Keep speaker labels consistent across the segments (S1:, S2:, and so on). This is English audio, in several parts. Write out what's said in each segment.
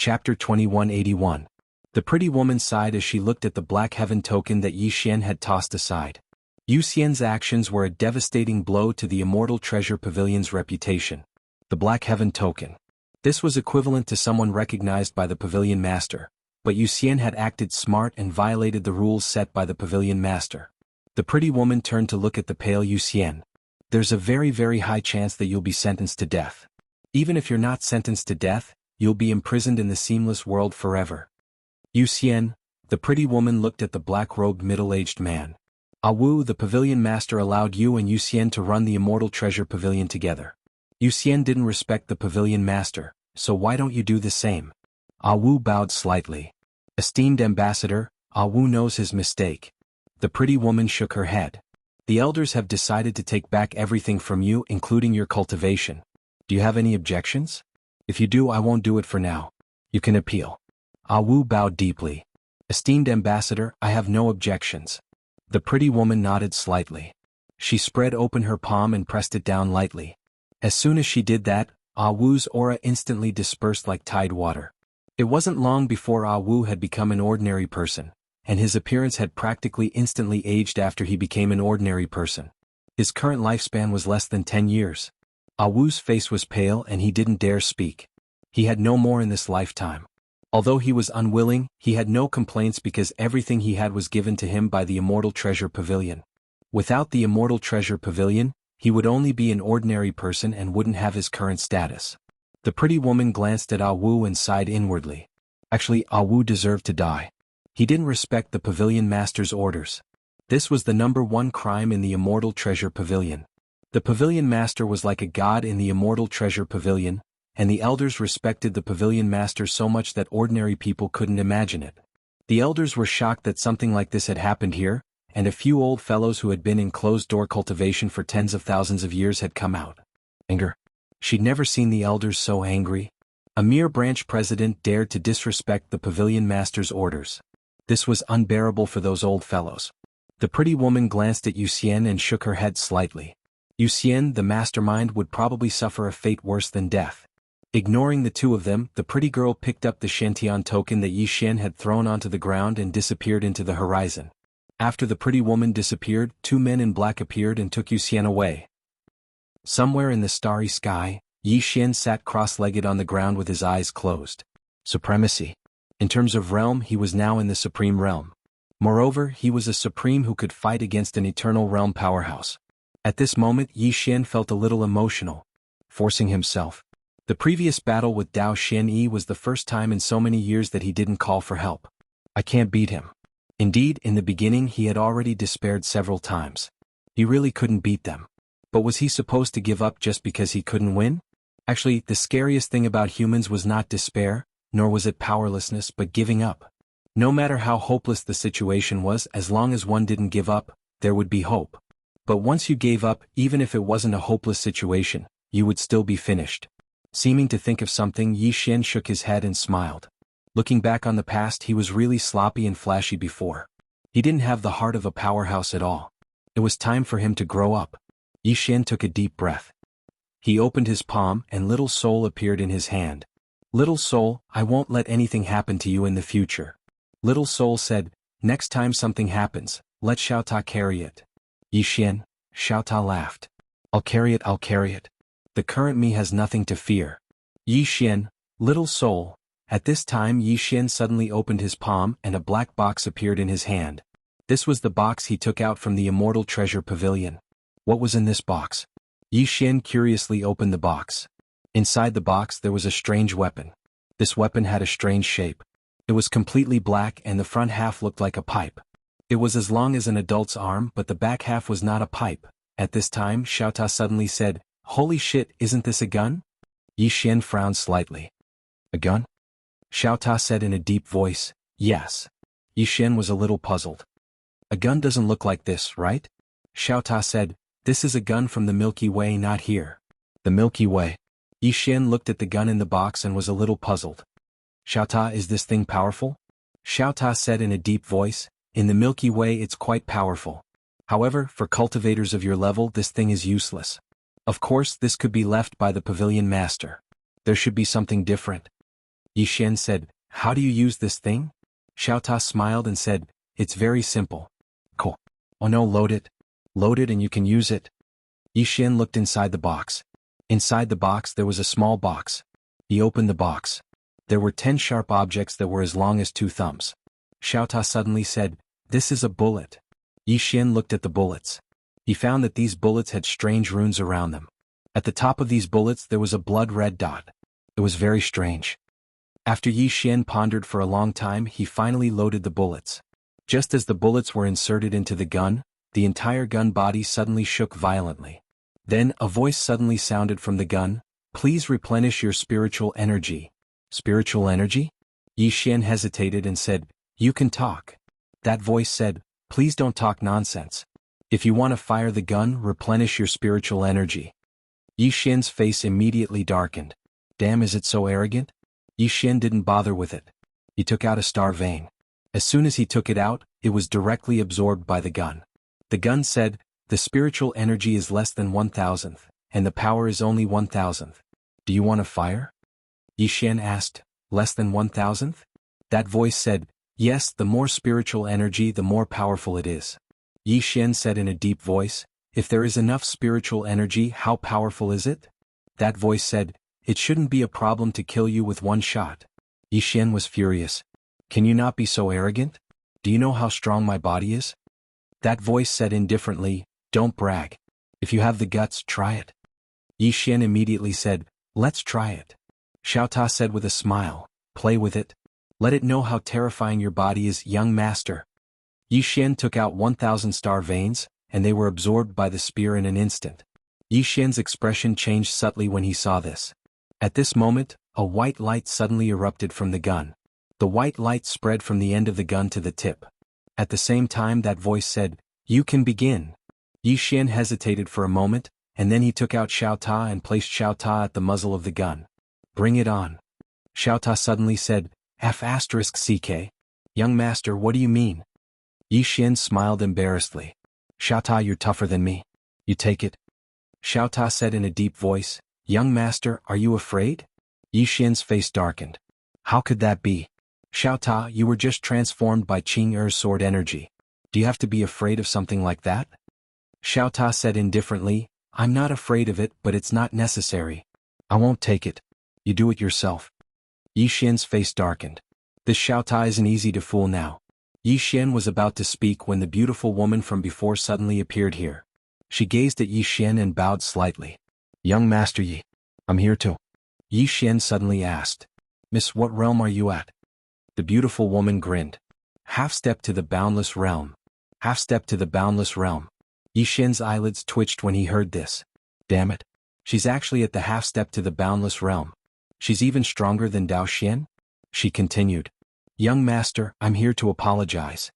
S1: Chapter 2181. The pretty woman sighed as she looked at the black heaven token that Yi Xian had tossed aside. Yu Xian's actions were a devastating blow to the Immortal Treasure Pavilion's reputation. The black heaven token. This was equivalent to someone recognized by the pavilion master, but Yu Xian had acted smart and violated the rules set by the pavilion master. The pretty woman turned to look at the pale Yu Xian. There's a very high chance that you'll be sentenced to death. Even if you're not sentenced to death, you'll be imprisoned in the seamless world forever. Yu Xian, the pretty woman looked at the black-robed middle-aged man. Wu, the pavilion master allowed you and Yu Xian to run the Immortal Treasure Pavilion together. Yu Xian didn't respect the pavilion master, so why don't you do the same? Wu bowed slightly. Esteemed ambassador, Wu knows his mistake. The pretty woman shook her head. The elders have decided to take back everything from you, including your cultivation. Do you have any objections? If you do, I won't do it for now. You can appeal. Wu bowed deeply. Esteemed ambassador, I have no objections. The pretty woman nodded slightly. She spread open her palm and pressed it down lightly. As soon as she did that, Wu's aura instantly dispersed like tide water. It wasn't long before Wu had become an ordinary person, and his appearance had practically instantly aged after he became an ordinary person. His current lifespan was less than 10 years. Wu's face was pale and he didn't dare speak. He had no more in this lifetime. Although he was unwilling, he had no complaints because everything he had was given to him by the Immortal Treasure Pavilion. Without the Immortal Treasure Pavilion, he would only be an ordinary person and wouldn't have his current status. The pretty woman glanced at Wu and sighed inwardly. Actually, Wu deserved to die. He didn't respect the pavilion master's orders. This was the #1 crime in the Immortal Treasure Pavilion. The pavilion master was like a god in the Immortal Treasure Pavilion, and the elders respected the pavilion master so much that ordinary people couldn't imagine it. The elders were shocked that something like this had happened here, and a few old fellows who had been in closed-door cultivation for tens of thousands of years had come out. Anger. She'd never seen the elders so angry. A mere branch president dared to disrespect the pavilion master's orders. This was unbearable for those old fellows. The pretty woman glanced at Yu Xian and shook her head slightly. Yu Xian, the mastermind, would probably suffer a fate worse than death. Ignoring the two of them, the pretty girl picked up the Shantian token that Yi Xian had thrown onto the ground and disappeared into the horizon. After the pretty woman disappeared, 2 men in black appeared and took Yu Xian away. Somewhere in the starry sky, Yi Xian sat cross-legged on the ground with his eyes closed. Supremacy. In terms of realm, he was now in the supreme realm. Moreover, he was a supreme who could fight against an eternal realm powerhouse. At this moment, Yi Xian felt a little emotional. Forcing himself. The previous battle with Dao Xianyi was the first time in so many years that he didn't call for help. I can't beat him. Indeed, in the beginning he had already despaired several times. He really couldn't beat them. But was he supposed to give up just because he couldn't win? Actually, the scariest thing about humans was not despair, nor was it powerlessness, but giving up. No matter how hopeless the situation was, as long as one didn't give up, there would be hope. But once you gave up, even if it wasn't a hopeless situation, you would still be finished. Seeming to think of something, Yi Xian shook his head and smiled. Looking back on the past, he was really sloppy and flashy before. He didn't have the heart of a powerhouse at all. It was time for him to grow up. Yi Xian took a deep breath. He opened his palm and Little Soul appeared in his hand. Little Soul, I won't let anything happen to you in the future. Little Soul said, next time something happens, let Xiao Ta carry it. Yi Xian, Xiao Ta laughed. I'll carry it. The current me has nothing to fear. Yi Xian, Little Soul. At this time Yi Xian suddenly opened his palm and a black box appeared in his hand. This was the box he took out from the Immortal Treasure Pavilion. What was in this box? Yi Xian curiously opened the box. Inside the box there was a strange weapon. This weapon had a strange shape. It was completely black and the front half looked like a pipe. It was as long as an adult's arm, but the back half was not a pipe. At this time Xiao Ta suddenly said, holy shit, isn't this a gun? Yi Xian frowned slightly. A gun? Xiao Ta said in a deep voice, yes. Yi Xian was a little puzzled. A gun doesn't look like this, right? Xiao Ta said, this is a gun from the Milky Way, not here. The Milky Way. Yi Xian looked at the gun in the box and was a little puzzled. Xiao Ta, is this thing powerful? Xiao Ta said in a deep voice, in the Milky Way it's quite powerful. However, for cultivators of your level this thing is useless. Of course, this could be left by the pavilion master. There should be something different. Yi Xian said, "How do you use this thing?" Xiao Ta smiled and said, "It's very simple." Cool. "Oh no, load it. Load it and you can use it." Yi Xian looked inside the box. Inside the box there was a small box. He opened the box. There were 10 sharp objects that were as long as 2 thumbs. Xiao Ta suddenly said, "This is a bullet." Yi Xian looked at the bullets. He found that these bullets had strange runes around them. At the top of these bullets there was a blood-red dot. It was very strange. After Yi Xian pondered for a long time, he finally loaded the bullets. Just as the bullets were inserted into the gun, the entire gun body suddenly shook violently. Then, a voice suddenly sounded from the gun, "Please replenish your spiritual energy." Spiritual energy? Yi Xian hesitated and said, "You can talk." That voice said, "Please don't talk nonsense. If you want to fire the gun, replenish your spiritual energy." Yi Xian's face immediately darkened. Damn, is it so arrogant? Yi Xian didn't bother with it. He took out a star vein. As soon as he took it out, it was directly absorbed by the gun. The gun said, "The spiritual energy is less than 1,000th, and the power is only 1,000th. Do you want to fire?" Yi Xian asked, "Less than 1,000th? That voice said, "Yes, the more spiritual energy, the more powerful it is." Yi Xian said in a deep voice, "If there is enough spiritual energy, how powerful is it?" That voice said, "It shouldn't be a problem to kill you with one shot." Yi Xian was furious. "Can you not be so arrogant? Do you know how strong my body is?" That voice said indifferently, "Don't brag. If you have the guts, try it." Yi Xian immediately said, "Let's try it." Xiao Ta said with a smile, "Play with it. Let it know how terrifying your body is, young master." Yi Xian took out 1,000 star veins, and they were absorbed by the spear in an instant. Yi Xian's expression changed subtly when he saw this. At this moment, a white light suddenly erupted from the gun. The white light spread from the end of the gun to the tip. At the same time that voice said, "You can begin." Yi Xian hesitated for a moment, and then he took out Xiao Ta and placed Xiao Ta at the muzzle of the gun. "Bring it on." Xiao Ta suddenly said, "F***CK. Young master, what do you mean?" Yi Xian smiled embarrassedly. "Xiao Ta, you're tougher than me. You take it." Xiao Ta said in a deep voice, "Young master, are you afraid?" Yi Xian's face darkened. "How could that be? Xiao Ta, you were just transformed by Qing Er's sword energy. Do you have to be afraid of something like that?" Xiao Ta said indifferently, "I'm not afraid of it, but it's not necessary. I won't take it. You do it yourself." Yi Xian's face darkened. This Xiao Ta isn't easy to fool now. Yi Xian was about to speak when the beautiful woman from before suddenly appeared here. She gazed at Yi Xian and bowed slightly. "Young Master Yi, I'm here too." Yi Xian suddenly asked, "Miss, what realm are you at?" The beautiful woman grinned. "Half step to the boundless realm. Half step to the boundless realm." Yi Xian's eyelids twitched when he heard this. Damn it. She's actually at the half step to the boundless realm. She's even stronger than Dao Xian? She continued. "Young master, I'm here to apologize."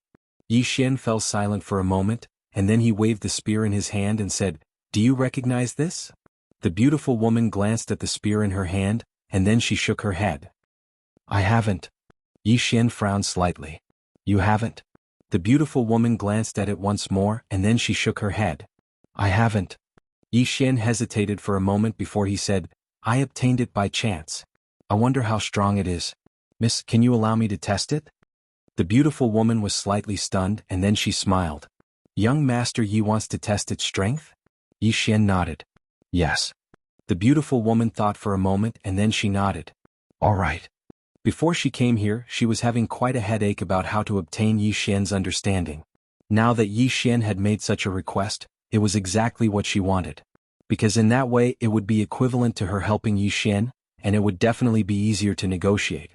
S1: Yi Xian fell silent for a moment, and then he waved the spear in his hand and said, "Do you recognize this?" The beautiful woman glanced at the spear in her hand, and then she shook her head. "I haven't." Yi Xian frowned slightly. "You haven't?" The beautiful woman glanced at it once more, and then she shook her head. "I haven't." Yi Xian hesitated for a moment before he said, "I obtained it by chance. I wonder how strong it is. Miss, can you allow me to test it?" The beautiful woman was slightly stunned, and then she smiled. "Young Master Yi wants to test its strength?" Yi Xian nodded. "Yes." The beautiful woman thought for a moment, and then she nodded. "All right." Before she came here, she was having quite a headache about how to obtain Yi Xian's understanding. Now that Yi Xian had made such a request, it was exactly what she wanted. Because in that way it would be equivalent to her helping Yi Xian, and it would definitely be easier to negotiate.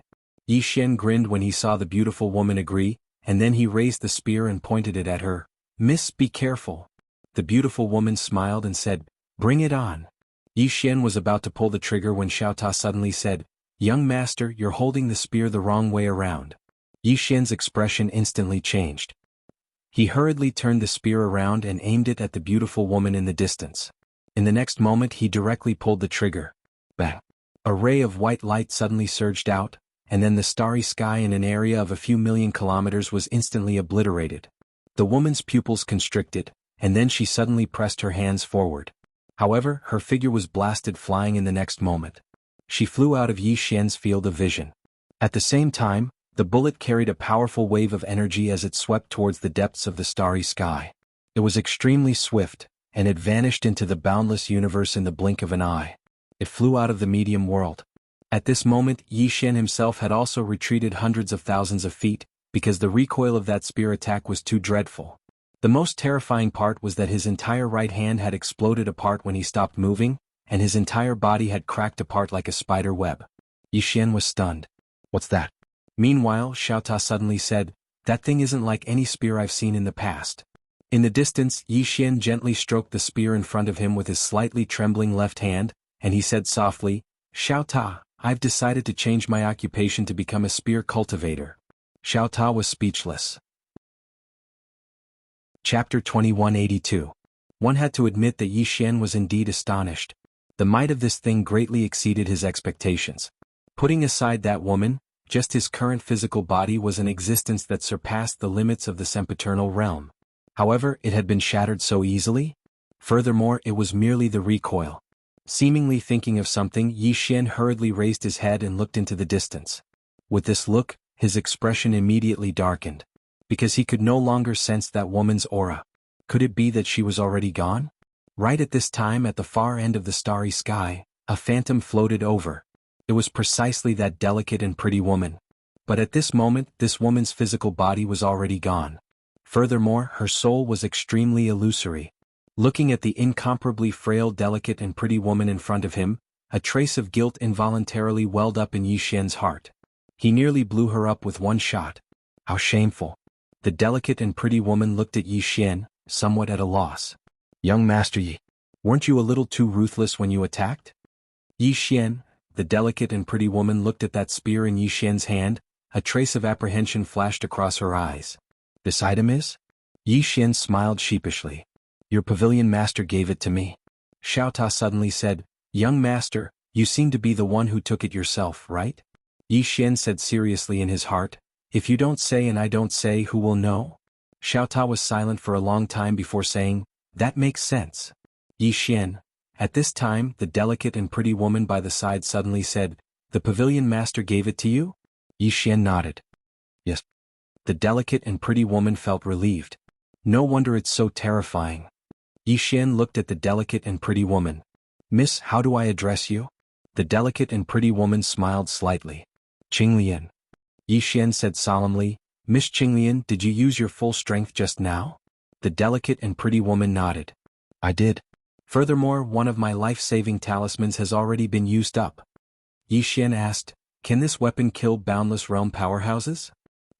S1: Yi Xian grinned when he saw the beautiful woman agree, and then he raised the spear and pointed it at her. "Miss, be careful." The beautiful woman smiled and said, "Bring it on." Yi Xian was about to pull the trigger when Xiao Ta suddenly said, "Young master, you're holding the spear the wrong way around." Yi Xian's expression instantly changed. He hurriedly turned the spear around and aimed it at the beautiful woman in the distance. In the next moment he directly pulled the trigger. Bang! A ray of white light suddenly surged out, and then the starry sky in an area of a few million kilometers was instantly obliterated. The woman's pupils constricted, and then she suddenly pressed her hands forward. However, her figure was blasted flying in the next moment. She flew out of Yi Xian's field of vision. At the same time, the bullet carried a powerful wave of energy as it swept towards the depths of the starry sky. It was extremely swift, and it vanished into the boundless universe in the blink of an eye. It flew out of the medium world. At this moment, Yi Xian himself had also retreated hundreds of thousands of feet, because the recoil of that spear attack was too dreadful. The most terrifying part was that his entire right hand had exploded apart when he stopped moving, and his entire body had cracked apart like a spider web. Yi Xian was stunned. "What's that?" Meanwhile, Xiao Ta suddenly said, "That thing isn't like any spear I've seen in the past." In the distance, Yi Xian gently stroked the spear in front of him with his slightly trembling left hand, and he said softly, "Xiao Ta, I've decided to change my occupation to become a spear cultivator." Xiao Ta was speechless. Chapter 2182. One had to admit that Yi Xian was indeed astonished. The might of this thing greatly exceeded his expectations. Putting aside that woman, just his current physical body was an existence that surpassed the limits of the sempiternal realm. However, it had been shattered so easily. Furthermore, it was merely the recoil. Seemingly thinking of something, Yi Xian hurriedly raised his head and looked into the distance. With this look, his expression immediately darkened. Because he could no longer sense that woman's aura. Could it be that she was already gone? Right at this time, at the far end of the starry sky, a phantom floated over. It was precisely that delicate and pretty woman. But at this moment, this woman's physical body was already gone. Furthermore, her soul was extremely illusory. Looking at the incomparably frail, delicate and pretty woman in front of him, a trace of guilt involuntarily welled up in Yi Xian's heart. He nearly blew her up with one shot. How shameful. The delicate and pretty woman looked at Yi Xian, somewhat at a loss. "Young Master Yi, weren't you a little too ruthless when you attacked?" Yi Xian, the delicate and pretty woman, looked at that spear in Yi Xian's hand. A trace of apprehension flashed across her eyes. "This item is?" Yi Xian smiled sheepishly. "Your pavilion master gave it to me." Xiao Ta suddenly said, "Young master, you seem to be the one who took it yourself, right?" Yi Xian said seriously in his heart, "If you don't say and I don't say, who will know?" Xiao Ta was silent for a long time before saying, "That makes sense." Yi Xian. At this time, the delicate and pretty woman by the side suddenly said, "The pavilion master gave it to you?" Yi Xian nodded. "Yes." The delicate and pretty woman felt relieved. "No wonder it's so terrifying." Yi Xian looked at the delicate and pretty woman. "Miss, how do I address you?" The delicate and pretty woman smiled slightly. "Qinglian." Yi Xian said solemnly, "Miss Qinglian, did you use your full strength just now?" The delicate and pretty woman nodded. "I did. Furthermore, one of my life-saving talismans has already been used up." Yi Xian asked, "Can this weapon kill boundless realm powerhouses?"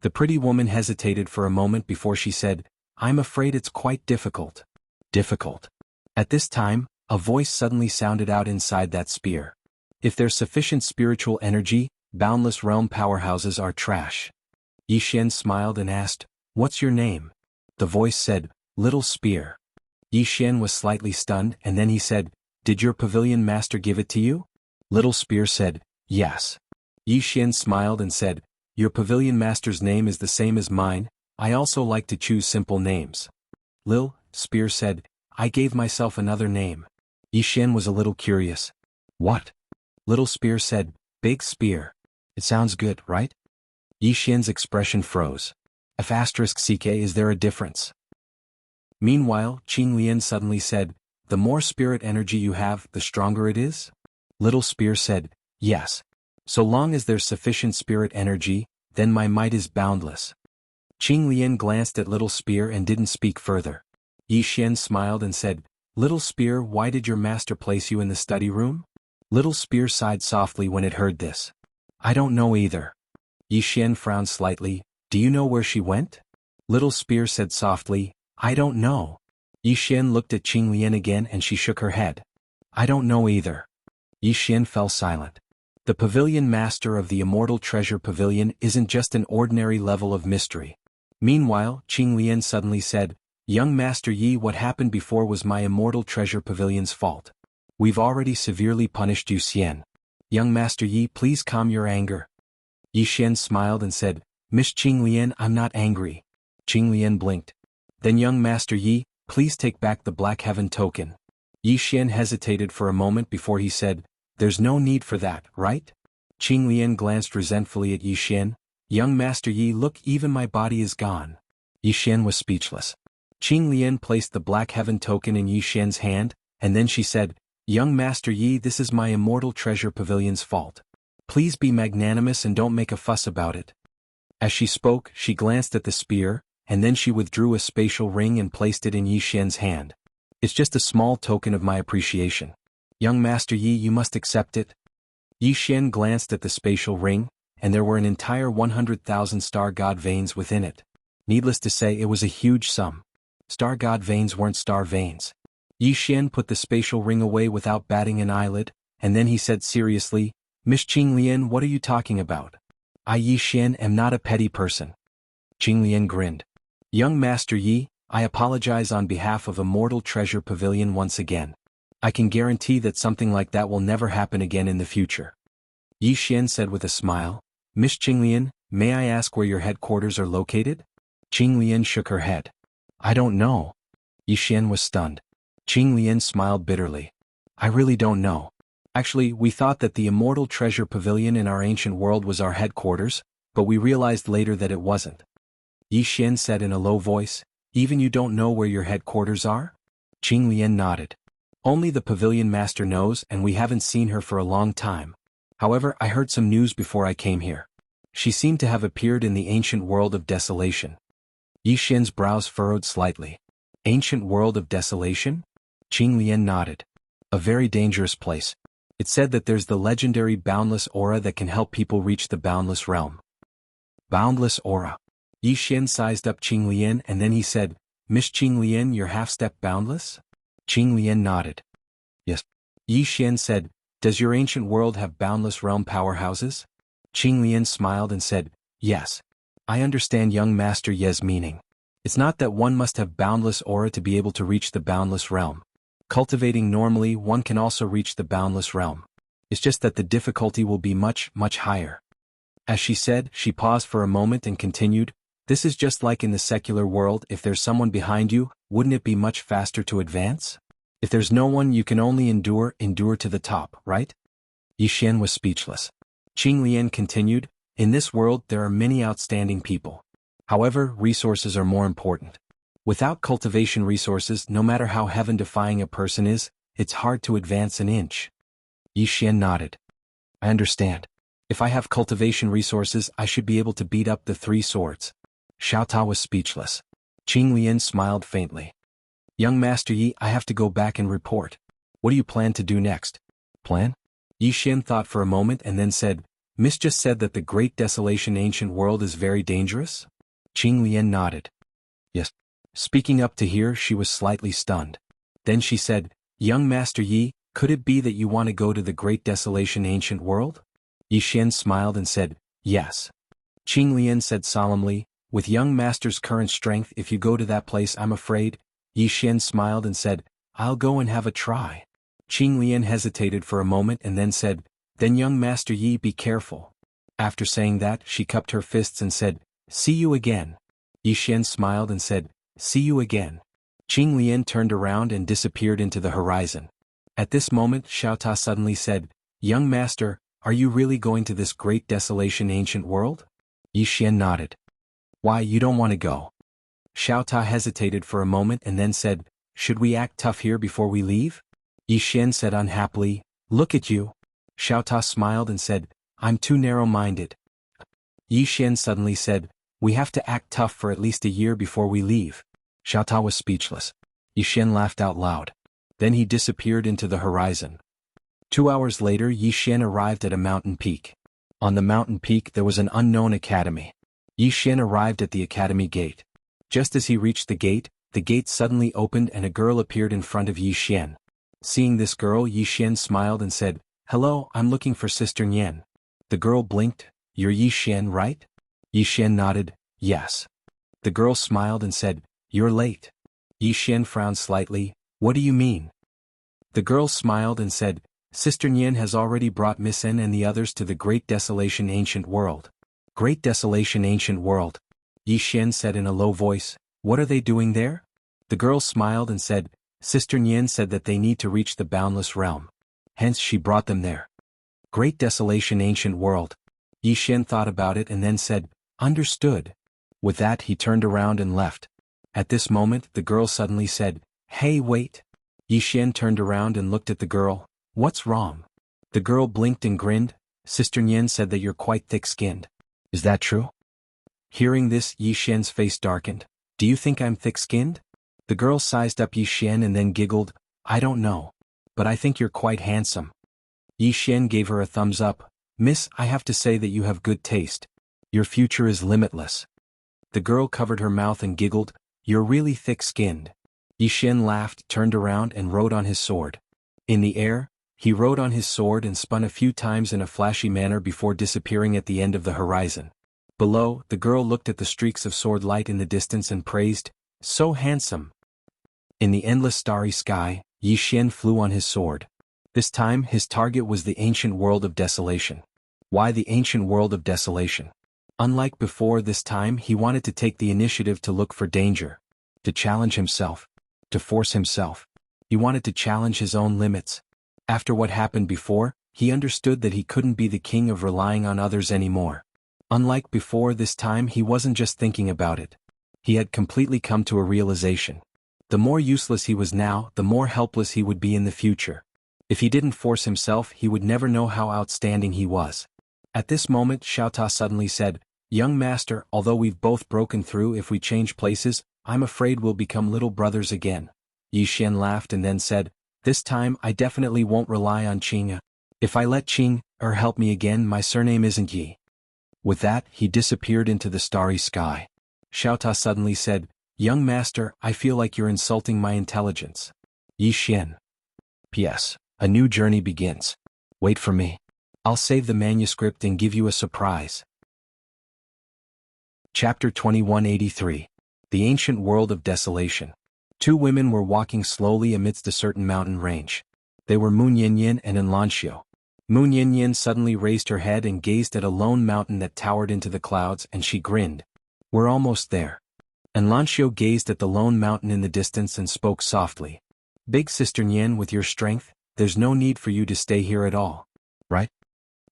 S1: The pretty woman hesitated for a moment before she said, "I'm afraid it's quite difficult." Difficult. At this time, a voice suddenly sounded out inside that spear. "If there's sufficient spiritual energy, boundless realm powerhouses are trash." Yi Xian smiled and asked, "What's your name?" The voice said, "Little Spear." Yi Xian was slightly stunned, and then he said, "Did your pavilion master give it to you?" Little Spear said, "Yes." Yi Xian smiled and said, "Your pavilion master's name is the same as mine. I also like to choose simple names." Lil Spear said, "I gave myself another name." Yi Xian was a little curious. "What?" Little Spear said, "Big Spear." It sounds good, right? Yi Xian's expression froze. *CK, is there a difference? Meanwhile, Qing Lian suddenly said, "The more spirit energy you have, the stronger it is?" Little Spear said, "Yes. So long as there's sufficient spirit energy, then my might is boundless." Qing Lian glanced at Little Spear and didn't speak further. Yi Xian smiled and said, "Little Spear, why did your master place you in the study room?" Little Spear sighed softly when it heard this. "I don't know either." Yi Xian frowned slightly. "Do you know where she went?" Little Spear said softly, "I don't know." Yi Xian looked at Qing Lian again and she shook her head. "I don't know either." Yi Xian fell silent. The pavilion master of the Immortal Treasure Pavilion isn't just an ordinary level of mystery. Meanwhile, Qing Lian suddenly said, "Young Master Yi, what happened before was my Immortal Treasure Pavilion's fault. We've already severely punished Yu Xian. Young Master Yi, please calm your anger." Yi Xian smiled and said, "Miss Qing Lian, I'm not angry." Qing Lian blinked. "Then Young Master Yi, please take back the Black Heaven token." Yi Xian hesitated for a moment before he said, "There's no need for that, right?" Qing Lian glanced resentfully at Yi Xian. Young Master Yi, look, even my body is gone. Yi Xian was speechless. Qing Lian placed the Black Heaven token in Yi Xian's hand, and then she said, Young Master Yi, this is my immortal treasure pavilion's fault. Please be magnanimous and don't make a fuss about it. As she spoke, she glanced at the spear, and then she withdrew a spatial ring and placed it in Yi Xian's hand. It's just a small token of my appreciation. Young Master Yi, you must accept it. Yi Xian glanced at the spatial ring, and there were an entire 100,000 star god veins within it. Needless to say, it was a huge sum. Star god veins weren't star veins. Yi Xian put the spatial ring away without batting an eyelid, and then he said seriously, Miss Qing Lian, what are you talking about? I, Yi Xian, am not a petty person. Qing Lian grinned. Young Master Yi, I apologize on behalf of Immortal Treasure Pavilion once again. I can guarantee that something like that will never happen again in the future. Yi Xian said with a smile, Miss Qing Lian, may I ask where your headquarters are located? Qing Lian shook her head. I don't know. Yi Xian was stunned. Qing Lian smiled bitterly. I really don't know. Actually, we thought that the Immortal Treasure Pavilion in our ancient world was our headquarters, but we realized later that it wasn't. Yi Xian said in a low voice, Even you don't know where your headquarters are? Qing Lian nodded. Only the pavilion master knows, and we haven't seen her for a long time. However, I heard some news before I came here. She seemed to have appeared in the ancient world of desolation. Yi Xian's brows furrowed slightly. Ancient world of desolation? Qing Lian nodded. A very dangerous place. It said that there's the legendary boundless aura that can help people reach the boundless realm. Boundless aura. Yi Xian sized up Qing Lian and then he said, Miss Qing Lian, you're half-step boundless? Qing Lian nodded. Yes. Yi Xian said, Does your ancient world have boundless realm powerhouses? Qing Lian smiled and said, Yes. I understand young Master Ye's meaning. It's not that one must have boundless aura to be able to reach the boundless realm. Cultivating normally, one can also reach the boundless realm. It's just that the difficulty will be much, much higher. As she said, she paused for a moment and continued, This is just like in the secular world. If there's someone behind you, wouldn't it be much faster to advance? If there's no one, you can only endure to the top, right? Yi Xian was speechless. Qing Lian continued, In this world there are many outstanding people. However, resources are more important. Without cultivation resources, no matter how heaven-defying a person is, it's hard to advance an inch. Yi Xian nodded. I understand. If I have cultivation resources, I should be able to beat up the three swords. Xiao Ta was speechless. Qing Lian smiled faintly. Young Master Yi, I have to go back and report. What do you plan to do next? Plan? Yi Xian thought for a moment and then said, Miss just said that the Great Desolation ancient world is very dangerous? Qing Lian nodded. Yes. Speaking up to hear, she was slightly stunned. Then she said, Young Master Yi, could it be that you want to go to the Great Desolation ancient world? Yi Xian smiled and said, Yes. Qing Lian said solemnly, With young Master's current strength, if you go to that place, I'm afraid. Yi Xian smiled and said, I'll go and have a try. Qing Lian hesitated for a moment and then said, Then young Master Yi, be careful. After saying that, she cupped her fists and said, See you again. Yi Xian smiled and said, See you again. Qing Lian turned around and disappeared into the horizon. At this moment, Xiao Ta suddenly said, Young Master, are you really going to this Great Desolation ancient world? Yi Xian nodded. Why, you don't want to go? Xiao Ta hesitated for a moment and then said, Should we act tough here before we leave? Yi Xian said unhappily, Look at you. Xiao Ta smiled and said, I'm too narrow-minded. Yi Xian suddenly said, We have to act tough for at least a year before we leave. Xiao Ta was speechless. Yi Xian laughed out loud. Then he disappeared into the horizon. 2 hours later, Yi Xian arrived at a mountain peak. On the mountain peak there was an unknown academy. Yi Xian arrived at the academy gate. Just as he reached the gate suddenly opened and a girl appeared in front of Yi Xian. Seeing this girl, Yi Xian smiled and said, Hello, I'm looking for Sister Nian. The girl blinked. You're Yi Xian, right? Yi Xian nodded, Yes. The girl smiled and said, You're late. Yi Xian frowned slightly, What do you mean? The girl smiled and said, Sister Nian has already brought Miss N and the others to the Great Desolation ancient world. Great Desolation ancient world. Yi Xian said in a low voice, What are they doing there? The girl smiled and said, Sister Nian said that they need to reach the boundless realm. Hence she brought them there. Great Desolation Ancient World. Yi Xian thought about it and then said, understood. With that he turned around and left. At this moment the girl suddenly said, hey wait. Yi Xian turned around and looked at the girl. What's wrong? The girl blinked and grinned. Sister Nian said that you're quite thick-skinned. Is that true? Hearing this, Yi Xian's face darkened. Do you think I'm thick-skinned? The girl sized up Yi Xian and then giggled. I don't know. But I think you're quite handsome. Yi Xian gave her a thumbs up. Miss, I have to say that you have good taste. Your future is limitless. The girl covered her mouth and giggled. You're really thick-skinned. Yi Xian laughed, turned around and rode on his sword. In the air, he rode on his sword and spun a few times in a flashy manner before disappearing at the end of the horizon. Below, the girl looked at the streaks of sword light in the distance and praised, so handsome. In the endless starry sky, Yi Xian flew on his sword. This time his target was the ancient world of desolation. Why the ancient world of desolation? Unlike before, this time he wanted to take the initiative to look for danger. To challenge himself. To force himself. He wanted to challenge his own limits. After what happened before, he understood that he couldn't be the king of relying on others anymore. Unlike before, this time he wasn't just thinking about it. He had completely come to a realization. The more useless he was now, the more helpless he would be in the future. If he didn't force himself, he would never know how outstanding he was. At this moment, Xiao Ta suddenly said, Young master, although we've both broken through, if we change places, I'm afraid we'll become little brothers again. Yi Xian laughed and then said, This time I definitely won't rely on Qing. If I let Qing help me again, my surname isn't Yi. With that, he disappeared into the starry sky. Xiao Ta suddenly said, Young master, I feel like you're insulting my intelligence. Yi Xian. P.S. A new journey begins. Wait for me. I'll save the manuscript and give you a surprise. Chapter 2183. The Ancient World of Desolation. Two women were walking slowly amidst a certain mountain range. They were Mu Nianyan and Enlanxiu. Mu Nianyan suddenly raised her head and gazed at a lone mountain that towered into the clouds, and she grinned. We're almost there. Enlanxiu gazed at the lone mountain in the distance and spoke softly. Big Sister Nian, with your strength, there's no need for you to stay here at all. Right?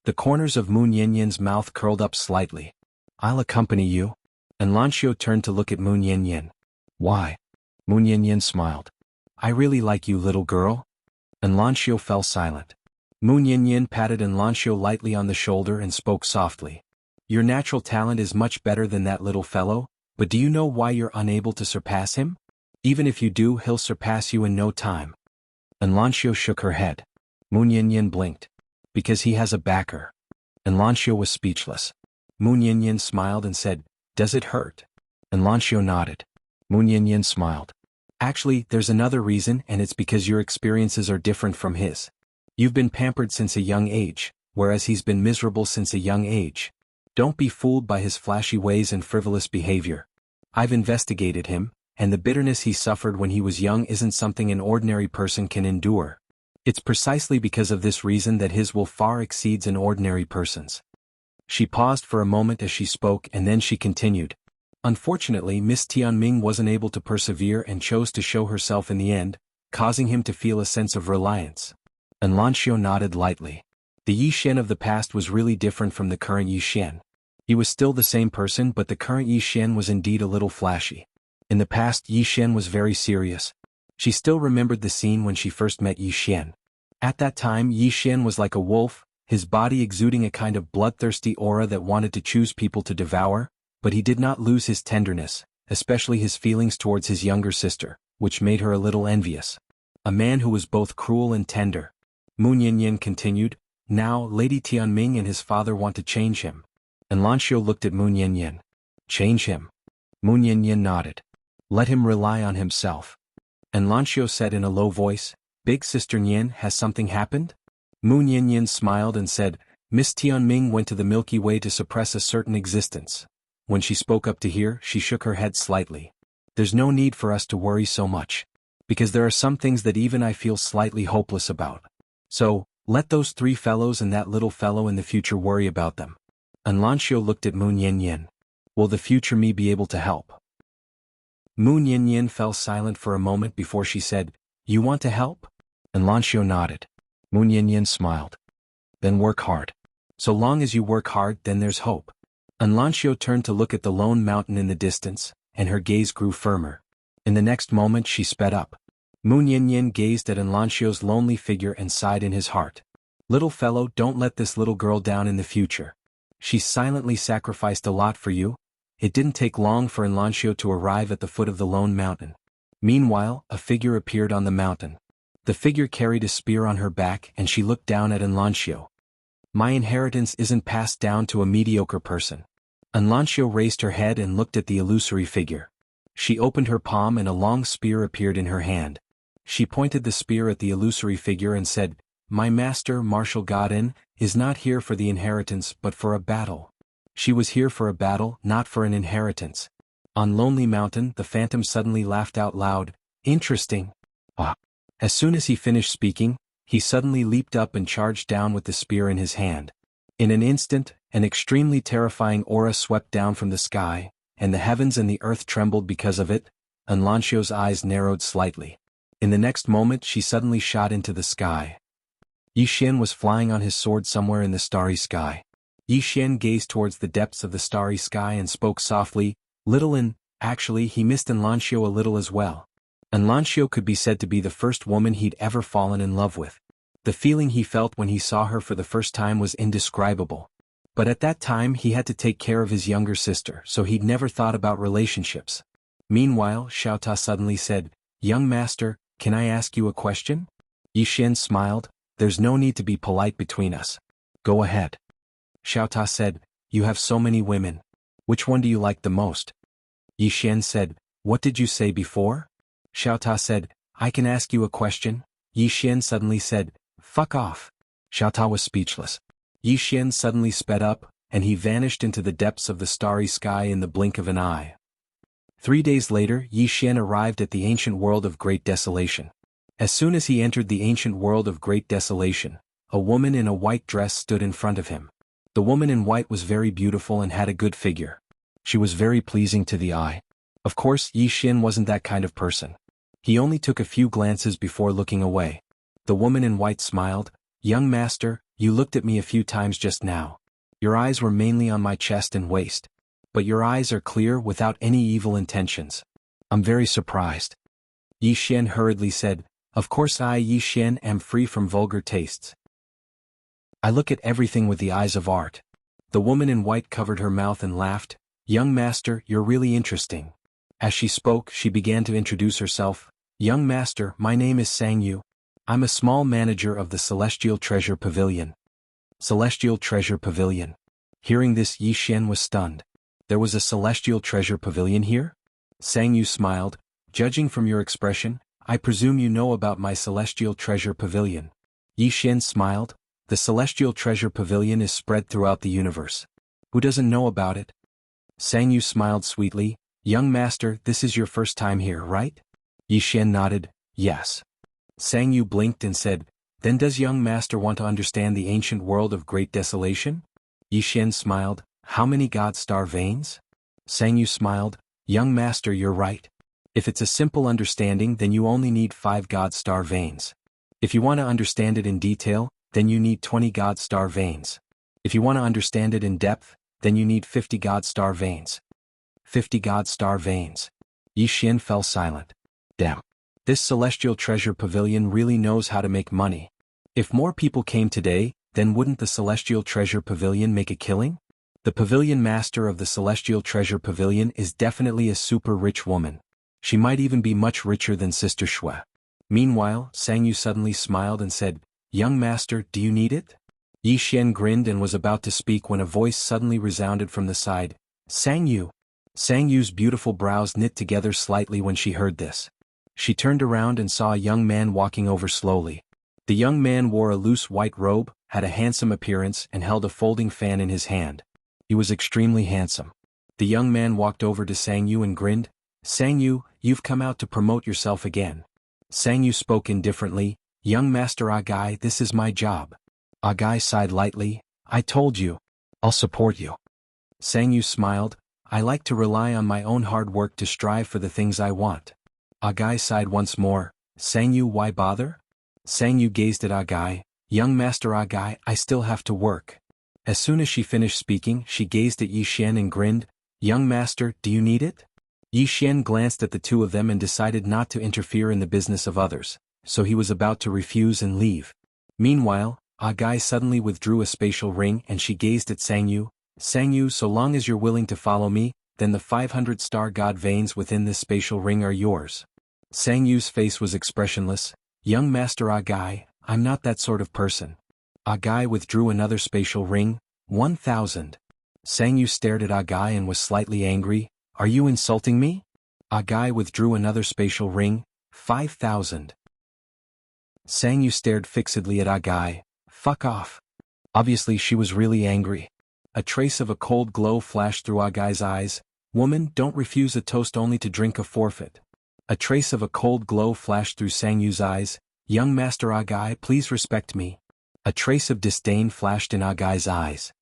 S1: The corners of Mu Nianyan's mouth curled up slightly. I'll accompany you. Enlanxiu turned to look at Mu Nianyan. Why? Mu Nianyan smiled. I really like you, little girl. Enlanxiu fell silent. Mu Nianyan patted Enlanxiu lightly on the shoulder and spoke softly. Your natural talent is much better than that little fellow, but do you know why you're unable to surpass him? Even if you do, he'll surpass you in no time. Enlanxiu shook her head. Mu Nianyan blinked. Because he has a backer. Enlanxiu was speechless. Mu Nianyan smiled and said, Does it hurt? Enlanxiu nodded. Mu Nianyan smiled. Actually, there's another reason, and it's because your experiences are different from his. You've been pampered since a young age, whereas he's been miserable since a young age. Don't be fooled by his flashy ways and frivolous behavior. I've investigated him, and the bitterness he suffered when he was young isn't something an ordinary person can endure. It's precisely because of this reason that his will far exceeds an ordinary person's. She paused for a moment as she spoke, and then she continued. Unfortunately, Miss Tianming wasn't able to persevere and chose to show herself in the end, causing him to feel a sense of reliance. Enlanxiu nodded lightly. The Yi Xian of the past was really different from the current Yi Xian. He was still the same person, but the current Yi Xian was indeed a little flashy. In the past, Yi Xian was very serious. She still remembered the scene when she first met Yi Xian. At that time, Yi Xian was like a wolf, his body exuding a kind of bloodthirsty aura that wanted to choose people to devour, but he did not lose his tenderness, especially his feelings towards his younger sister, which made her a little envious. A man who was both cruel and tender. Mu Nianyan continued, Now, Lady Tianming and his father want to change him. Enlanxiu looked at Mu Nianyan. Change him? Mu Nianyan nodded. Let him rely on himself. Enlanxiu said in a low voice, Big Sister Nian, has something happened? Mu Nianyan smiled and said, Miss Tianming went to the Milky Way to suppress a certain existence. When she spoke up to hear, she shook her head slightly. There's no need for us to worry so much. Because there are some things that even I feel slightly hopeless about. So, let those three fellows and that little fellow in the future worry about them. Enlanxiu looked at Mu Nianyan. Will the future me be able to help? Mu Nianyan fell silent for a moment before she said, You want to help? Enlanxiu nodded. Mu Nianyan smiled. Then work hard. So long as you work hard, then there's hope. Anlancio turned to look at the lone mountain in the distance, and her gaze grew firmer. In the next moment she sped up. Mu Yin gazed at Anlancio's lonely figure and sighed in his heart. Little fellow, don't let this little girl down in the future. She silently sacrificed a lot for you. It didn't take long for Anlancio to arrive at the foot of the lone mountain. Meanwhile, a figure appeared on the mountain. The figure carried a spear on her back and she looked down at Anlancio. My inheritance isn't passed down to a mediocre person. Anlancio raised her head and looked at the illusory figure. She opened her palm and a long spear appeared in her hand. She pointed the spear at the illusory figure and said, My master, Marshal Godin, is not here for the inheritance but for a battle. She was here for a battle, not for an inheritance. On Lonely Mountain, the phantom suddenly laughed out loud. Interesting. Ah. As soon as he finished speaking, he suddenly leaped up and charged down with the spear in his hand. In an instant, an extremely terrifying aura swept down from the sky, and the heavens and the earth trembled because of it. Anlancio's eyes narrowed slightly. In the next moment she suddenly shot into the sky. Yi Xian was flying on his sword somewhere in the starry sky. Yi Xian gazed towards the depths of the starry sky and spoke softly, little and, actually he missed Anlancio a little as well. Anlancio could be said to be the first woman he'd ever fallen in love with. The feeling he felt when he saw her for the first time was indescribable. But at that time he had to take care of his younger sister, so he'd never thought about relationships. Meanwhile, Xiao Ta suddenly said, Young master, can I ask you a question? Yi Xian smiled, There's no need to be polite between us. Go ahead. Xiao Ta said, You have so many women. Which one do you like the most? Yi Xian said, What did you say before? Xiao Ta said, I can ask you a question. Yi Xian suddenly said, Fuck off. Xiao Ta was speechless. Yi Xian suddenly sped up, and he vanished into the depths of the starry sky in the blink of an eye. 3 days later, Yi Xian arrived at the ancient world of Great Desolation. As soon as he entered the ancient world of Great Desolation, a woman in a white dress stood in front of him. The woman in white was very beautiful and had a good figure. She was very pleasing to the eye. Of course, Yi Xian wasn't that kind of person. He only took a few glances before looking away. The woman in white smiled, Young master, you looked at me a few times just now. Your eyes were mainly on my chest and waist. But your eyes are clear without any evil intentions. I'm very surprised. Yi Xian hurriedly said, Of course I, Yi Xian, am free from vulgar tastes. I look at everything with the eyes of art. The woman in white covered her mouth and laughed, Young master, you're really interesting. As she spoke, she began to introduce herself. Young master, my name is Sang Yu. I'm a small manager of the Celestial Treasure Pavilion. Celestial Treasure Pavilion. Hearing this, Yi Xian was stunned. There was a Celestial Treasure Pavilion here? Sang Yu smiled, Judging from your expression, I presume you know about my Celestial Treasure Pavilion. Yi Xian smiled, The Celestial Treasure Pavilion is spread throughout the universe. Who doesn't know about it? Sang Yu smiled sweetly, Young master, this is your first time here, right? Yi Xian nodded, Yes. Sang Yu blinked and said, Then does young master want to understand the ancient world of Great Desolation? Yi Xian smiled, How many God Star veins? Sang Yu smiled, Young master, you're right. If it's a simple understanding, then you only need 5 God Star veins. If you want to understand it in detail, then you need 20 God Star veins. If you want to understand it in depth, then you need 50 God Star veins. 50 God Star veins. Yi Xian fell silent. Damn. This Celestial Treasure Pavilion really knows how to make money. If more people came today, then wouldn't the Celestial Treasure Pavilion make a killing? The pavilion master of the Celestial Treasure Pavilion is definitely a super rich woman. She might even be much richer than Sister Shui. Meanwhile, Sang Yu suddenly smiled and said, Young master, do you need it? Yi Xian grinned and was about to speak when a voice suddenly resounded from the side. Sang Yu. Sang Yu's beautiful brows knit together slightly when she heard this. She turned around and saw a young man walking over slowly. The young man wore a loose white robe, had a handsome appearance and held a folding fan in his hand. He was extremely handsome. The young man walked over to Sang Yu and grinned. Sang Yu, you've come out to promote yourself again. Sang Yu spoke indifferently, Young master Agai, this is my job. Agai sighed lightly, I told you. I'll support you. Sang Yu smiled, I like to rely on my own hard work to strive for the things I want. Agai sighed once more, Sang Yu, why bother? Sang Yu gazed at Agai, Young Master Agai, I still have to work. As soon as she finished speaking, she gazed at Yi Xian and grinned. Young Master, do you need it? Yi Xian glanced at the two of them and decided not to interfere in the business of others, so he was about to refuse and leave. Meanwhile, Agai suddenly withdrew a spatial ring and she gazed at Sangyu. Sangyu, so long as you're willing to follow me, then the 500 star god veins within this spatial ring are yours. Sangyu's face was expressionless. Young Master Agai, I'm not that sort of person. Agai withdrew another spatial ring. 1,000. Sangyu stared at Agai and was slightly angry. Are you insulting me? Agai withdrew another spatial ring. 5,000. Sangyu stared fixedly at Agai. Fuck off. Obviously she was really angry. A trace of a cold glow flashed through Agai's eyes. Woman, don't refuse a toast only to drink a forfeit. A trace of a cold glow flashed through Sangyu's eyes. Young Master Agai, please respect me. A trace of disdain flashed in Agai's eyes.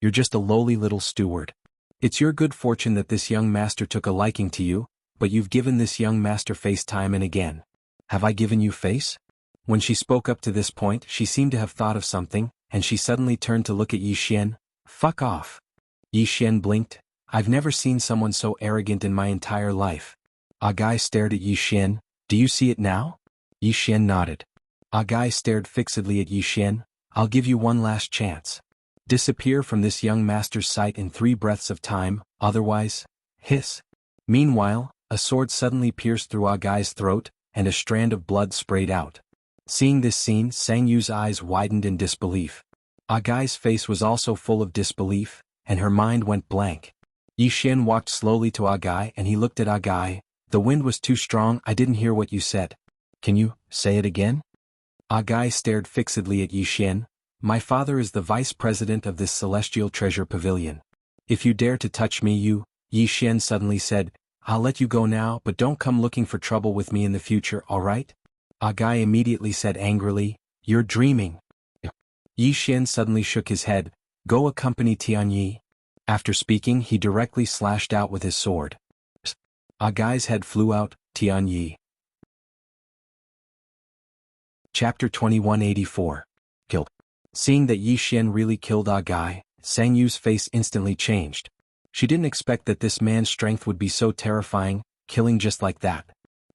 S1: You're just a lowly little steward. It's your good fortune that this young master took a liking to you, but you've given this young master face time and again. Have I given you face? When she spoke up to this point, she seemed to have thought of something, and she suddenly turned to look at Yi Xian. Fuck off. Yi Xian blinked. I've never seen someone so arrogant in my entire life. Agai stared at Yi Xian. Do you see it now? Yi Xian nodded. Agai stared fixedly at Yi Xian. I'll give you one last chance. Disappear from this young master's sight in 3 breaths of time, otherwise, hiss. Meanwhile, a sword suddenly pierced through Agai's throat, and a strand of blood sprayed out. Seeing this scene, Sangyu's eyes widened in disbelief. Agai's face was also full of disbelief, and her mind went blank. Yi Xian walked slowly to Agai and he looked at Agai. The wind was too strong, I didn't hear what you said. Can you say it again? Agai stared fixedly at Yi Xian. My father is the vice president of this celestial treasure pavilion. If you dare to touch me Yi Xian suddenly said, I'll let you go now but don't come looking for trouble with me in the future, alright? Agai immediately said angrily, You're dreaming. Yi Xian suddenly shook his head. Go accompany Tianyi. After speaking he directly slashed out with his sword. Agai's head flew out. Tianyi. Chapter 2184. Killed. Seeing that Yi Xian really killed Agai, Sangyu's face instantly changed. She didn't expect that this man's strength would be so terrifying, killing just like that.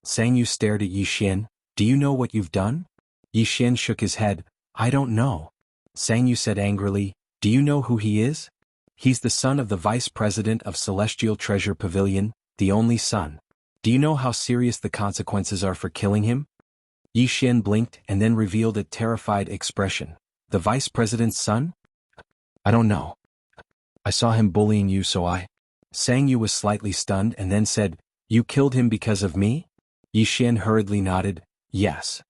S1: Sangyu stared at Yi Xian. Do you know what you've done? Yi Xian shook his head. I don't know. Sangyu said angrily. Do you know who he is? He's the son of the vice president of Celestial Treasure Pavilion, the only son. Do you know how serious the consequences are for killing him? Yi Xian blinked and then revealed a terrified expression. The vice president's son? I don't know. I saw him bullying you so I... Sangyu was slightly stunned and then said, You killed him because of me? Yi Xian hurriedly nodded, yes.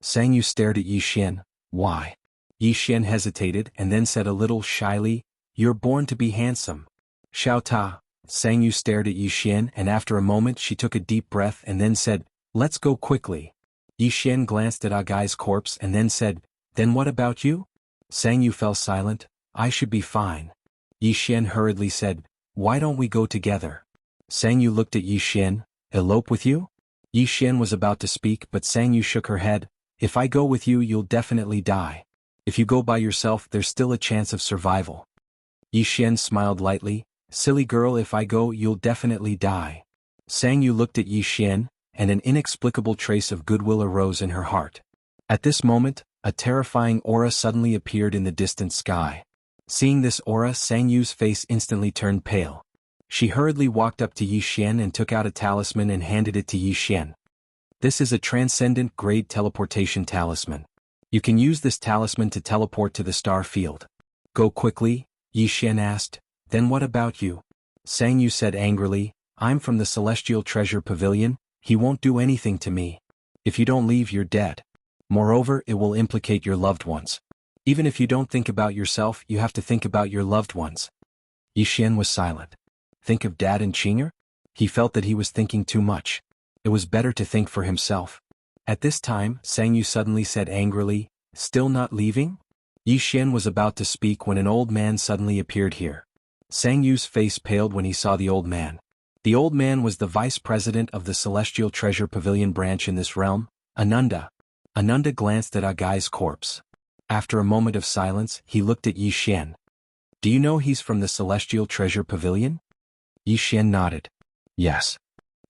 S1: Sangyu stared at Yi Xian. Why? Yi Xian hesitated and then said a little shyly, You're born to be handsome. Xiao Ta. Sangyu stared at Yi Xian and after a moment she took a deep breath and then said, Let's go quickly. Yi Xian glanced at Agai's corpse and then said, Then what about you? Sangyu fell silent. I should be fine. Yi Xian hurriedly said, Why don't we go together? Sangyu looked at Yi Xian. Elope with you? Yi Xian was about to speak but Sangyu shook her head. If I go with you you'll definitely die. If you go by yourself there's still a chance of survival. Yi Xian smiled lightly. Silly girl, if I go you'll definitely die. Sangyu looked at Yi Xian, and an inexplicable trace of goodwill arose in her heart. At this moment, a terrifying aura suddenly appeared in the distant sky. Seeing this aura, Sangyu's face instantly turned pale. She hurriedly walked up to Yi Xian and took out a talisman and handed it to Yi Xian. This is a transcendent grade teleportation talisman. You can use this talisman to teleport to the star field. Go quickly? Yi Xian asked. Then what about you? Sangyu said angrily, I'm from the Celestial Treasure Pavilion, he won't do anything to me. If you don't leave you're dead. Moreover, it will implicate your loved ones. Even if you don't think about yourself, you have to think about your loved ones. Yi Xian was silent. Think of Dad and Qinger? He felt that he was thinking too much. It was better to think for himself. At this time, Sangyu suddenly said angrily, Still not leaving? Yi Xian was about to speak when an old man suddenly appeared here. Sangyu's face paled when he saw the old man. The old man was the vice president of the Celestial Treasure Pavilion branch in this realm, Ananda. Ananda glanced at Agai's corpse. After a moment of silence, he looked at Yi Xian. Do you know he's from the Celestial Treasure Pavilion? Yi Xian nodded. Yes.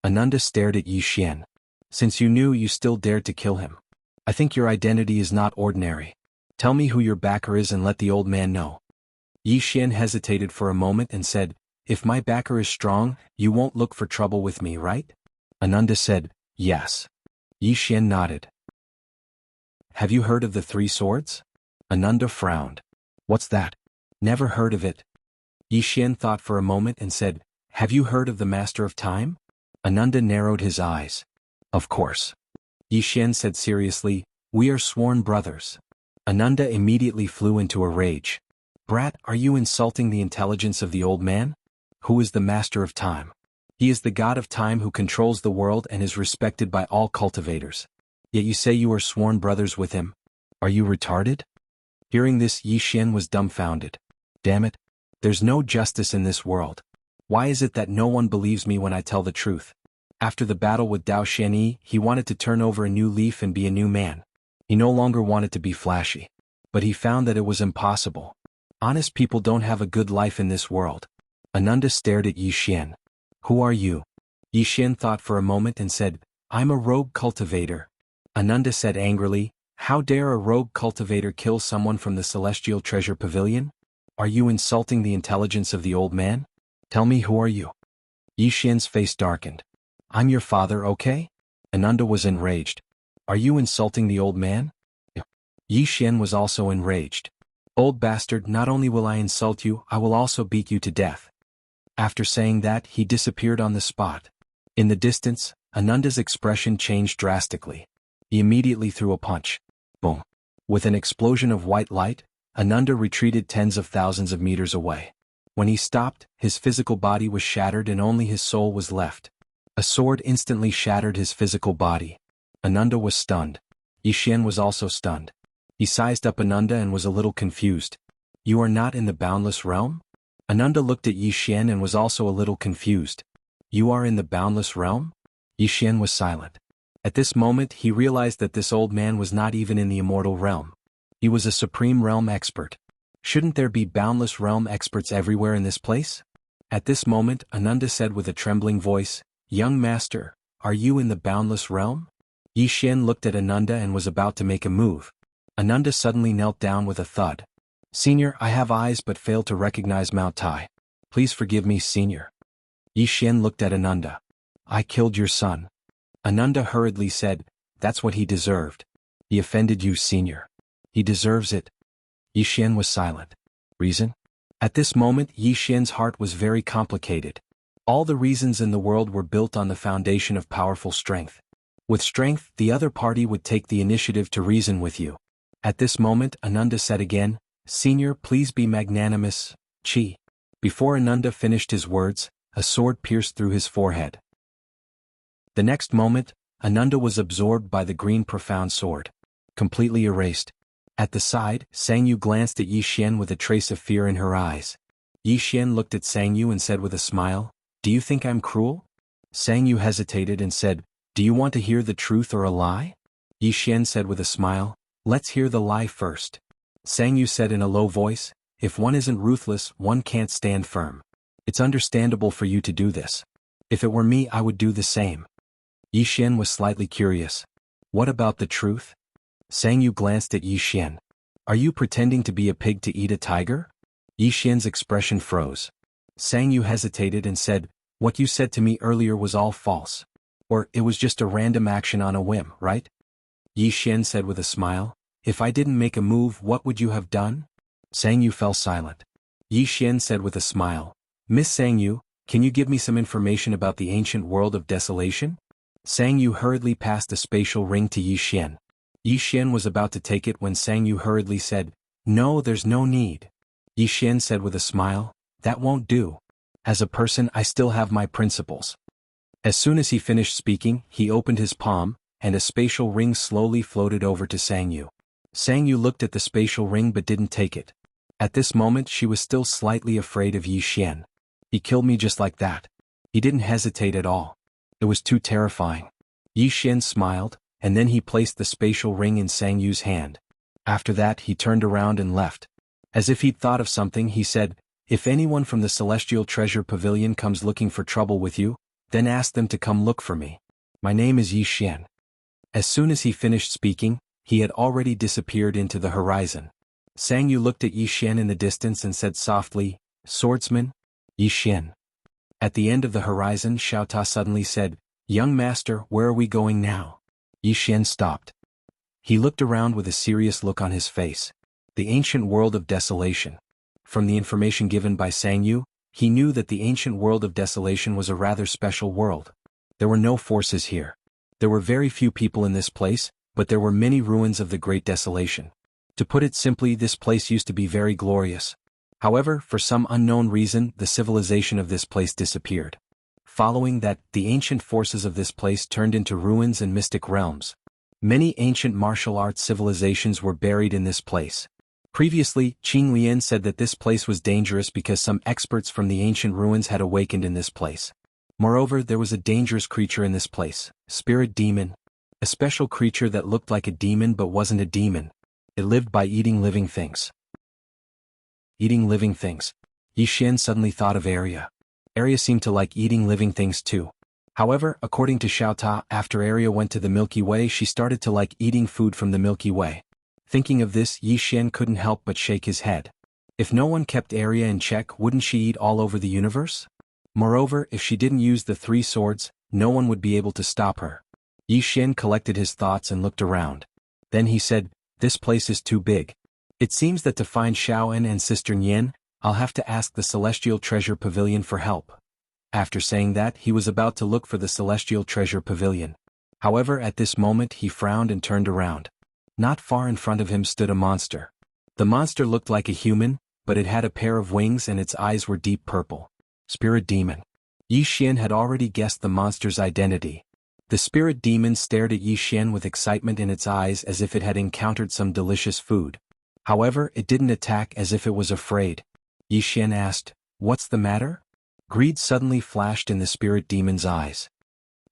S1: Ananda stared at Yi Xian. Since you knew, you still dared to kill him. I think your identity is not ordinary. Tell me who your backer is and let the old man know. Yi Xian hesitated for a moment and said, If my backer is strong, you won't look for trouble with me, right? Ananda said, Yes. Yi Xian nodded. Have you heard of the Three Swords? Ananda frowned. What's that? Never heard of it. Yi Xian thought for a moment and said, Have you heard of the Master of Time? Ananda narrowed his eyes. Of course. Yi Xian said seriously, We are sworn brothers. Ananda immediately flew into a rage. Brat, are you insulting the intelligence of the old man? Who is the Master of Time? He is the god of time who controls the world and is respected by all cultivators. Yet you say you are sworn brothers with him. Are you retarded? Hearing this, Yi Xian was dumbfounded. Damn it. There's no justice in this world. Why is it that no one believes me when I tell the truth? After the battle with Dao Xianyi, he wanted to turn over a new leaf and be a new man. He no longer wanted to be flashy. But he found that it was impossible. Honest people don't have a good life in this world. Ananda stared at Yi Xian. Who are you? Yi Xian thought for a moment and said, I'm a rogue cultivator. Ananda said angrily, How dare a rogue cultivator kill someone from the Celestial Treasure Pavilion? Are you insulting the intelligence of the old man? Tell me, who are you? Yi Xian's face darkened. I'm your father, okay? Ananda was enraged. Are you insulting the old man? Yi Xian was also enraged. Old bastard, not only will I insult you, I will also beat you to death. After saying that, he disappeared on the spot. In the distance, Ananda's expression changed drastically. He immediately threw a punch. Boom. With an explosion of white light, Ananda retreated tens of thousands of meters away. When he stopped, his physical body was shattered and only his soul was left. A sword instantly shattered his physical body. Ananda was stunned. Yi Xian was also stunned. He sized up Ananda and was a little confused. You are not in the boundless realm? Ananda looked at Yi Xian and was also a little confused. You are in the boundless realm? Yi Xian was silent. At this moment he realized that this old man was not even in the immortal realm. He was a supreme realm expert. Shouldn't there be boundless realm experts everywhere in this place? At this moment Ananda said with a trembling voice, Young master, are you in the boundless realm? Yi Xian looked at Ananda and was about to make a move. Ananda suddenly knelt down with a thud. Senior, I have eyes but fail to recognize Mount Tai. Please forgive me, Senior. Yi Xian looked at Ananda. I killed your son. Ananda hurriedly said, That's what he deserved. He offended you, Senior. He deserves it. Yi Xian was silent. Reason? At this moment Yi Xian's heart was very complicated. All the reasons in the world were built on the foundation of powerful strength. With strength, the other party would take the initiative to reason with you. At this moment Ananda said again, Senior, please be magnanimous, Chi. Before Ananda finished his words, a sword pierced through his forehead. The next moment, Ananda was absorbed by the green profound sword. Completely erased. At the side, Sangyu glanced at Yi Xian with a trace of fear in her eyes. Yi Xian looked at Sangyu and said with a smile, Do you think I'm cruel? Sangyu hesitated and said, Do you want to hear the truth or a lie? Yi Xian said with a smile, Let's hear the lie first. Sangyu said in a low voice, If one isn't ruthless, one can't stand firm. It's understandable for you to do this. If it were me, I would do the same. Yi Xian was slightly curious. What about the truth? Sangyu glanced at Yi Xian. Are you pretending to be a pig to eat a tiger? Yi Xian's expression froze. Sangyu hesitated and said, What you said to me earlier was all false. Or, it was just a random action on a whim, right? Yi Xian said with a smile, If I didn't make a move, what would you have done? Sangyu fell silent. Yi Xian said with a smile, Miss Sangyu, can you give me some information about the ancient world of desolation? Sangyu hurriedly passed a spatial ring to Yi Xian. Yi Xian was about to take it when Sangyu hurriedly said, No, there's no need. Yi Xian said with a smile, That won't do. As a person, I still have my principles. As soon as he finished speaking, he opened his palm, and a spatial ring slowly floated over to Sangyu. Sangyu looked at the spatial ring but didn't take it. At this moment she was still slightly afraid of Yi Xian. He killed me just like that. He didn't hesitate at all. It was too terrifying. Yi Xian smiled, and then he placed the spatial ring in Sangyu's hand. After that he turned around and left. As if he'd thought of something, he said, "If anyone from the Celestial Treasure Pavilion comes looking for trouble with you, then ask them to come look for me. My name is Yi Xian." As soon as he finished speaking, he had already disappeared into the horizon. Sang Yu looked at Yi Xian in the distance and said softly, "Swordsman?" "Yi Xian." At the end of the horizon, Xiao Ta suddenly said, "Young master, where are we going now?" Yi Xian stopped. He looked around with a serious look on his face. The ancient world of desolation. From the information given by Sang Yu, he knew that the ancient world of desolation was a rather special world. There were no forces here. There were very few people in this place, but there were many ruins of the great desolation. To put it simply, this place used to be very glorious. However, for some unknown reason, the civilization of this place disappeared. Following that, the ancient forces of this place turned into ruins and mystic realms. Many ancient martial arts civilizations were buried in this place. Previously, Qing Lian said that this place was dangerous because some experts from the ancient ruins had awakened in this place. Moreover, there was a dangerous creature in this place, spirit demon. A special creature that looked like a demon but wasn't a demon. It lived by eating living things. Eating living things. Yi Xian suddenly thought of Arya. Arya seemed to like eating living things too. However, according to Xiao Ta, after Arya went to the Milky Way, she started to like eating food from the Milky Way. Thinking of this, Yi Xian couldn't help but shake his head. If no one kept Arya in check, wouldn't she eat all over the universe? Moreover, if she didn't use the 3 swords, no one would be able to stop her. Yi Xian collected his thoughts and looked around. Then he said, "This place is too big. It seems that to find Xiaoan and Sister Nian, I'll have to ask the Celestial Treasure Pavilion for help." After saying that, he was about to look for the Celestial Treasure Pavilion. However, at this moment he frowned and turned around. Not far in front of him stood a monster. The monster looked like a human, but it had a pair of wings and its eyes were deep purple. Spirit demon. Yi Xian had already guessed the monster's identity. The spirit demon stared at Yi Xian with excitement in its eyes as if it had encountered some delicious food. However, it didn't attack as if it was afraid. Yi Xian asked, "What's the matter?" Greed suddenly flashed in the spirit demon's eyes.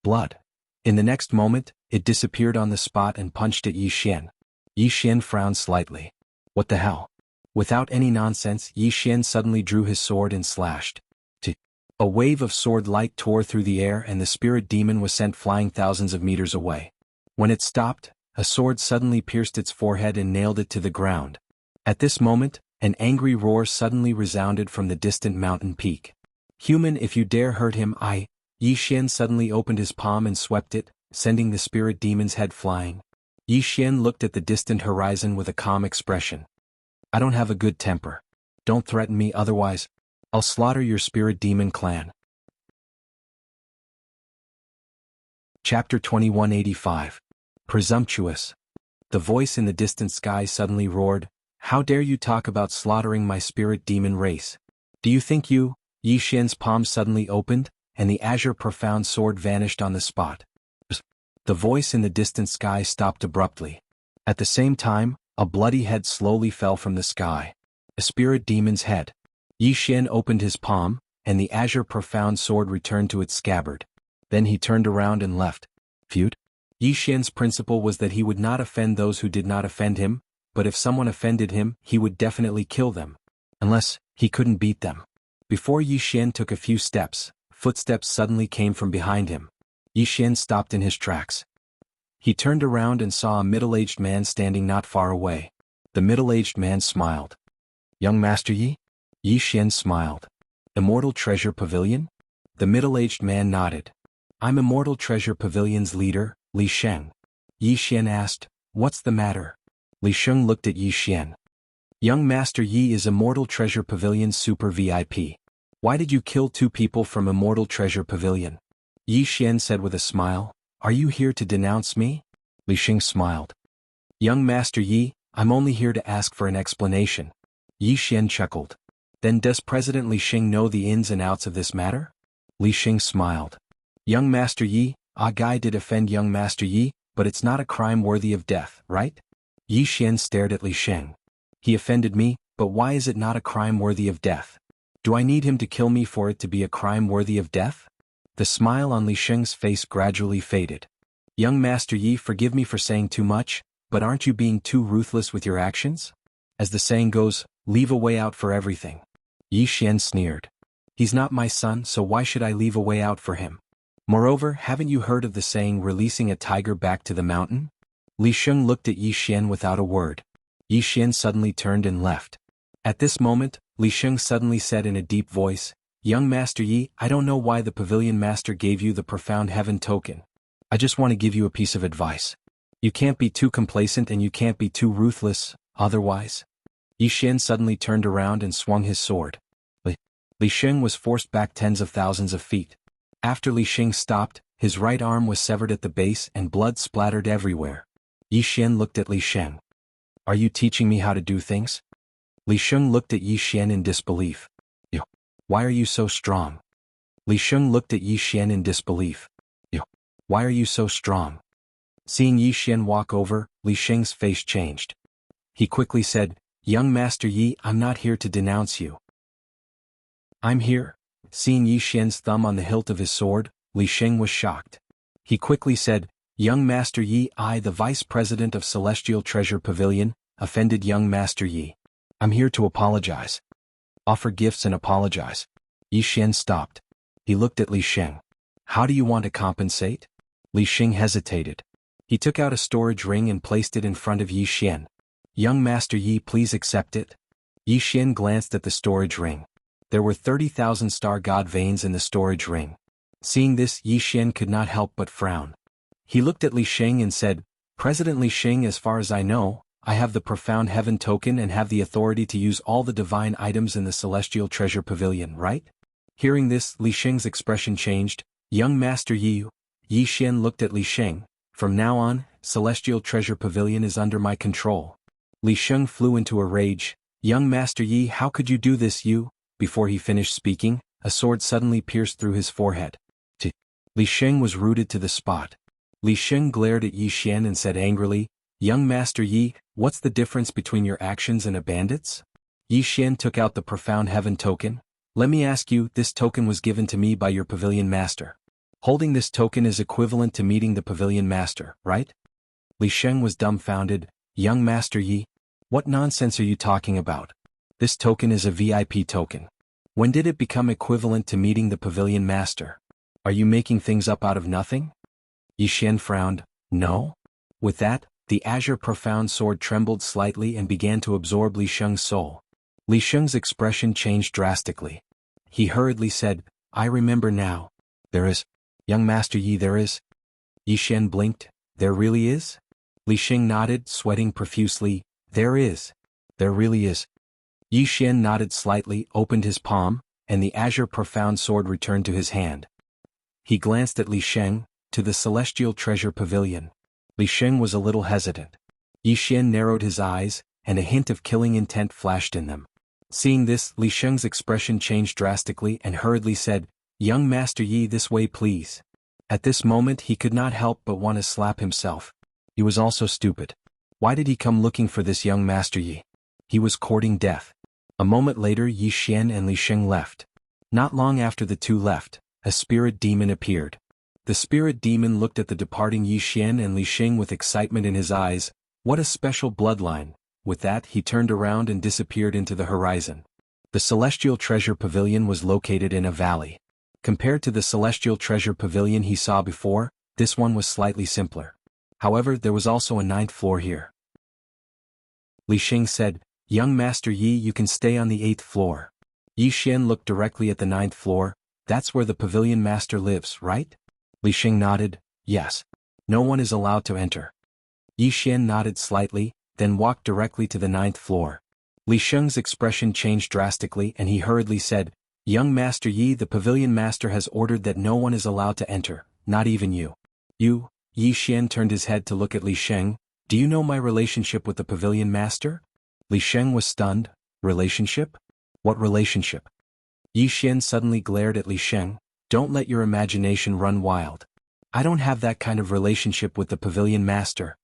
S1: Blood. In the next moment, it disappeared on the spot and punched at Yi Xian. Yi Xian frowned slightly. What the hell? Without any nonsense, Yi Xian suddenly drew his sword and slashed. A wave of sword light tore through the air and the spirit demon was sent flying thousands of meters away. When it stopped, a sword suddenly pierced its forehead and nailed it to the ground. At this moment, an angry roar suddenly resounded from the distant mountain peak. "Human, if you dare hurt him, I..." Yi Xian suddenly opened his palm and swept it, sending the spirit demon's head flying. Yi Xian looked at the distant horizon with a calm expression. "I don't have a good temper. Don't threaten me, otherwise I'll slaughter your spirit demon clan." Chapter 2185. Presumptuous. The voice in the distant sky suddenly roared, "How dare you talk about slaughtering my spirit demon race? Do you think you..." Yi Xian's palm suddenly opened, and the azure profound sword vanished on the spot. The voice in the distant sky stopped abruptly. At the same time, a bloody head slowly fell from the sky. A spirit demon's head. Yi Xian opened his palm, and the azure profound sword returned to its scabbard. Then he turned around and left. Feud? Yi Xian's principle was that he would not offend those who did not offend him, but if someone offended him, he would definitely kill them. Unless, he couldn't beat them. Before Yi Xian took a few steps, footsteps suddenly came from behind him. Yi Xian stopped in his tracks. He turned around and saw a middle-aged man standing not far away. The middle-aged man smiled. "Young Master Yi?" Yi Xian smiled. "Immortal Treasure Pavilion?" The middle-aged man nodded. "I'm Immortal Treasure Pavilion's leader, Li Sheng." Yi Xian asked, "What's the matter?" Li Sheng looked at Yi Xian. "Young Master Yi is Immortal Treasure Pavilion's super VIP. Why did you kill 2 people from Immortal Treasure Pavilion?" Yi Xian said with a smile, "Are you here to denounce me?" Li Sheng smiled. "Young Master Yi, I'm only here to ask for an explanation." Yi Xian chuckled. "Then does President Li Sheng know the ins and outs of this matter?" Li Sheng smiled. "Young Master Yi, a guy did offend Young Master Yi, but it's not a crime worthy of death, right?" Yi Xian stared at Li Sheng. "He offended me, but why is it not a crime worthy of death? Do I need him to kill me for it to be a crime worthy of death?" The smile on Li Sheng's face gradually faded. "Young Master Yi, forgive me for saying too much, But aren't you being too ruthless with your actions? As the saying goes, leave a way out for everything. Yi Xian sneered. He's not my son, so why should I leave a way out for him? Moreover, haven't you heard of the saying releasing a tiger back to the mountain? Li Sheng looked at Yi Xian without a word. Yi Xian suddenly turned and left. At this moment, Li Sheng suddenly said in a deep voice, Young Master Yi, I don't know why the Pavilion Master gave you the profound heaven token. I just want to give you a piece of advice. You can't be too complacent and you can't be too ruthless, otherwise. Yi Xian suddenly turned around and swung his sword. Li Sheng was forced back tens of thousands of feet. After Li Sheng stopped, his right arm was severed at the base and blood splattered everywhere. Yi Xian looked at Li Sheng. Are you teaching me how to do things? Li Sheng looked at Yi Xian in disbelief. Why are you so strong? Li Sheng looked at Yi Xian in disbelief. Why are you so strong? Seeing Yi Xian walk over, Li Sheng's face changed. He quickly said, Young Master Yi, I'm not here to denounce you. I'm here. Seeing Yi Xian's thumb on the hilt of his sword, Li Sheng was shocked. He quickly said, Young Master Yi, I, the Vice President of Celestial Treasure Pavilion, offended Young Master Yi. I'm here to apologize. Offer gifts and apologize. Yi Xian stopped. He looked at Li Sheng. How do you want to compensate? Li Sheng hesitated. He took out a storage ring and placed it in front of Yi Xian. Young Master Yi, please accept it. Yi Xian glanced at the storage ring. There were 30,000 star god veins in the storage ring. Seeing this, Yi Xian could not help but frown. He looked at Li Sheng and said, President Li Sheng, as far as I know, I have the profound heaven token and have the authority to use all the divine items in the Celestial Treasure Pavilion, right? Hearing this, Li Sheng's expression changed. Young Master Yi. Yi Xian looked at Li Sheng. From now on, Celestial Treasure Pavilion is under my control. Li Sheng flew into a rage. Young Master Yi, how could you do this, you? Before he finished speaking, a sword suddenly pierced through his forehead. Li Sheng was rooted to the spot. Li Sheng glared at Yi Xian and said angrily, Young Master Yi, what's the difference between your actions and a bandit's? Yi Xian took out the profound heaven token. Let me ask you, this token was given to me by your Pavilion Master. Holding this token is equivalent to meeting the Pavilion Master, right? Li Sheng was dumbfounded. Young Master Yi, what nonsense are you talking about? This token is a VIP token. When did it become equivalent to meeting the Pavilion Master? Are you making things up out of nothing? Yi Xian frowned. No. With that, the azure profound sword trembled slightly and began to absorb Li Sheng's soul. Li Sheng's expression changed drastically. He hurriedly said, I remember now. There is. Young Master Yi, there is. Yi Xian blinked. There really is? Li Sheng nodded, sweating profusely. There is. There really is. Yi Xian nodded slightly, opened his palm, and the azure profound sword returned to his hand. He glanced at Li Sheng, to the Celestial Treasure Pavilion. Li Sheng was a little hesitant. Yi Xian narrowed his eyes, and a hint of killing intent flashed in them. Seeing this, Li Sheng's expression changed drastically and hurriedly said, Young Master Yi, this way please. At this moment he could not help but want to slap himself. He was also stupid. Why did he come looking for this young Master Yi? He was courting death. A moment later Yi Xian and Li Sheng left. Not long after the two left, a spirit demon appeared. The spirit demon looked at the departing Yi Xian and Li Sheng with excitement in his eyes. What a special bloodline. With that he turned around and disappeared into the horizon. The Celestial Treasure Pavilion was located in a valley. Compared to the Celestial Treasure Pavilion he saw before, this one was slightly simpler. However, there was also a 9th floor here. Li Sheng said, Young Master Yi, you can stay on the 8th floor. Yi Xian looked directly at the 9th floor. That's where the Pavilion Master lives, right? Li Sheng nodded. Yes. No one is allowed to enter. Yi Xian nodded slightly, then walked directly to the 9th floor. Li Sheng's expression changed drastically and he hurriedly said, Young Master Yi, the Pavilion Master has ordered that no one is allowed to enter, not even you. You? Yi Xian turned his head to look at Li Sheng. Do you know my relationship with the Pavilion Master? Li Sheng was stunned. Relationship? What relationship? Yi Xian suddenly glared at Li Sheng. Don't let your imagination run wild. I don't have that kind of relationship with the Pavilion Master.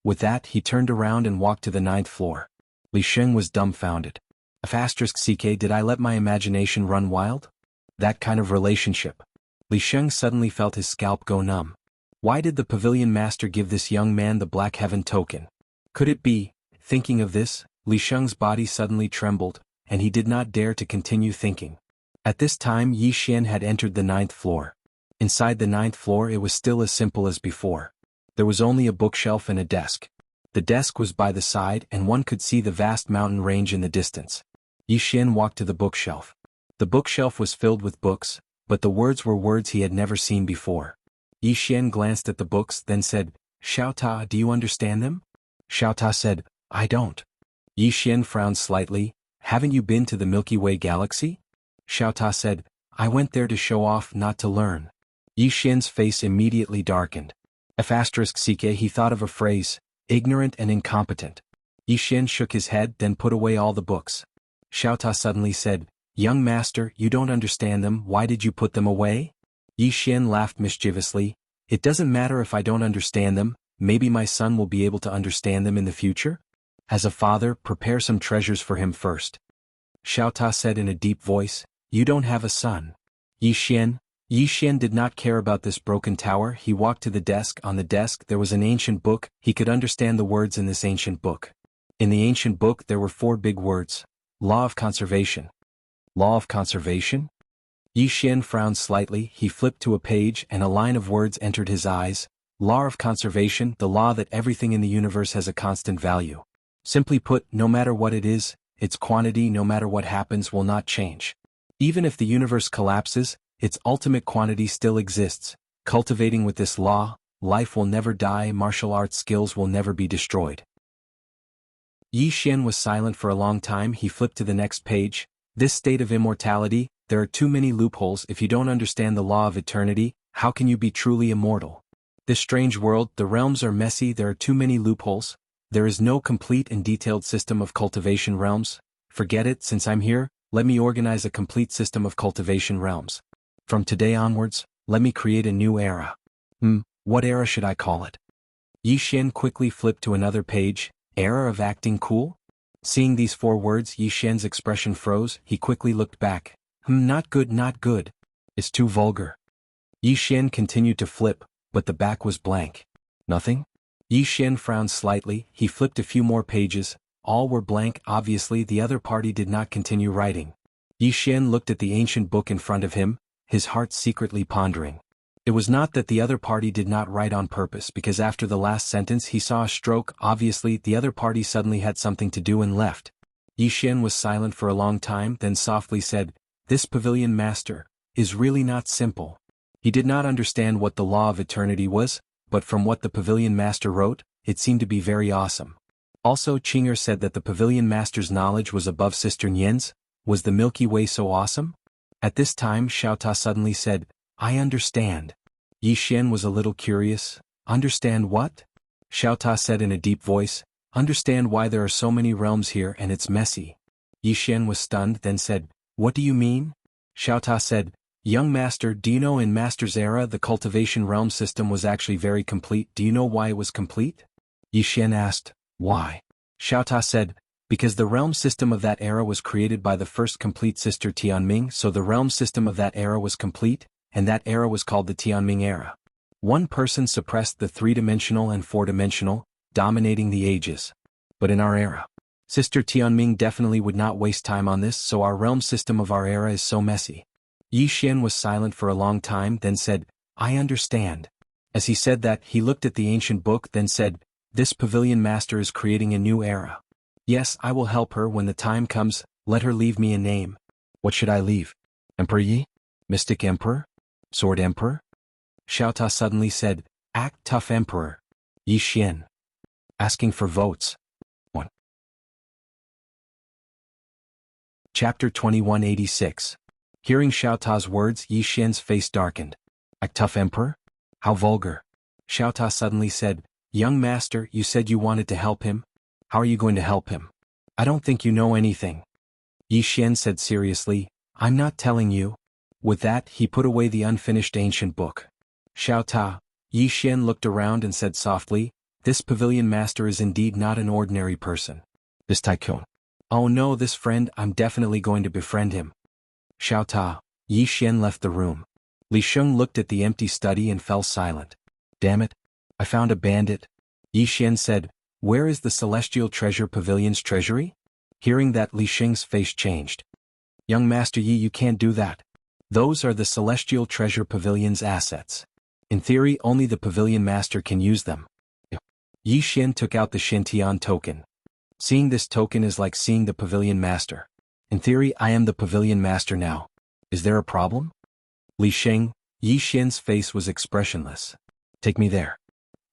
S1: With that he turned around and walked to the 9th floor. Li Sheng was dumbfounded. *CK, did I let my imagination run wild? That kind of relationship. Li Sheng suddenly felt his scalp go numb. Why did the Pavilion Master give this young man the Black Heaven token? Could it be? Thinking of this, Li Sheng's body suddenly trembled, and he did not dare to continue thinking. At this time Yi Xian had entered the 9th floor. Inside the 9th floor it was still as simple as before. There was only a bookshelf and a desk. The desk was by the side and one could see the vast mountain range in the distance. Yi Xian walked to the bookshelf. The bookshelf was filled with books, but the words were words he had never seen before. Yi Xian glanced at the books then said, "Xiao Ta, do you understand them?" Xiao Ta said, "I don't." Yi Xian frowned slightly. "Haven't you been to the Milky Way galaxy?" Xiao Ta said, "I went there to show off, not to learn." Yi Xian's face immediately darkened. F***ck he thought of a phrase, ignorant and incompetent. Yi Xian shook his head then put away all the books. Xiao Ta suddenly said, "Young master, you don't understand them, why did you put them away?" Yi Xian laughed mischievously. "It doesn't matter if I don't understand them, maybe my son will be able to understand them in the future? As a father, prepare some treasures for him first." Xiao Ta said in a deep voice, "You don't have a son." Yi Xian did not care about this broken tower. He walked to the desk. On the desk there was an ancient book. He could understand the words in this ancient book. In the ancient book there were 4 big words. Law of conservation. Law of conservation? Yi Xian frowned slightly. He flipped to a page and a line of words entered his eyes. Law of conservation, the law that everything in the universe has a constant value. Simply put, no matter what it is, its quantity no matter what happens will not change. Even if the universe collapses, its ultimate quantity still exists. Cultivating with this law, life will never die, martial arts skills will never be destroyed. Yi Xian was silent for a long time. He flipped to the next page. This state of immortality, there are too many loopholes. If you don't understand the law of eternity, how can you be truly immortal? This strange world, the realms are messy, there are too many loopholes. There is no complete and detailed system of cultivation realms. Forget it, since I'm here, let me organize a complete system of cultivation realms. From today onwards, let me create a new era. What era should I call it? Yi Xian quickly flipped to another page. Era of acting cool? Seeing these 4 words, Yi Xian's expression froze. He quickly looked back. Not good, not good. It's too vulgar. Yi Xian continued to flip, but the back was blank. Nothing? Yi Xian frowned slightly. He flipped a few more pages. All were blank. Obviously the other party did not continue writing. Yi Xian looked at the ancient book in front of him, his heart secretly pondering. It was not that the other party did not write on purpose, because after the last sentence he saw a stroke. Obviously the other party suddenly had something to do and left. Yi Xian was silent for a long time then softly said, "This pavilion master is really not simple." He did not understand what the law of eternity was, but from what the pavilion master wrote, it seemed to be very awesome. Also Qinger said that the pavilion master's knowledge was above Sister Nian's. Was the Milky Way so awesome? At this time Xiao Ta suddenly said, "I understand." Yi Xian was a little curious. Understand what? Xiao Ta said in a deep voice, "Understand why there are so many realms here and it's messy." Yi Xian was stunned then said, "What do you mean?" Xiao Ta said, "Young master, do you know in master's era the cultivation realm system was actually very complete? Do you know why it was complete?" Yi Xian asked, "Why?" Xiao Ta said, "Because the realm system of that era was created by the first complete sister Tianming, so the realm system of that era was complete, and that era was called the Tianming era. One person suppressed the 3-dimensional and 4-dimensional, dominating the ages. But in our era, Sister Tianming definitely would not waste time on this, so our realm system of our era is so messy." Yi Xian was silent for a long time then said, "I understand." As he said that, he looked at the ancient book then said, "This pavilion master is creating a new era. Yes, I will help her when the time comes. Let her leave me a name." "What should I leave? Emperor Yi? Mystic Emperor? Sword Emperor?" Xiao Ta suddenly said, "Act tough Emperor." Yi Xian. Asking for votes. 1. Chapter 2186. Hearing Xiao Ta's words, Yi Xian's face darkened. "Act tough Emperor? How vulgar." Xiao Ta suddenly said, "Young master, you said you wanted to help him. How are you going to help him? I don't think you know anything." Yi Xian said seriously, "I'm not telling you." With that, he put away the unfinished ancient book. Xiao Ta. Yi Xian looked around and said softly, "This pavilion master is indeed not an ordinary person. This tycoon. Oh no, this friend, I'm definitely going to befriend him." Xiao Ta. Yi Xian left the room. Li Sheng looked at the empty study and fell silent. "Damn it. I found a bandit." Yi Xian said, Where is the celestial treasure pavilion's treasury? Hearing that, Li Xing's face changed. Young Master Yi, you can't do that. Those are the celestial treasure pavilion's assets. In theory, only the pavilion master can use them. Yi Xian took out the Shintian token. Seeing this token is like seeing the pavilion master. In theory, I am the pavilion master now. Is there a problem? Li Xing, Yi Xian's face was expressionless. Take me there.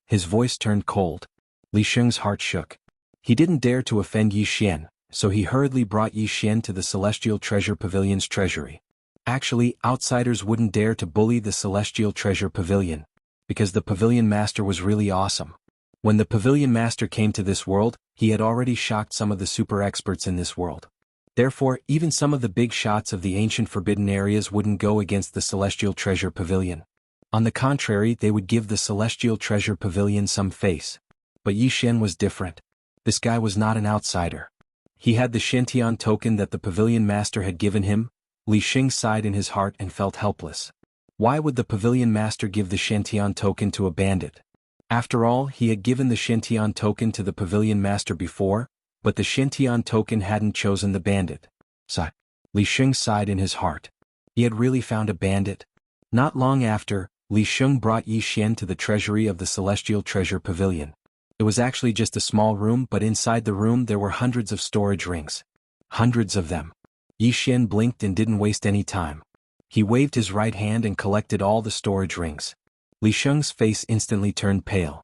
S1: His voice turned cold. Li Xing's heart shook. He didn't dare to offend Yi Xian, so he hurriedly brought Yi Xian to the celestial treasure pavilion's treasury. Actually, outsiders wouldn't dare to bully the celestial treasure pavilion, because the pavilion master was really awesome. When the pavilion master came to this world, he had already shocked some of the super experts in this world. Therefore, even some of the big shots of the ancient forbidden areas wouldn't go against the celestial treasure pavilion. On the contrary, they would give the celestial treasure pavilion some face. But Yi Xian was different. This guy was not an outsider. He had the Shintian token that the pavilion master had given him. Li Xing sighed in his heart and felt helpless. Why would the pavilion master give the Shintian token to a bandit? After all, he had given the Shintian token to the pavilion master before, but the Shintian token hadn't chosen the bandit. Sigh. Li Xing sighed in his heart. He had really found a bandit. Not long after, Li Xing brought Yi Xian to the treasury of the celestial treasure pavilion. It was actually just a small room, but inside the room there were hundreds of storage rings. Hundreds of them. Yi Xian blinked and didn't waste any time. He waved his right hand and collected all the storage rings. Li Xing's face instantly turned pale.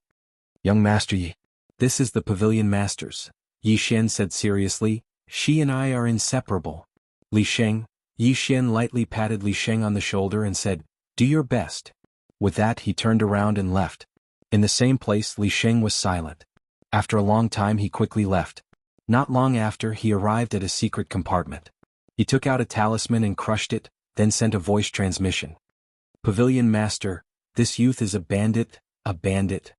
S1: Young Master Yi, this is the pavilion master's. Yi Xian said seriously, she and I are inseparable. Li Xing, Yi Xian lightly patted Li Xing on the shoulder and said, do your best. With that he turned around and left. In the same place Li Xing was silent. After a long time he quickly left. Not long after he arrived at a secret compartment. He took out a talisman and crushed it, then sent a voice transmission. Pavilion Master, this youth is a bandit, a bandit.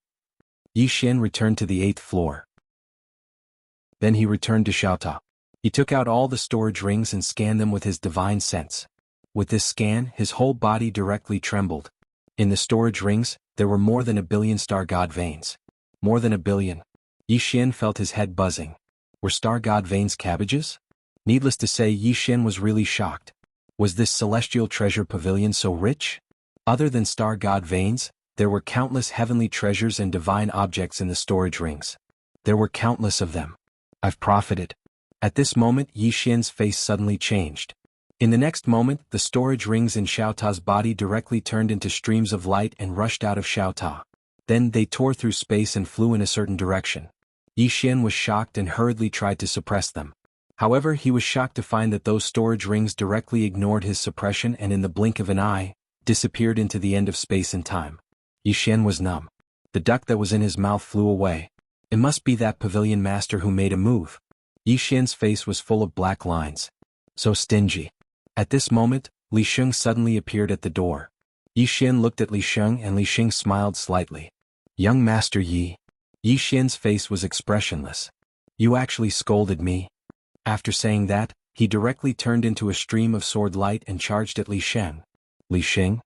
S1: Yi Xian returned to the 8th floor. Then he returned to Xiaota. He took out all the storage rings and scanned them with his divine sense. With this scan, his whole body directly trembled. In the storage rings, there were more than 1 billion star god veins. More than 1 billion. Yi Xian felt his head buzzing. Were star god veins cabbages? Needless to say, Yi Xian was really shocked. Was this celestial treasure pavilion so rich? Other than star god veins, there were countless heavenly treasures and divine objects in the storage rings. There were countless of them. I've profited. At this moment, Yi Xian's face suddenly changed. In the next moment, the storage rings in Xiaota's body directly turned into streams of light and rushed out of Xiaota. Then they tore through space and flew in a certain direction. Yi Xian was shocked and hurriedly tried to suppress them. However, he was shocked to find that those storage rings directly ignored his suppression and in the blink of an eye, disappeared into the end of space and time. Yi Xian was numb. The duck that was in his mouth flew away. It must be that pavilion master who made a move. Yi Xian's face was full of black lines. So stingy. At this moment, Li Xing suddenly appeared at the door. Yi Xian looked at Li Xing and Li Xing smiled slightly. Young Master Yi. Yi Xian's face was expressionless. You actually scolded me. After saying that, he directly turned into a stream of sword light and charged at Li Xing. Li Xing?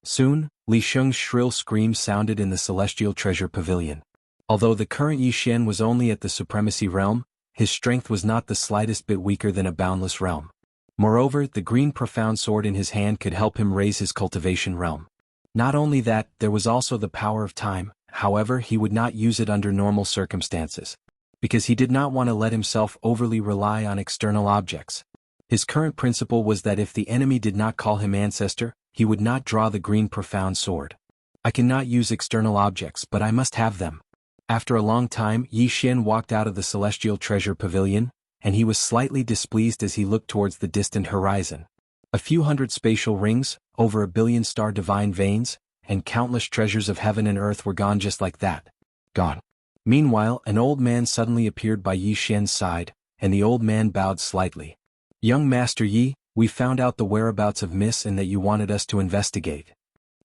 S1: Soon, Li Xing's shrill scream sounded in the celestial treasure pavilion. Although the current Yi Xian was only at the supremacy realm, his strength was not the slightest bit weaker than a boundless realm. Moreover, the green profound sword in his hand could help him raise his cultivation realm. Not only that, there was also the power of time. However, he would not use it under normal circumstances, because he did not want to let himself overly rely on external objects. His current principle was that if the enemy did not call him ancestor, he would not draw the green profound sword. I cannot use external objects, but I must have them. After a long time, Yi Xian walked out of the celestial treasure pavilion, and he was slightly displeased as he looked towards the distant horizon. A few hundred spatial rings, over 1 billion star divine veins, and countless treasures of heaven and earth were gone just like that. Gone. Meanwhile, an old man suddenly appeared by Yi Xian's side, and the old man bowed slightly. Young Master Yi, we found out the whereabouts of Miss and that you wanted us to investigate.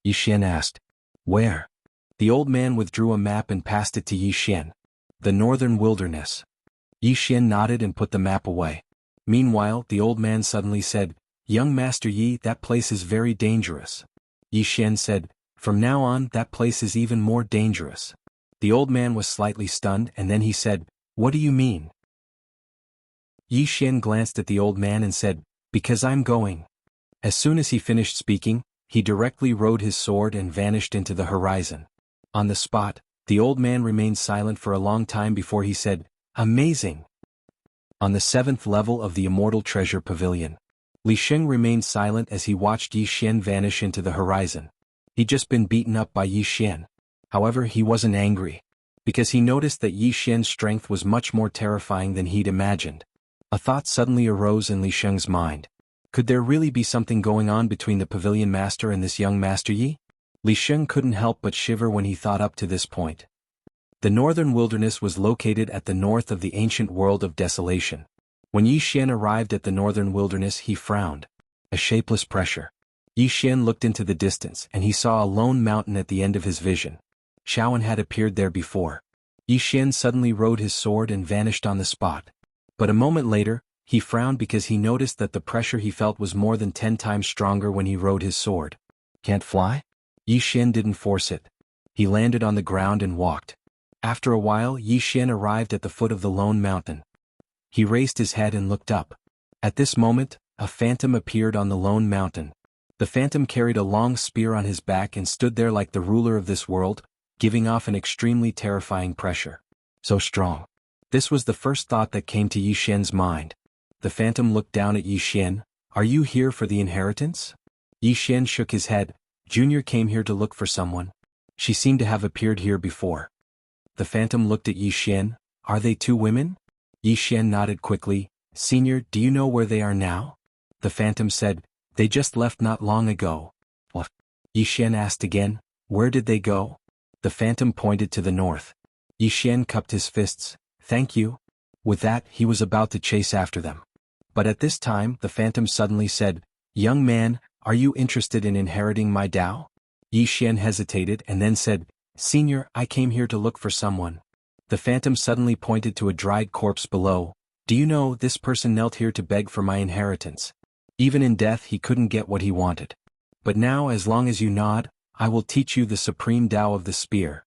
S1: Yi Xian asked. Where? The old man withdrew a map and passed it to Yi Xian. The northern wilderness. Yi Xian nodded and put the map away. Meanwhile, the old man suddenly said, Young Master Yi, that place is very dangerous. Yi Xian said, From now on, that place is even more dangerous. The old man was slightly stunned and then he said, "What do you mean?" Yi Xian glanced at the old man and said, "Because I'm going." As soon as he finished speaking, he directly rode his sword and vanished into the horizon. On the spot, the old man remained silent for a long time before he said, "Amazing." On the 7th level of the Immortal Treasure Pavilion, Li Sheng remained silent as he watched Yi Xian vanish into the horizon. He'd just been beaten up by Yi Xian. However, he wasn't angry, because he noticed that Yi Xian's strength was much more terrifying than he'd imagined. A thought suddenly arose in Li Sheng's mind. Could there really be something going on between the pavilion master and this young Master Yi? Li Sheng couldn't help but shiver when he thought up to this point. The northern wilderness was located at the north of the ancient world of desolation. When Yi Xian arrived at the northern wilderness, he frowned. A shapeless pressure. Yi Xian looked into the distance and he saw a lone mountain at the end of his vision. Shaoan had appeared there before. Yi Xian suddenly rode his sword and vanished on the spot. But a moment later, he frowned because he noticed that the pressure he felt was more than 10 times stronger when he rode his sword. Can't fly? Yi Xian didn't force it. He landed on the ground and walked. After a while, Yi Xian arrived at the foot of the lone mountain. He raised his head and looked up. At this moment, a phantom appeared on the lone mountain. The phantom carried a long spear on his back and stood there like the ruler of this world, giving off an extremely terrifying pressure. So strong. This was the first thought that came to Yi Xian's mind. The phantom looked down at Yi Xian. "Are you here for the inheritance?" Yi Xian shook his head. "Junior came here to look for someone. She seemed to have appeared here before." The phantom looked at Yi Xian. "Are they 2 women?" Yi Xian nodded quickly. "Senior, do you know where they are now?" The phantom said, "They just left not long ago." "What?" Yi Xian asked again. "Where did they go?" The phantom pointed to the north. Yi Xian cupped his fists. "Thank you." With that, he was about to chase after them. But at this time, the phantom suddenly said, "Young man, are you interested in inheriting my Dao?" Yi Xian hesitated and then said, "Senior, I came here to look for someone." The phantom suddenly pointed to a dried corpse below. "Do you know, this person knelt here to beg for my inheritance. Even in death he couldn't get what he wanted. But now, as long as you nod, I will teach you the supreme Tao of the spear."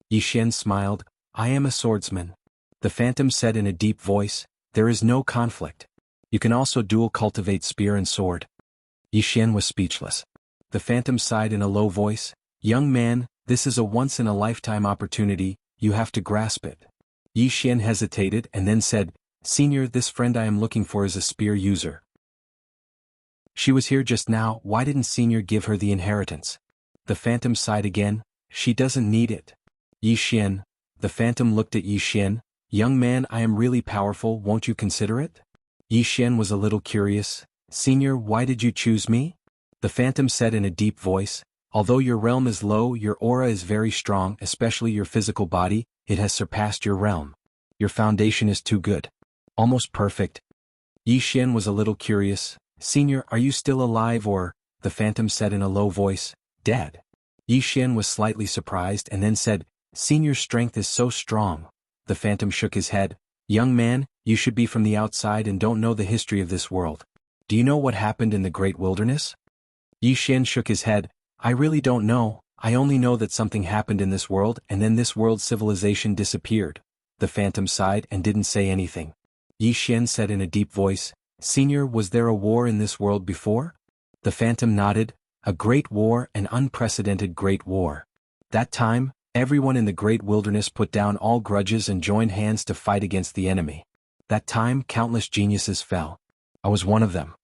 S1: Yi Xian smiled. "I am a swordsman." The phantom said in a deep voice, "There is no conflict. You can also dual cultivate spear and sword." Yi Xian was speechless. The phantom sighed in a low voice. "Young man, this is a once-in-a-lifetime opportunity, you have to grasp it." Yi Xian hesitated and then said, "Senior, this friend I am looking for is a spear user. She was here just now, why didn't Senior give her the inheritance?" The phantom sighed again. "She doesn't need it." Yi Xian. The phantom looked at Yi Xian. "Young man, I am really powerful, won't you consider it?" Yi Xian was a little curious. "Senior, why did you choose me?" The phantom said in a deep voice, "Although your realm is low, your aura is very strong, especially your physical body, it has surpassed your realm. Your foundation is too good. Almost perfect." Yi Xian was a little curious. "Senior, are you still alive or?" The phantom said in a low voice, "Dead." Yi Xian was slightly surprised and then said, "Senior's strength is so strong." The phantom shook his head. "Young man, you should be from the outside and don't know the history of this world. Do you know what happened in the great wilderness?" Yi Xian shook his head. "I really don't know, I only know that something happened in this world and then this world's civilization disappeared." The phantom sighed and didn't say anything. Yi Xian said in a deep voice, "Senior, was there a war in this world before?" The phantom nodded. "A great war, an unprecedented great war. That time, everyone in the great wilderness put down all grudges and joined hands to fight against the enemy. That time, countless geniuses fell. I was one of them."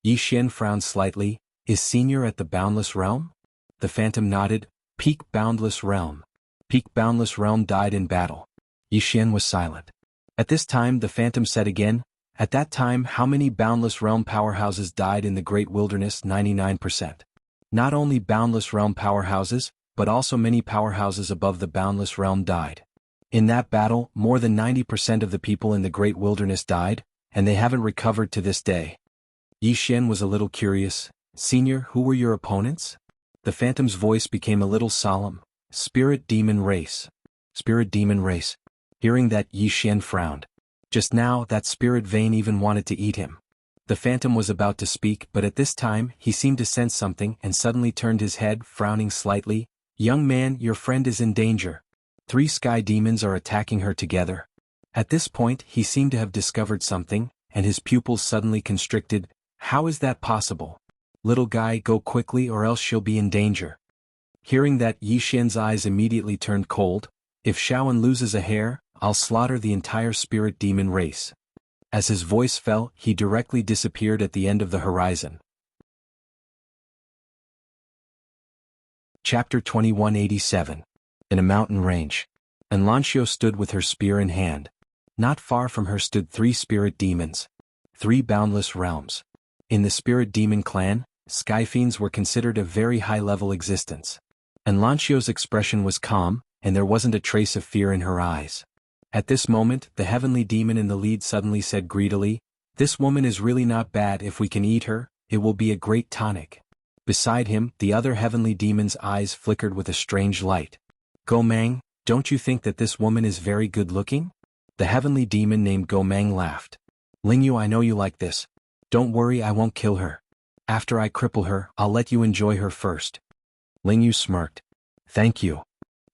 S1: Yi Xian frowned slightly. "Is Senior at the Boundless Realm?" The phantom nodded. "Peak Boundless Realm. Peak Boundless Realm died in battle." Yi Xian was silent. At this time the phantom said again, "At that time how many Boundless Realm powerhouses died in the great wilderness? 99%. Not only Boundless Realm powerhouses, but also many powerhouses above the Boundless Realm died. In that battle, more than 90% of the people in the great wilderness died, and they haven't recovered to this day." Yi Xian was a little curious. "Senior, who were your opponents?" The phantom's voice became a little solemn. "Spirit Demon Race." Spirit Demon Race. Hearing that, Yi Xian frowned. Just now, that spirit vein even wanted to eat him. The phantom was about to speak, but at this time, he seemed to sense something and suddenly turned his head, frowning slightly. "Young man, your friend is in danger." 3 sky demons are attacking her together. At this point he seemed to have discovered something, and his pupils suddenly constricted. How is that possible? Little guy, go quickly or else she'll be in danger. Hearing that, Yi Xian's eyes immediately turned cold. If Shaoan loses a hair, I'll slaughter the entire spirit demon race. As his voice fell, he directly disappeared at the end of the horizon. Chapter 2187. In a mountain range. Enlancio stood with her spear in hand. Not far from her stood 3 spirit demons. 3 boundless realms. In the spirit demon clan, sky fiends were considered a very high-level existence. Enlancio's expression was calm, and there wasn't a trace of fear in her eyes. At this moment, the heavenly demon in the lead suddenly said greedily, "This woman is really not bad. If we can eat her, it will be a great tonic." Beside him, the other heavenly demon's eyes flickered with a strange light. "Go Mang, don't you think that this woman is very good-looking?" The heavenly demon named Go Mang laughed. "Lingyu, I know you like this. Don't worry, I won't kill her. After I cripple her, I'll let you enjoy her first." Lingyu smirked. "Thank you."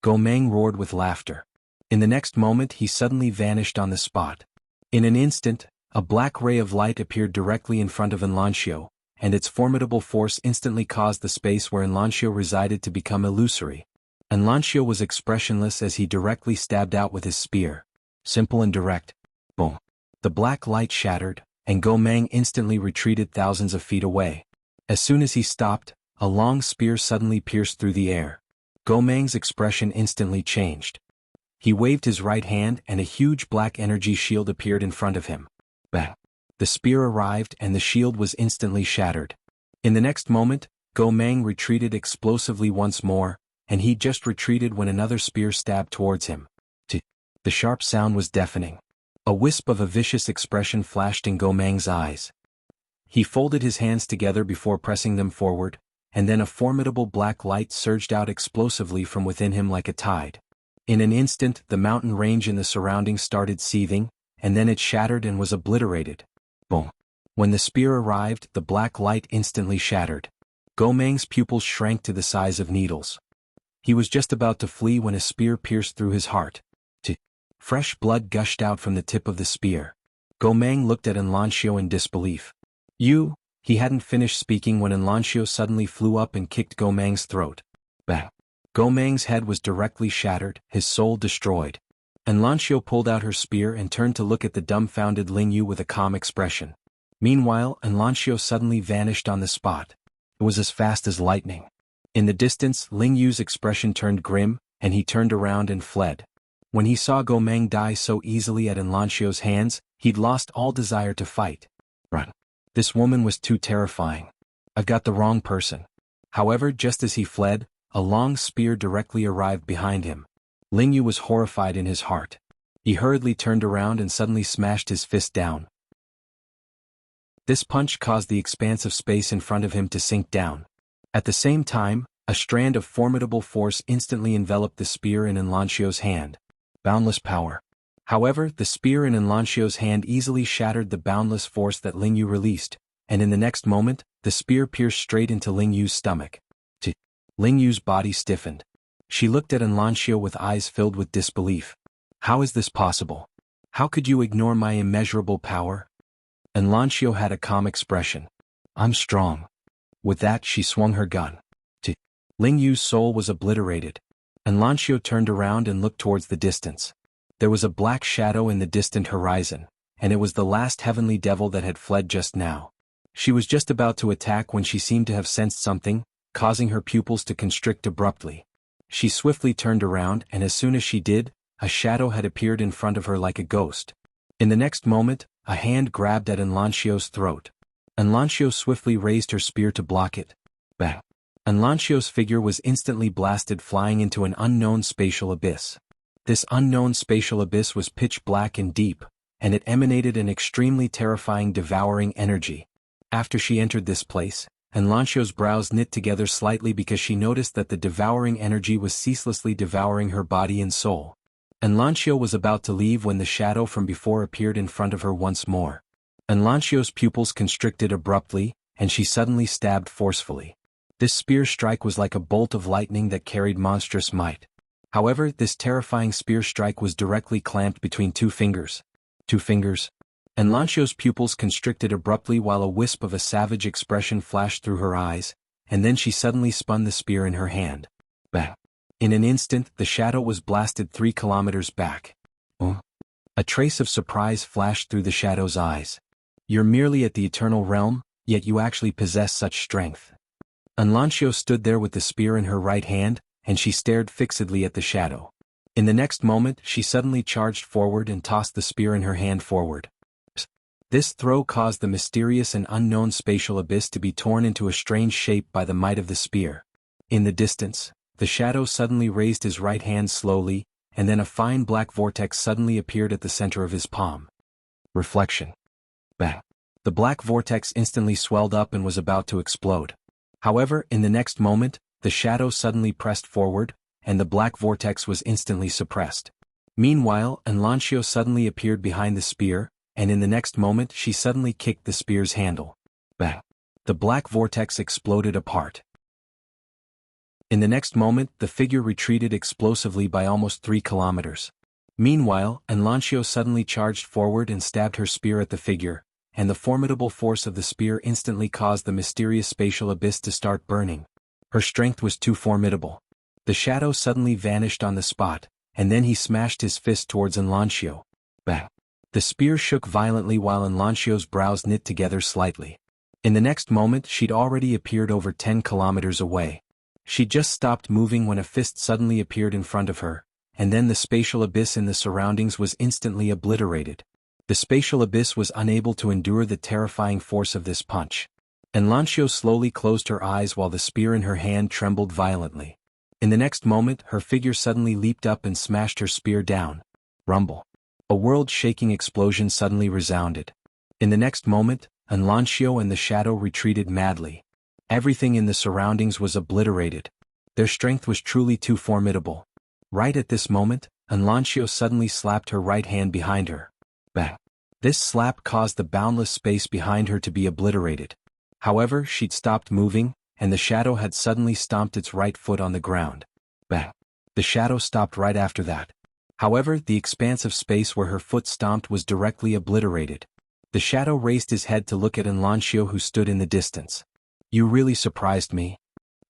S1: Go Mang roared with laughter. In the next moment he suddenly vanished on the spot. In an instant, a black ray of light appeared directly in front of Enlancio, and its formidable force instantly caused the space where Enlancio resided to become illusory. Enlancio was expressionless as he directly stabbed out with his spear. Simple and direct. Boom. The black light shattered, and Go Mang instantly retreated thousands of feet away. As soon as he stopped, a long spear suddenly pierced through the air. Go Mang's expression instantly changed. He waved his right hand and a huge black energy shield appeared in front of him. Bang! The spear arrived and the shield was instantly shattered. In the next moment, Go Mang retreated explosively once more, and he just retreated when another spear stabbed towards him. The sharp sound was deafening. A wisp of a vicious expression flashed in Go Mang's eyes. He folded his hands together before pressing them forward, and then a formidable black light surged out explosively from within him like a tide. In an instant, the mountain range in the surroundings started seething, and then it shattered and was obliterated. Boom! When the spear arrived, the black light instantly shattered. Go Mang's pupils shrank to the size of needles. He was just about to flee when a spear pierced through his heart. Fresh blood gushed out from the tip of the spear. Go Mang looked at Enlancio in disbelief. "You?" He hadn't finished speaking when Enlancio suddenly flew up and kicked Go Mang's throat. Bang! Go Mang's head was directly shattered, his soul destroyed. Enlancio pulled out her spear and turned to look at the dumbfounded Lingyu with a calm expression. Meanwhile, Enlancio suddenly vanished on the spot. It was as fast as lightning. In the distance, Lingyu's expression turned grim, and he turned around and fled. When he saw Go Mang die so easily at Enlancio's hands, he'd lost all desire to fight. Run. This woman was too terrifying. I've got the wrong person. However, just as he fled, a long spear directly arrived behind him. Lingyu was horrified in his heart. He hurriedly turned around and suddenly smashed his fist down. This punch caused the expanse of space in front of him to sink down. At the same time, a strand of formidable force instantly enveloped the spear in Enlancio's hand. Boundless power. However, the spear in Enlancio's hand easily shattered the boundless force that Lingyu released, and in the next moment, the spear pierced straight into Lingyu's stomach. Lingyu's body stiffened. She looked at Enlancio with eyes filled with disbelief. "How is this possible? How could you ignore my immeasurable power?" Enlancio had a calm expression. "I'm strong." With that, she swung her gun. Lingyu's soul was obliterated. Enlancio turned around and looked towards the distance. There was a black shadow in the distant horizon, and it was the last heavenly devil that had fled just now. She was just about to attack when she seemed to have sensed something, causing her pupils to constrict abruptly. She swiftly turned around, and as soon as she did, a shadow had appeared in front of her like a ghost. In the next moment, a hand grabbed at Enlancio's throat. Enlancio swiftly raised her spear to block it. Bang! Enlancio's figure was instantly blasted flying into an unknown spatial abyss. This unknown spatial abyss was pitch black and deep, and it emanated an extremely terrifying devouring energy. After she entered this place, Enlancio's brows knit together slightly because she noticed that the devouring energy was ceaselessly devouring her body and soul. Enlancio was about to leave when the shadow from before appeared in front of her once more. Enlancio's pupils constricted abruptly, and she suddenly stabbed forcefully. This spear strike was like a bolt of lightning that carried monstrous might. However, this terrifying spear strike was directly clamped between two fingers. Two fingers? And Lancio's pupils constricted abruptly while a wisp of a savage expression flashed through her eyes, and then she suddenly spun the spear in her hand. Bah! In an instant, the shadow was blasted 3 kilometers back. Oh! A trace of surprise flashed through the shadow's eyes. You're merely at the eternal realm, yet you actually possess such strength. And Lancio stood there with the spear in her right hand, and she stared fixedly at the shadow. In the next moment, she suddenly charged forward and tossed the spear in her hand forward. This throw caused the mysterious and unknown spatial abyss to be torn into a strange shape by the might of the spear. In the distance, the shadow suddenly raised his right hand slowly, and then a fine black vortex suddenly appeared at the center of his palm. Reflection. Bang! The black vortex instantly swelled up and was about to explode. However, in the next moment, the shadow suddenly pressed forward, and the black vortex was instantly suppressed. Meanwhile, Lancio suddenly appeared behind the spear, and in the next moment she suddenly kicked the spear's handle. Bang! The black vortex exploded apart. In the next moment, the figure retreated explosively by almost 3 kilometers. Meanwhile, Lancio suddenly charged forward and stabbed her spear at the figure, and the formidable force of the spear instantly caused the mysterious spatial abyss to start burning. Her strength was too formidable. The shadow suddenly vanished on the spot, and then he smashed his fist towards Lancio. Bang! The spear shook violently while Lancio's brows knit together slightly. In the next moment she'd already appeared over 10 kilometers away. She just stopped moving when a fist suddenly appeared in front of her, and then the spatial abyss in the surroundings was instantly obliterated. The spatial abyss was unable to endure the terrifying force of this punch. Lancio slowly closed her eyes while the spear in her hand trembled violently. In the next moment, her figure suddenly leaped up and smashed her spear down. Rumble. A world-shaking explosion suddenly resounded. In the next moment, Lancio and the shadow retreated madly. Everything in the surroundings was obliterated. Their strength was truly too formidable. Right at this moment, Lancio suddenly slapped her right hand behind her. Bang! This slap caused the boundless space behind her to be obliterated. However, she'd stopped moving, and the shadow had suddenly stomped its right foot on the ground. Bang! The shadow stopped right after that. However, the expanse of space where her foot stomped was directly obliterated. The shadow raised his head to look at Lancio, who stood in the distance. You really surprised me.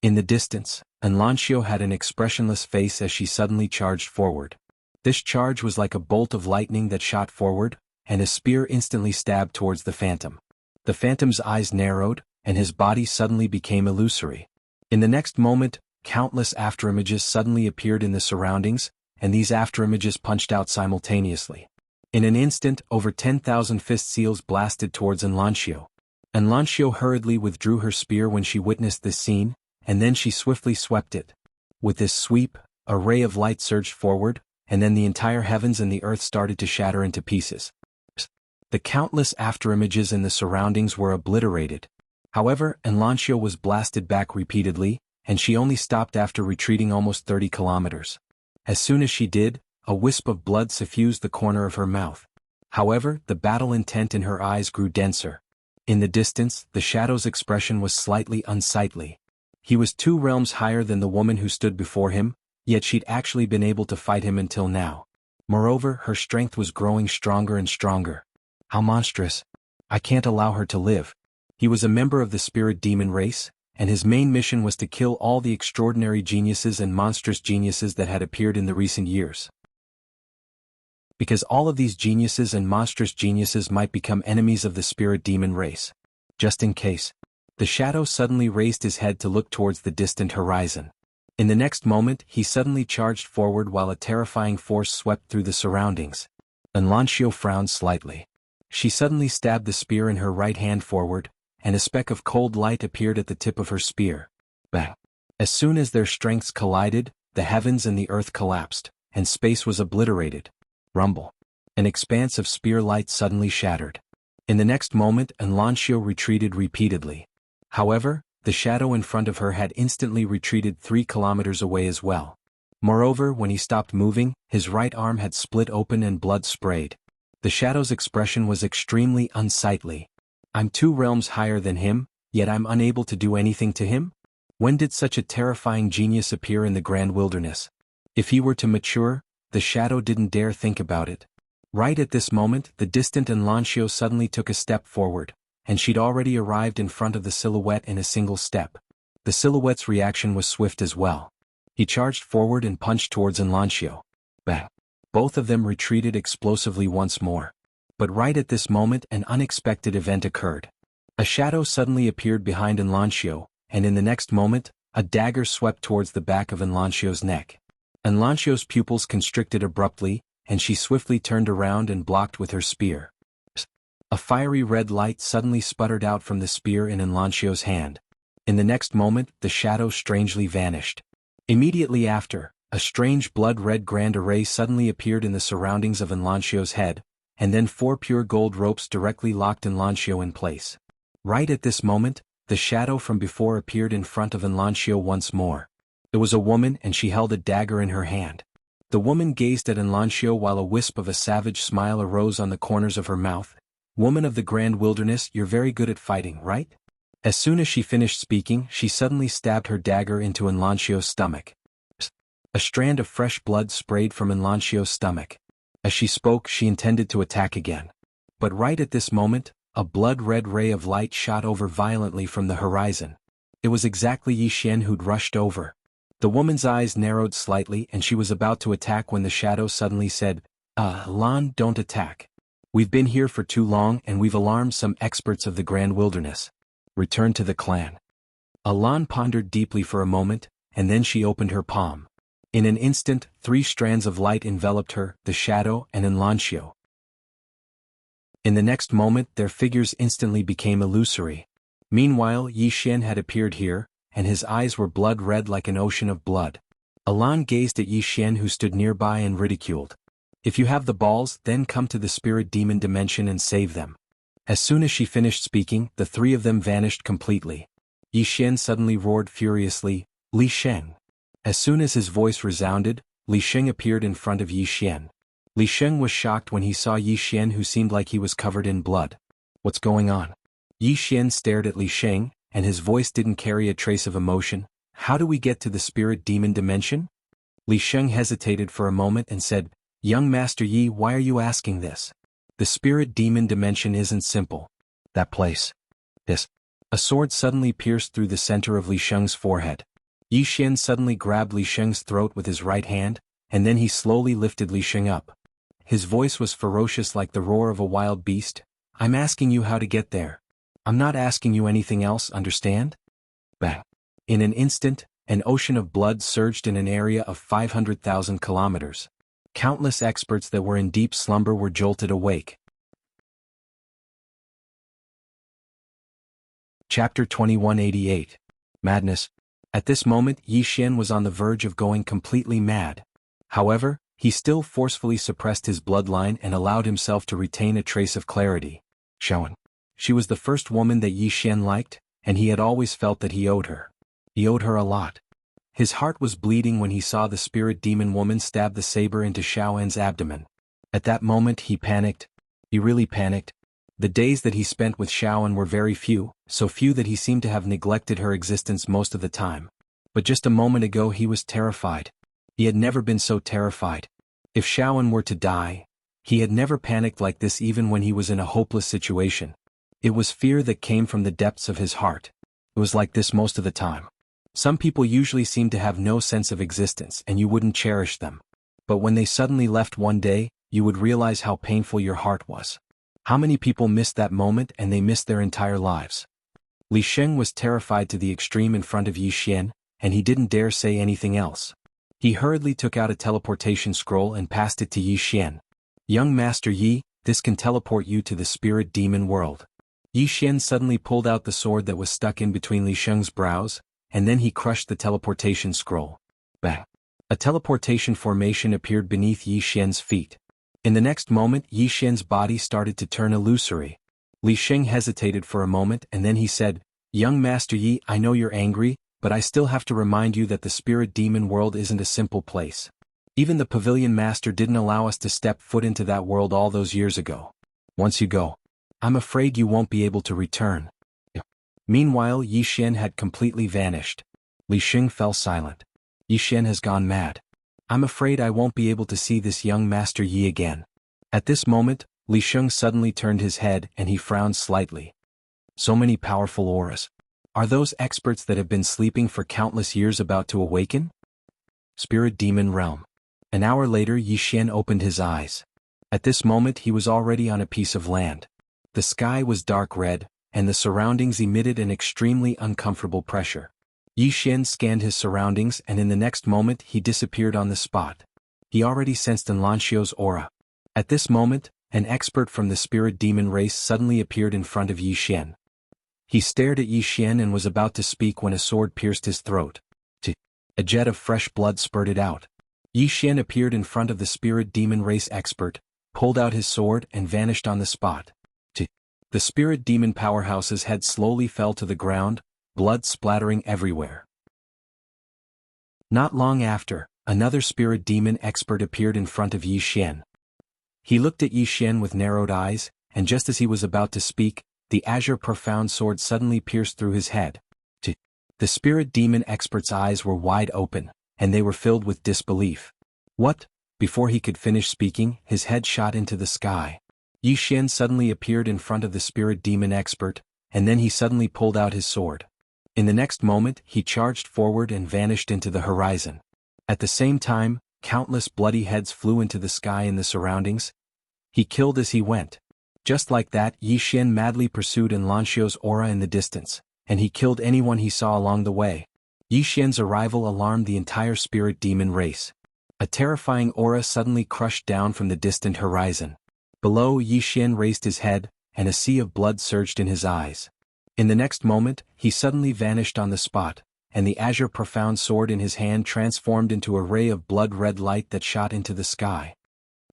S1: In the distance, Lancio had an expressionless face as she suddenly charged forward. This charge was like a bolt of lightning that shot forward, and his spear instantly stabbed towards the phantom. The phantom's eyes narrowed, and his body suddenly became illusory. In the next moment, countless afterimages suddenly appeared in the surroundings, and these afterimages punched out simultaneously. In an instant, over 10,000 fist seals blasted towards Lancio. Lancio hurriedly withdrew her spear when she witnessed this scene, and then she swiftly swept it. With this sweep, a ray of light surged forward, and then the entire heavens and the earth started to shatter into pieces. The countless afterimages in the surroundings were obliterated. However, Lancio was blasted back repeatedly, and she only stopped after retreating almost 30 kilometers. As soon as she did, a wisp of blood suffused the corner of her mouth. However, the battle intent in her eyes grew denser. In the distance, the shadow's expression was slightly unsightly. He was 2 realms higher than the woman who stood before him, yet she'd actually been able to fight him until now. Moreover, her strength was growing stronger and stronger. How monstrous. I can't allow her to live. He was a member of the spirit demon race, and his main mission was to kill all the extraordinary geniuses and monstrous geniuses that had appeared in the recent years. Because all of these geniuses and monstrous geniuses might become enemies of the spirit demon race. Just in case. The shadow suddenly raised his head to look towards the distant horizon. In the next moment, he suddenly charged forward while a terrifying force swept through the surroundings. Lancio frowned slightly. She suddenly stabbed the spear in her right hand forward, and a speck of cold light appeared at the tip of her spear. Bang! As soon as their strengths collided, the heavens and the earth collapsed, and space was obliterated. Rumble. An expanse of spear light suddenly shattered. In the next moment, Lancio retreated repeatedly. However, the shadow in front of her had instantly retreated 3 kilometers away as well. Moreover, when he stopped moving, his right arm had split open and blood sprayed. The shadow's expression was extremely unsightly. I'm 2 realms higher than him, yet I'm unable to do anything to him? When did such a terrifying genius appear in the grand wilderness? If he were to mature, the shadow didn't dare think about it. Right at this moment, the distant Enlancio suddenly took a step forward, and she'd already arrived in front of the silhouette in a single step. The silhouette's reaction was swift as well. He charged forward and punched towards Enlancio. Bang! Both of them retreated explosively once more. But right at this moment an unexpected event occurred. A shadow suddenly appeared behind Enlancio, and in the next moment, a dagger swept towards the back of Enlancio's neck. Enlancio's pupils constricted abruptly, and she swiftly turned around and blocked with her spear. A fiery red light suddenly sputtered out from the spear in Enlancio's hand. In the next moment, the shadow strangely vanished. Immediately after, a strange blood-red grand array suddenly appeared in the surroundings of Enlancio's head, and then 4 pure gold ropes directly locked Enlancio in place. Right at this moment, the shadow from before appeared in front of Enlancio once more. It was a woman and she held a dagger in her hand. The woman gazed at Enlancio while a wisp of a savage smile arose on the corners of her mouth. "Woman of the Grand Wilderness, you're very good at fighting, right?" As soon as she finished speaking, she suddenly stabbed her dagger into Enlancio's stomach. A strand of fresh blood sprayed from Enlancio's stomach. As she spoke, she intended to attack again. But right at this moment, a blood-red ray of light shot over violently from the horizon. It was exactly Yi Xian who'd rushed over. The woman's eyes narrowed slightly and she was about to attack when the shadow suddenly said, Lan, don't attack. We've been here for too long and we've alarmed some experts of the Grand Wilderness. Return to the clan." Lan pondered deeply for a moment, and then she opened her palm. In an instant, 3 strands of light enveloped her, the shadow, and Enlancio. In the next moment their figures instantly became illusory. Meanwhile Yi Xian had appeared here, and his eyes were blood-red like an ocean of blood. Lan gazed at Yi Xian who stood nearby and ridiculed. "If you have the balls, then come to the spirit demon dimension and save them." As soon as she finished speaking, the 3 of them vanished completely. Yi Xian suddenly roared furiously, "Li Sheng!" As soon as his voice resounded, Li Sheng appeared in front of Yi Xian. Li Sheng was shocked when he saw Yi Xian who seemed like he was covered in blood. "What's going on?" Yi Xian stared at Li Sheng, and his voice didn't carry a trace of emotion. "How do we get to the spirit demon dimension?" Li Sheng hesitated for a moment and said, "Young Master Yi, why are you asking this? The spirit demon dimension isn't simple. That place. This." A sword suddenly pierced through the center of Li Sheng's forehead. Yi Xian suddenly grabbed Li Sheng's throat with his right hand, and then he slowly lifted Li Sheng up. His voice was ferocious like the roar of a wild beast. "I'm asking you how to get there. I'm not asking you anything else, understand?" Bang! In an instant, an ocean of blood surged in an area of 500,000 kilometers. Countless experts that were in deep slumber were jolted awake. Chapter 2188. Madness. At this moment Yi Xian was on the verge of going completely mad. However, he still forcefully suppressed his bloodline and allowed himself to retain a trace of clarity. Shaoan. She was the first woman that Yi Xian liked, and he had always felt that he owed her. He owed her a lot. His heart was bleeding when he saw the spirit demon woman stab the saber into Shaoan's abdomen. At that moment he panicked. He really panicked. The days that he spent with Shaoan were very few, so few that he seemed to have neglected her existence most of the time. But just a moment ago he was terrified. He had never been so terrified. If Shaoan were to die, he had never panicked like this even when he was in a hopeless situation. It was fear that came from the depths of his heart. It was like this most of the time. Some people usually seem to have no sense of existence and you wouldn't cherish them. But when they suddenly left one day, you would realize how painful your heart was. How many people missed that moment and they missed their entire lives? Li Sheng was terrified to the extreme in front of Yi Xian, and he didn't dare say anything else. He hurriedly took out a teleportation scroll and passed it to Yi Xian. "Young Master Yi, this can teleport you to the spirit demon world." Yi Xian suddenly pulled out the sword that was stuck in between Li Sheng's brows, and then he crushed the teleportation scroll. Bang! A teleportation formation appeared beneath Yi Xian's feet. In the next moment Yi Xian's body started to turn illusory. Li Sheng hesitated for a moment and then he said, "Young Master Yi, I know you're angry, but I still have to remind you that the spirit demon world isn't a simple place. Even the pavilion master didn't allow us to step foot into that world all those years ago. Once you go, I'm afraid you won't be able to return." Meanwhile Yi Xian had completely vanished. Li Sheng fell silent. Yi Xian has gone mad. I'm afraid I won't be able to see this young Master Yi again. At this moment, Li Sheng suddenly turned his head and he frowned slightly. So many powerful auras. Are those experts that have been sleeping for countless years about to awaken? Spirit Demon Realm. An hour later Yi Xian opened his eyes. At this moment he was already on a piece of land. The sky was dark red, and the surroundings emitted an extremely uncomfortable pressure. Yi Xian scanned his surroundings and in the next moment he disappeared on the spot. He already sensed Enlanxio's aura. At this moment, an expert from the spirit demon race suddenly appeared in front of Yi Xian. He stared at Yi Xian and was about to speak when a sword pierced his throat. A jet of fresh blood spurted out. Yi Xian appeared in front of the spirit demon race expert, pulled out his sword and vanished on the spot. The spirit demon powerhouse's head slowly fell to the ground, blood splattering everywhere. Not long after, another spirit demon expert appeared in front of Yi Xian. He looked at Yi Xian with narrowed eyes, and just as he was about to speak, the azure profound sword suddenly pierced through his head. The spirit demon expert's eyes were wide open, and they were filled with disbelief. What? Before he could finish speaking, his head shot into the sky. Yi Xian suddenly appeared in front of the spirit demon expert, and then he suddenly pulled out his sword. In the next moment, he charged forward and vanished into the horizon. At the same time, countless bloody heads flew into the sky in the surroundings. He killed as he went. Just like that, Yi Xian madly pursued Enlanxio's aura in the distance, and he killed anyone he saw along the way. Yi Xian's arrival alarmed the entire spirit demon race. A terrifying aura suddenly crushed down from the distant horizon. Below, Yi Xian raised his head, and a sea of blood surged in his eyes. In the next moment, he suddenly vanished on the spot, and the azure profound sword in his hand transformed into a ray of blood-red light that shot into the sky.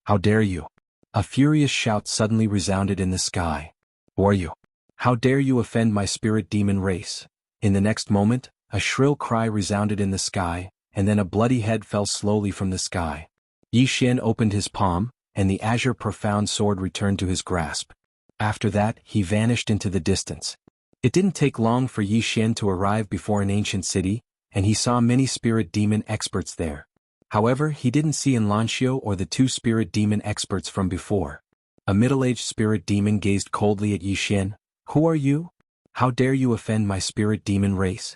S1: How dare you! A furious shout suddenly resounded in the sky. Who are you? How dare you offend my spirit demon race? In the next moment, a shrill cry resounded in the sky, and then a bloody head fell slowly from the sky. Yi Xian opened his palm, and the azure profound sword returned to his grasp. After that, he vanished into the distance. It didn't take long for Yi Xian to arrive before an ancient city, and he saw many spirit demon experts there. However, he didn't see Enlanxio or the two spirit demon experts from before. A middle-aged spirit demon gazed coldly at Yi Xian. Who are you? How dare you offend my spirit demon race?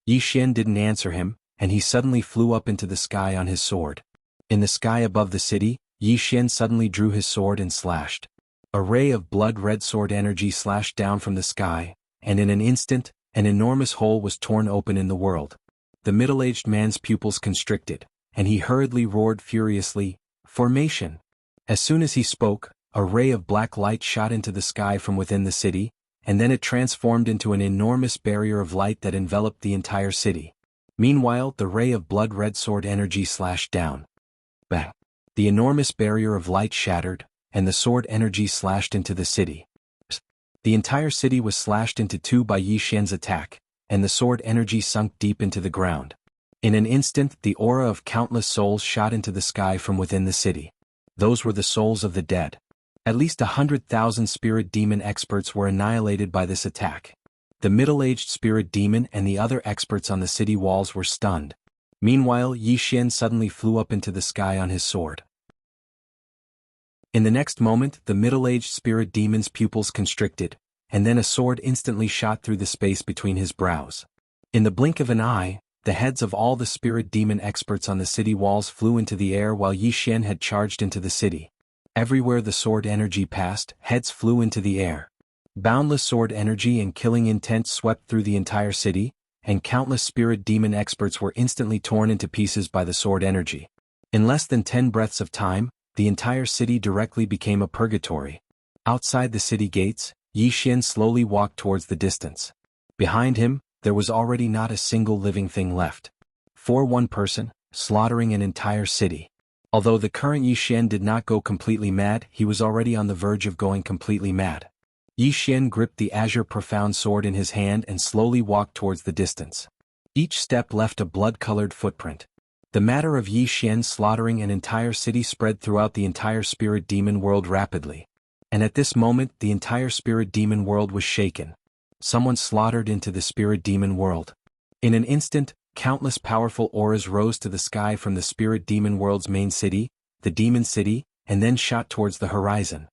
S1: Yi Xian didn't answer him, and he suddenly flew up into the sky on his sword. In the sky above the city, Yi Xian suddenly drew his sword and slashed. A ray of blood-red sword energy slashed down from the sky, and in an instant, an enormous hole was torn open in the world. The middle-aged man's pupils constricted, and he hurriedly roared furiously, "Formation!" As soon as he spoke, a ray of black light shot into the sky from within the city, and then it transformed into an enormous barrier of light that enveloped the entire city. Meanwhile, the ray of blood-red sword energy slashed down. Bang! The enormous barrier of light shattered, and the sword energy slashed into the city. The entire city was slashed into two by Yi Xian's attack, and the sword energy sunk deep into the ground. In an instant, the aura of countless souls shot into the sky from within the city. Those were the souls of the dead. At least 100,000 spirit demon experts were annihilated by this attack. The middle-aged spirit demon and the other experts on the city walls were stunned. Meanwhile, Yi Xian suddenly flew up into the sky on his sword. In the next moment, the middle-aged spirit demon's pupils constricted, and then a sword instantly shot through the space between his brows. In the blink of an eye, the heads of all the spirit demon experts on the city walls flew into the air while Yi Xian had charged into the city. Everywhere the sword energy passed, heads flew into the air. Boundless sword energy and killing intent swept through the entire city, and countless spirit demon experts were instantly torn into pieces by the sword energy. In less than 10 breaths of time, the entire city directly became a purgatory. Outside the city gates, Yi Xian slowly walked towards the distance. Behind him, there was already not a single living thing left. For one person, slaughtering an entire city. Although the current Yi Xian did not go completely mad, he was already on the verge of going completely mad. Yi Xian gripped the azure profound sword in his hand and slowly walked towards the distance. Each step left a blood-colored footprint. The matter of Yi Xian slaughtering an entire city spread throughout the entire spirit demon world rapidly. And at this moment, the entire spirit demon world was shaken. Someone slaughtered into the spirit demon world. In an instant, Countless powerful auras rose to the sky from the spirit demon world's main city, the Demon City, and then shot towards the horizon.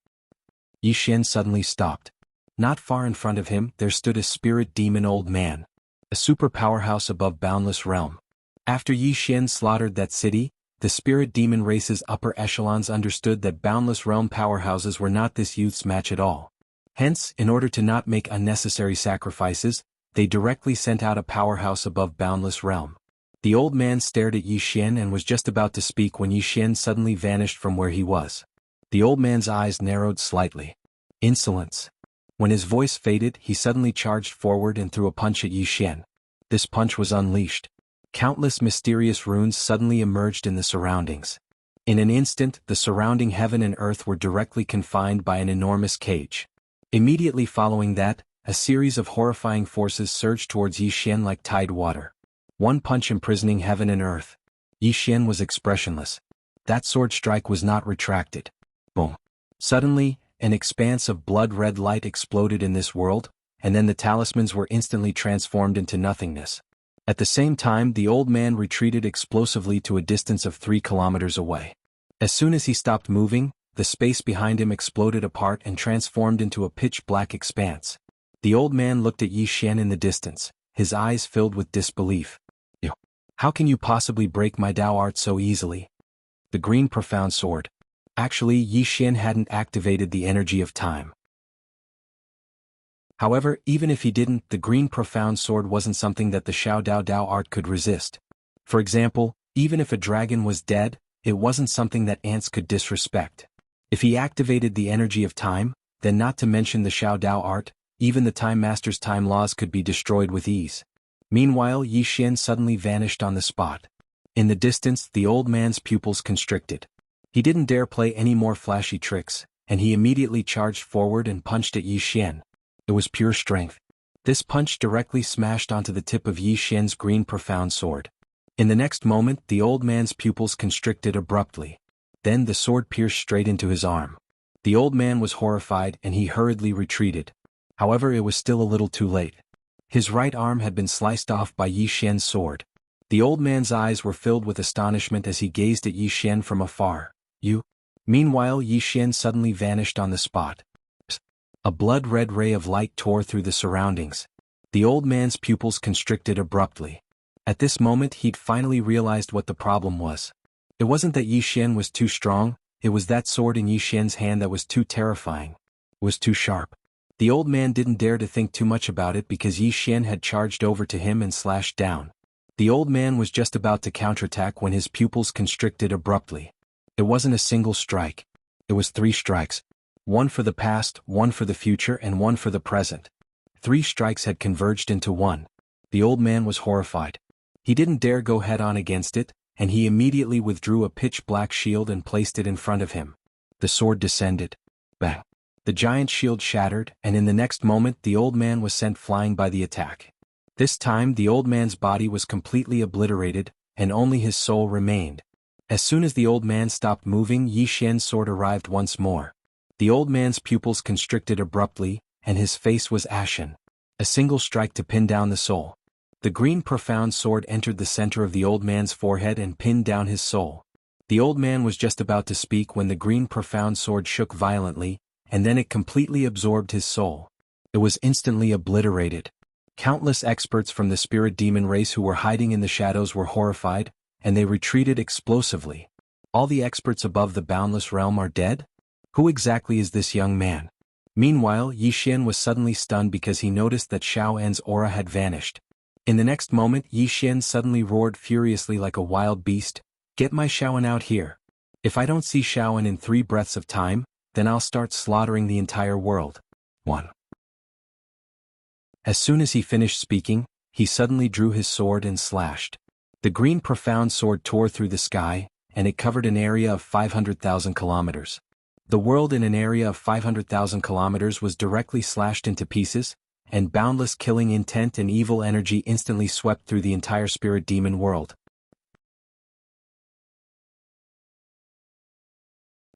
S1: Yi Xian suddenly stopped. Not far in front of him there stood a spirit demon old man, a super powerhouse above boundless realm. After Yi Xian slaughtered that city, the spirit demon race's upper echelons understood that boundless realm powerhouses were not this youth's match at all. Hence, in order to not make unnecessary sacrifices, they directly sent out a powerhouse above boundless realm. The old man stared at Yi Xian and was just about to speak when Yi Xian suddenly vanished from where he was. The old man's eyes narrowed slightly. Insolence. When his voice faded, he suddenly charged forward and threw a punch at Yi Xian. This punch was unleashed. Countless mysterious runes suddenly emerged in the surroundings. In an instant, the surrounding heaven and earth were directly confined by an enormous cage. Immediately following that, a series of horrifying forces surged towards Yi Xian like tide water. One punch imprisoning heaven and earth. Yi Xian was expressionless. That sword strike was not retracted. Boom. Suddenly, an expanse of blood-red light exploded in this world, and then the talismans were instantly transformed into nothingness. At the same time, the old man retreated explosively to a distance of 3 kilometers away. As soon as he stopped moving, the space behind him exploded apart and transformed into a pitch-black expanse. The old man looked at Yi Xian in the distance, his eyes filled with disbelief. How can you possibly break my Dao art so easily? The green profound sword. Actually, Yi Xian hadn't activated the energy of time. However, even if he didn't, the green profound sword wasn't something that the Xiao Dao Dao art could resist. For example, even if a dragon was dead, it wasn't something that ants could disrespect. If he activated the energy of time, then not to mention the Xiao Dao art, even the Time Master's time laws could be destroyed with ease. Meanwhile, Yi Xian suddenly vanished on the spot. In the distance, the old man's pupils constricted. He didn't dare play any more flashy tricks, and he immediately charged forward and punched at Yi Xian. It was pure strength. This punch directly smashed onto the tip of Yi Xian's green profound sword. In the next moment, the old man's pupils constricted abruptly. Then the sword pierced straight into his arm. The old man was horrified and he hurriedly retreated. However, it was still a little too late. His right arm had been sliced off by Yi Xian's sword. The old man's eyes were filled with astonishment as he gazed at Yi Xian from afar. You? Meanwhile, Yi Xian suddenly vanished on the spot. A blood-red ray of light tore through the surroundings. The old man's pupils constricted abruptly. At this moment he'd finally realized what the problem was. It wasn't that Yi Xian was too strong, it was that sword in Yi Xian's hand that was too terrifying. It was too sharp. The old man didn't dare to think too much about it because Yi Xian had charged over to him and slashed down. The old man was just about to counterattack when his pupils constricted abruptly. It wasn't a single strike. It was 3 strikes. One for the past, one for the future, and one for the present. 3 strikes had converged into one. The old man was horrified. He didn't dare go head-on against it, and he immediately withdrew a pitch-black shield and placed it in front of him. The sword descended. Bang! The giant shield shattered, and in the next moment the old man was sent flying by the attack. This time the old man's body was completely obliterated, and only his soul remained. As soon as the old man stopped moving, Yi Xian's sword arrived once more. The old man's pupils constricted abruptly, and his face was ashen. A single strike to pin down the soul. The green profound sword entered the center of the old man's forehead and pinned down his soul. The old man was just about to speak when the green profound sword shook violently, and then it completely absorbed his soul. It was instantly obliterated. Countless experts from the spirit demon race who were hiding in the shadows were horrified, and they retreated explosively. All the experts above the boundless realm are dead? Who exactly is this young man? Meanwhile, Yi Xian was suddenly stunned because he noticed that Xiao En's aura had vanished. In the next moment, Yi Xian suddenly roared furiously like a wild beast, "Get my Xiao En out here! If I don't see Xiao En in 3 breaths of time, then I'll start slaughtering the entire world." 1. As soon as he finished speaking, he suddenly drew his sword and slashed. The green profound sword tore through the sky, and it covered an area of 500,000 kilometers. The world in an area of 500,000 kilometers was directly slashed into pieces, and boundless killing intent and evil energy instantly swept through the entire spirit demon world.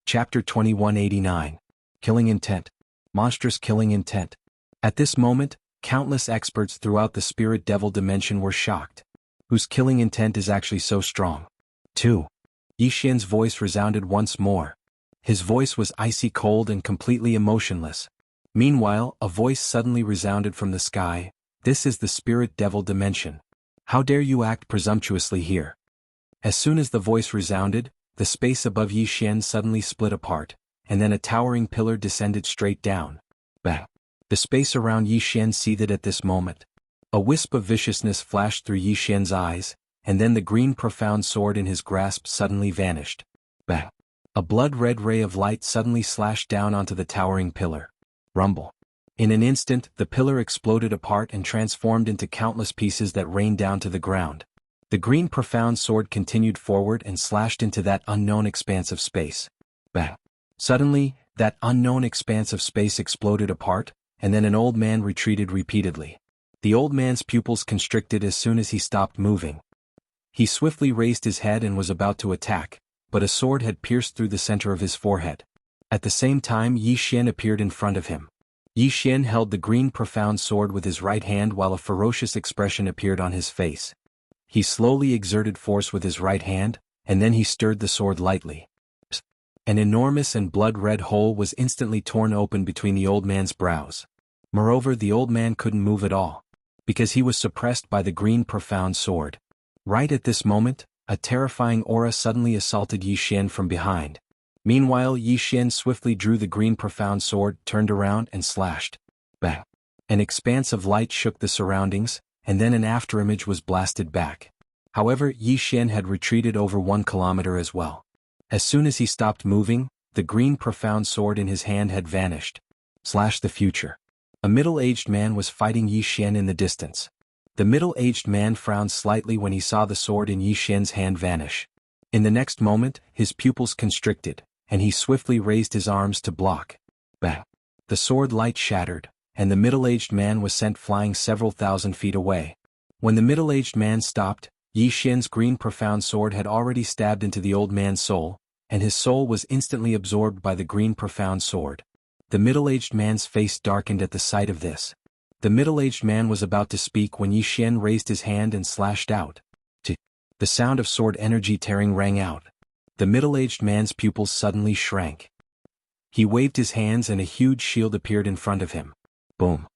S1: Chapter 2189. Killing Intent. Monstrous Killing Intent. At this moment, countless experts throughout the spirit devil dimension were shocked. whose killing intent is actually so strong. 2. Yi Xian's voice resounded once more. His voice was icy cold and completely emotionless. Meanwhile, a voice suddenly resounded from the sky. This is the spirit devil dimension. How dare you act presumptuously here? As soon as the voice resounded, the space above Yi Xian suddenly split apart, and then a towering pillar descended straight down. Bah! The space around Yi Xian seethed at this moment. A wisp of viciousness flashed through Yi Xian's eyes, and then the green profound sword in his grasp suddenly vanished. Bah! A blood-red ray of light suddenly slashed down onto the towering pillar. Rumble. In an instant, the pillar exploded apart and transformed into countless pieces that rained down to the ground. The green profound sword continued forward and slashed into that unknown expanse of space. Bah! Suddenly, that unknown expanse of space exploded apart, and then an old man retreated repeatedly. The old man's pupils constricted as soon as he stopped moving. He swiftly raised his head and was about to attack, but a sword had pierced through the center of his forehead. At the same time, Yi Xian appeared in front of him. Yi Xian held the green profound sword with his right hand while a ferocious expression appeared on his face. He slowly exerted force with his right hand, and then he stirred the sword lightly. An enormous and blood-red hole was instantly torn open between the old man's brows. Moreover, the old man couldn't move at all, because he was suppressed by the green profound sword. Right at this moment, a terrifying aura suddenly assaulted Yi Xian from behind. Meanwhile, Yi Xian swiftly drew the green profound sword, turned around and slashed. Bang! An expanse of light shook the surroundings, and then an afterimage was blasted back. However, Yi Xian had retreated over 1 kilometer as well. As soon as he stopped moving, the green profound sword in his hand had vanished. The future. A middle-aged man was fighting Yi Xian in the distance. The middle-aged man frowned slightly when he saw the sword in Yi Xian's hand vanish. In the next moment, his pupils constricted, and he swiftly raised his arms to block. Bang! The sword light shattered, and the middle-aged man was sent flying several thousand feet away. When the middle-aged man stopped, Yi Xian's green profound sword had already stabbed into the old man's soul, and his soul was instantly absorbed by the green profound sword. The middle-aged man's face darkened at the sight of this. The middle-aged man was about to speak when Yi Xian raised his hand and slashed out. The sound of sword energy tearing rang out. The middle-aged man's pupils suddenly shrank. He waved his hands and a huge shield appeared in front of him. Boom!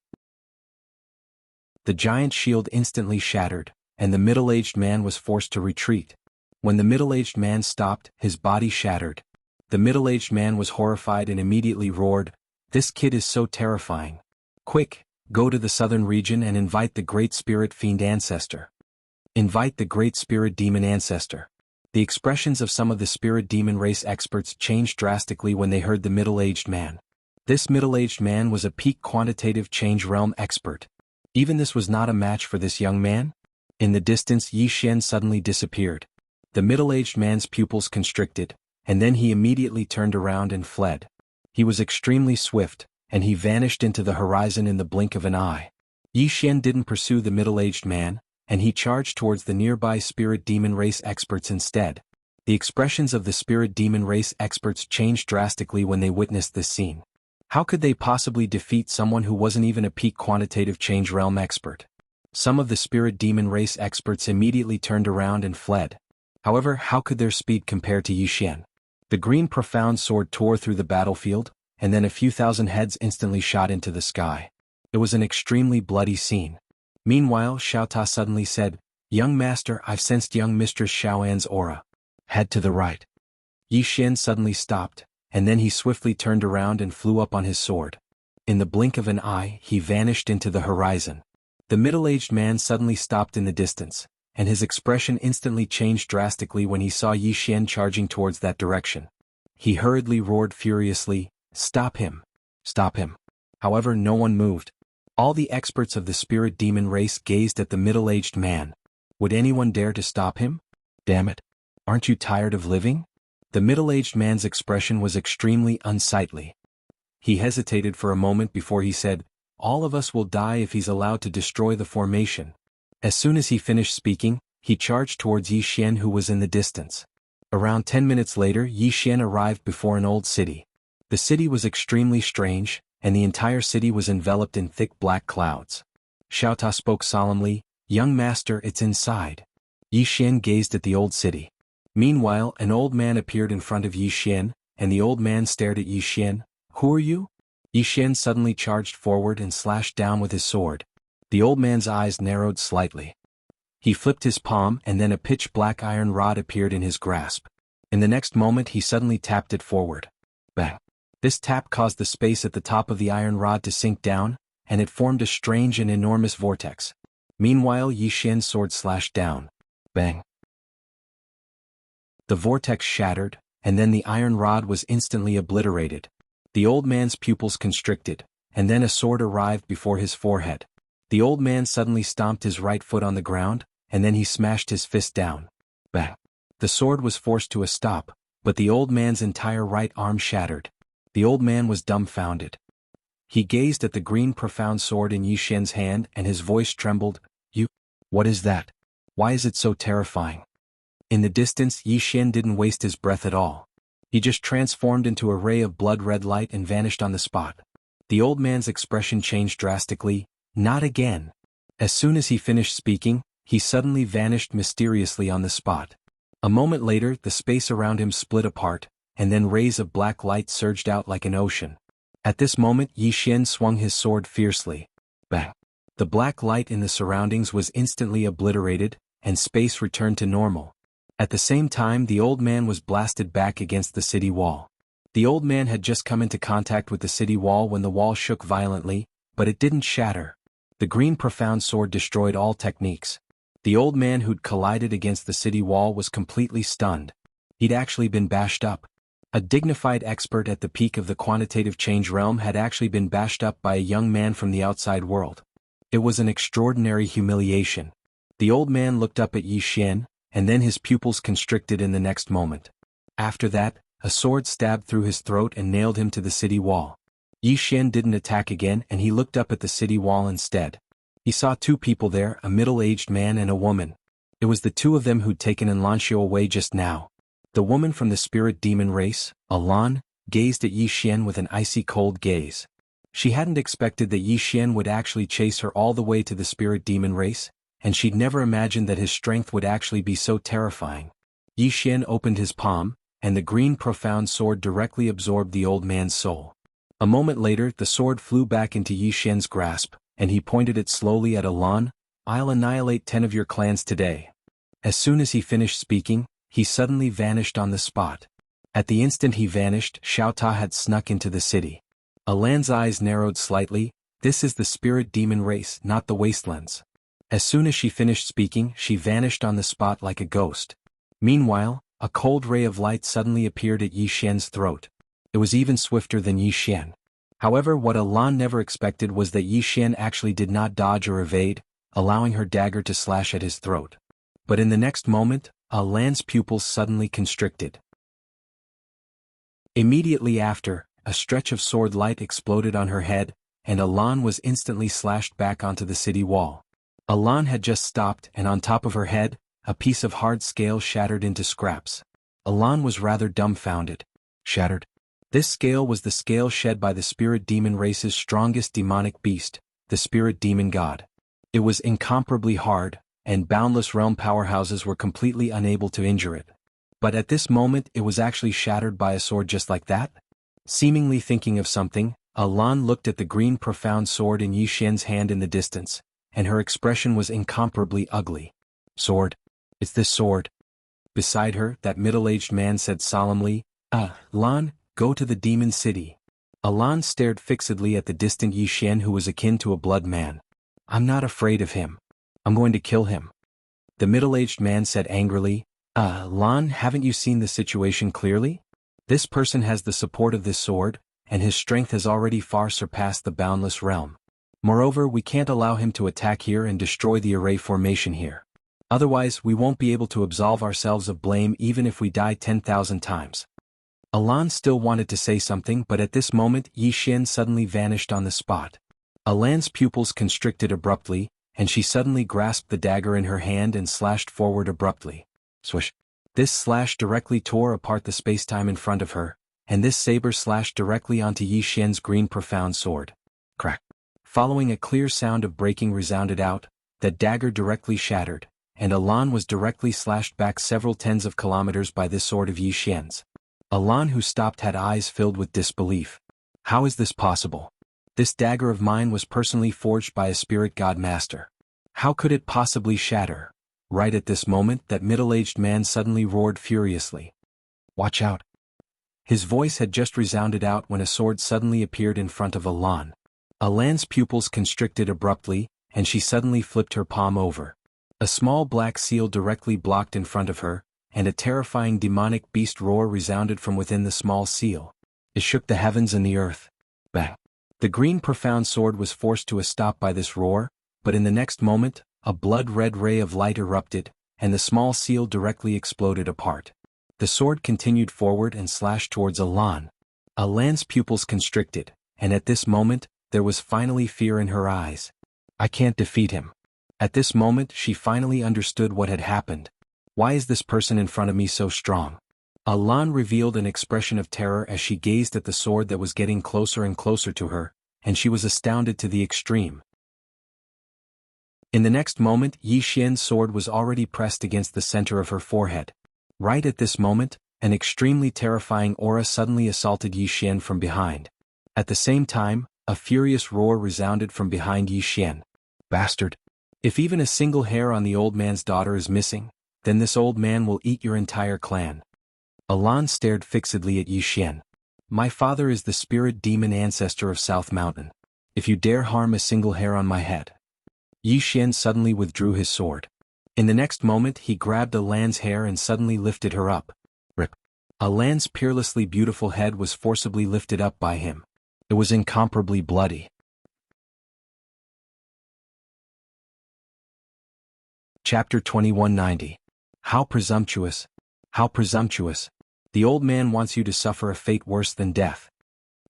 S1: The giant shield instantly shattered, and the middle-aged man was forced to retreat. When the middle-aged man stopped, his body shattered. The middle-aged man was horrified and immediately roared, "This kid is so terrifying. Quick, go to the southern region and invite the Great Spirit Fiend Ancestor. Invite the Great Spirit Demon Ancestor." The expressions of some of the Spirit Demon race experts changed drastically when they heard the middle-aged man. This middle-aged man was a peak quantitative change realm expert. Even this was not a match for this young man. In the distance, Yi Xian suddenly disappeared. The middle-aged man's pupils constricted, and then he immediately turned around and fled. He was extremely swift, and he vanished into the horizon in the blink of an eye. Yi Xian didn't pursue the middle-aged man, and he charged towards the nearby spirit demon race experts instead. The expressions of the spirit demon race experts changed drastically when they witnessed this scene. How could they possibly defeat someone who wasn't even a peak quantitative change realm expert? Some of the spirit demon race experts immediately turned around and fled. However, how could their speed compare to Yi Xian? The green profound sword tore through the battlefield, and then a few thousand heads instantly shot into the sky. It was an extremely bloody scene. Meanwhile, Xiao Ta suddenly said, "Young master, I've sensed young mistress Xiaoan's aura. Head to the right." Yi Xian suddenly stopped, and then he swiftly turned around and flew up on his sword. In the blink of an eye, he vanished into the horizon. The middle-aged man suddenly stopped in the distance, and his expression instantly changed drastically when he saw Yi Xian charging towards that direction. He hurriedly roared furiously, "Stop him! Stop him!" However, no one moved. All the experts of the spirit demon race gazed at the middle-aged man. Would anyone dare to stop him? Damn it! Aren't you tired of living? The middle-aged man's expression was extremely unsightly. He hesitated for a moment before he said, "All of us will die if he's allowed to destroy the formation." As soon as he finished speaking, he charged towards Yi Xian who was in the distance. Around 10 minutes later, Yi Xian arrived before an old city. The city was extremely strange, and the entire city was enveloped in thick black clouds. Xiao Ta spoke solemnly, "Young master, it's inside. Yi Xian gazed at the old city. Meanwhile, an old man appeared in front of Yi Xian, and the old man stared at Yi Xian. "Who are you?" Yi Xian suddenly charged forward and slashed down with his sword. The old man's eyes narrowed slightly. He flipped his palm and then a pitch-black iron rod appeared in his grasp. In the next moment he suddenly tapped it forward. Bang! This tap caused the space at the top of the iron rod to sink down, and it formed a strange and enormous vortex. Meanwhile, Yi Xian's sword slashed down. Bang! The vortex shattered, and then the iron rod was instantly obliterated. The old man's pupils constricted, and then a sword arrived before his forehead. The old man suddenly stomped his right foot on the ground, and then he smashed his fist down. Bang! The sword was forced to a stop, but the old man's entire right arm shattered. The old man was dumbfounded. He gazed at the green profound sword in Yi Xian's hand and his voice trembled. "You? What is that? Why is it so terrifying?" In the distance, Yi Xian didn't waste his breath at all. He just transformed into a ray of blood-red light and vanished on the spot. The old man's expression changed drastically. Not again. As soon as he finished speaking, he suddenly vanished mysteriously on the spot. A moment later, the space around him split apart, and then rays of black light surged out like an ocean. At this moment, Yi Xian swung his sword fiercely. Bang! The black light in the surroundings was instantly obliterated, and space returned to normal. At the same time, the old man was blasted back against the city wall. The old man had just come into contact with the city wall when the wall shook violently, but it didn't shatter. The green profound sword destroyed all techniques. The old man who'd collided against the city wall was completely stunned. He'd actually been bashed up. A dignified expert at the peak of the quantitative change realm had actually been bashed up by a young man from the outside world. It was an extraordinary humiliation. The old man looked up at Yi Xian, and then his pupils constricted in the next moment. After that, a sword stabbed through his throat and nailed him to the city wall. Yi Xian didn't attack again and he looked up at the city wall instead. He saw two people there, a middle-aged man and a woman. It was the two of them who'd taken Enlancio away just now. The woman from the spirit demon race, Alan, gazed at Yi Xian with an icy cold gaze. She hadn't expected that Yi Xian would actually chase her all the way to the spirit demon race, and she'd never imagined that his strength would actually be so terrifying. Yi Xian opened his palm, and the green profound sword directly absorbed the old man's soul. A moment later, the sword flew back into Yi Xian's grasp, and he pointed it slowly at Alan. "I'll annihilate 10 of your clans today." As soon as he finished speaking, he suddenly vanished on the spot. At the instant he vanished, Xiao Ta had snuck into the city. Alan's eyes narrowed slightly. This is the spirit demon race, not the wastelands. As soon as she finished speaking, she vanished on the spot like a ghost. Meanwhile, a cold ray of light suddenly appeared at Yi Xian's throat. It was even swifter than Yi Xian. However, what Alan never expected was that Yi Xian actually did not dodge or evade, allowing her dagger to slash at his throat. But in the next moment, Alan's pupils suddenly constricted. Immediately after, a stretch of sword light exploded on her head, and Alan was instantly slashed back onto the city wall. Alan had just stopped, and on top of her head, a piece of hard scale shattered into scraps. Alan was rather dumbfounded. Shattered? This scale was the scale shed by the spirit demon race's strongest demonic beast, the spirit demon god. It was incomparably hard, and boundless realm powerhouses were completely unable to injure it. But at this moment it was actually shattered by a sword just like that? Seemingly thinking of something, Alan looked at the green profound sword in Yi Xian's hand in the distance, and her expression was incomparably ugly. "Sword? It's this sword." Beside her, that middle-aged man said solemnly, "Lan, go to the demon city." Alan stared fixedly at the distant Yi Xian who was akin to a blood man. "I'm not afraid of him. I'm going to kill him." The middle-aged man said angrily, Lan, haven't you seen the situation clearly? This person has the support of this sword, and his strength has already far surpassed the boundless realm. Moreover, we can't allow him to attack here and destroy the array formation here. Otherwise, we won't be able to absolve ourselves of blame even if we die 10,000 times. Alan still wanted to say something, but at this moment Yi Xian suddenly vanished on the spot. Alan's pupils constricted abruptly, and she suddenly grasped the dagger in her hand and slashed forward abruptly. Swish! This slash directly tore apart the spacetime in front of her, and this saber slashed directly onto Yi Xian's green profound sword. Crack! Following a clear sound of breaking resounded out, the dagger directly shattered, and Alan was directly slashed back several tens of kilometers by this sword of Yi Xian's. Alan, who stopped, had eyes filled with disbelief. How is this possible? This dagger of mine was personally forged by a spirit god master. How could it possibly shatter? Right at this moment, that middle-aged man suddenly roared furiously. Watch out! His voice had just resounded out when a sword suddenly appeared in front of Alan. Alan's pupils constricted abruptly, and she suddenly flipped her palm over. A small black seal directly blocked in front of her, and a terrifying demonic beast roar resounded from within the small seal. It shook the heavens and the earth. Bang! The green profound sword was forced to a stop by this roar, but in the next moment, a blood-red ray of light erupted, and the small seal directly exploded apart. The sword continued forward and slashed towards Alan. Alan's pupils constricted, and at this moment, there was finally fear in her eyes. I can't defeat him. At this moment, she finally understood what had happened. Why is this person in front of me so strong? Alan revealed an expression of terror as she gazed at the sword that was getting closer and closer to her, and she was astounded to the extreme. In the next moment, Yi Xian's sword was already pressed against the center of her forehead. Right at this moment, an extremely terrifying aura suddenly assaulted Yi Xian from behind. At the same time, a furious roar resounded from behind Yi Xian. Bastard! If even a single hair on the old man's daughter is missing, then this old man will eat your entire clan. Alan stared fixedly at Yi Xian. My father is the spirit demon ancestor of South Mountain. If you dare harm a single hair on my head. Yi Xian suddenly withdrew his sword. In the next moment, he grabbed Alan's hair and suddenly lifted her up. Rip! Alan's peerlessly beautiful head was forcibly lifted up by him. It was incomparably bloody. Chapter 2190. How presumptuous! How presumptuous! The old man wants you to suffer a fate worse than death.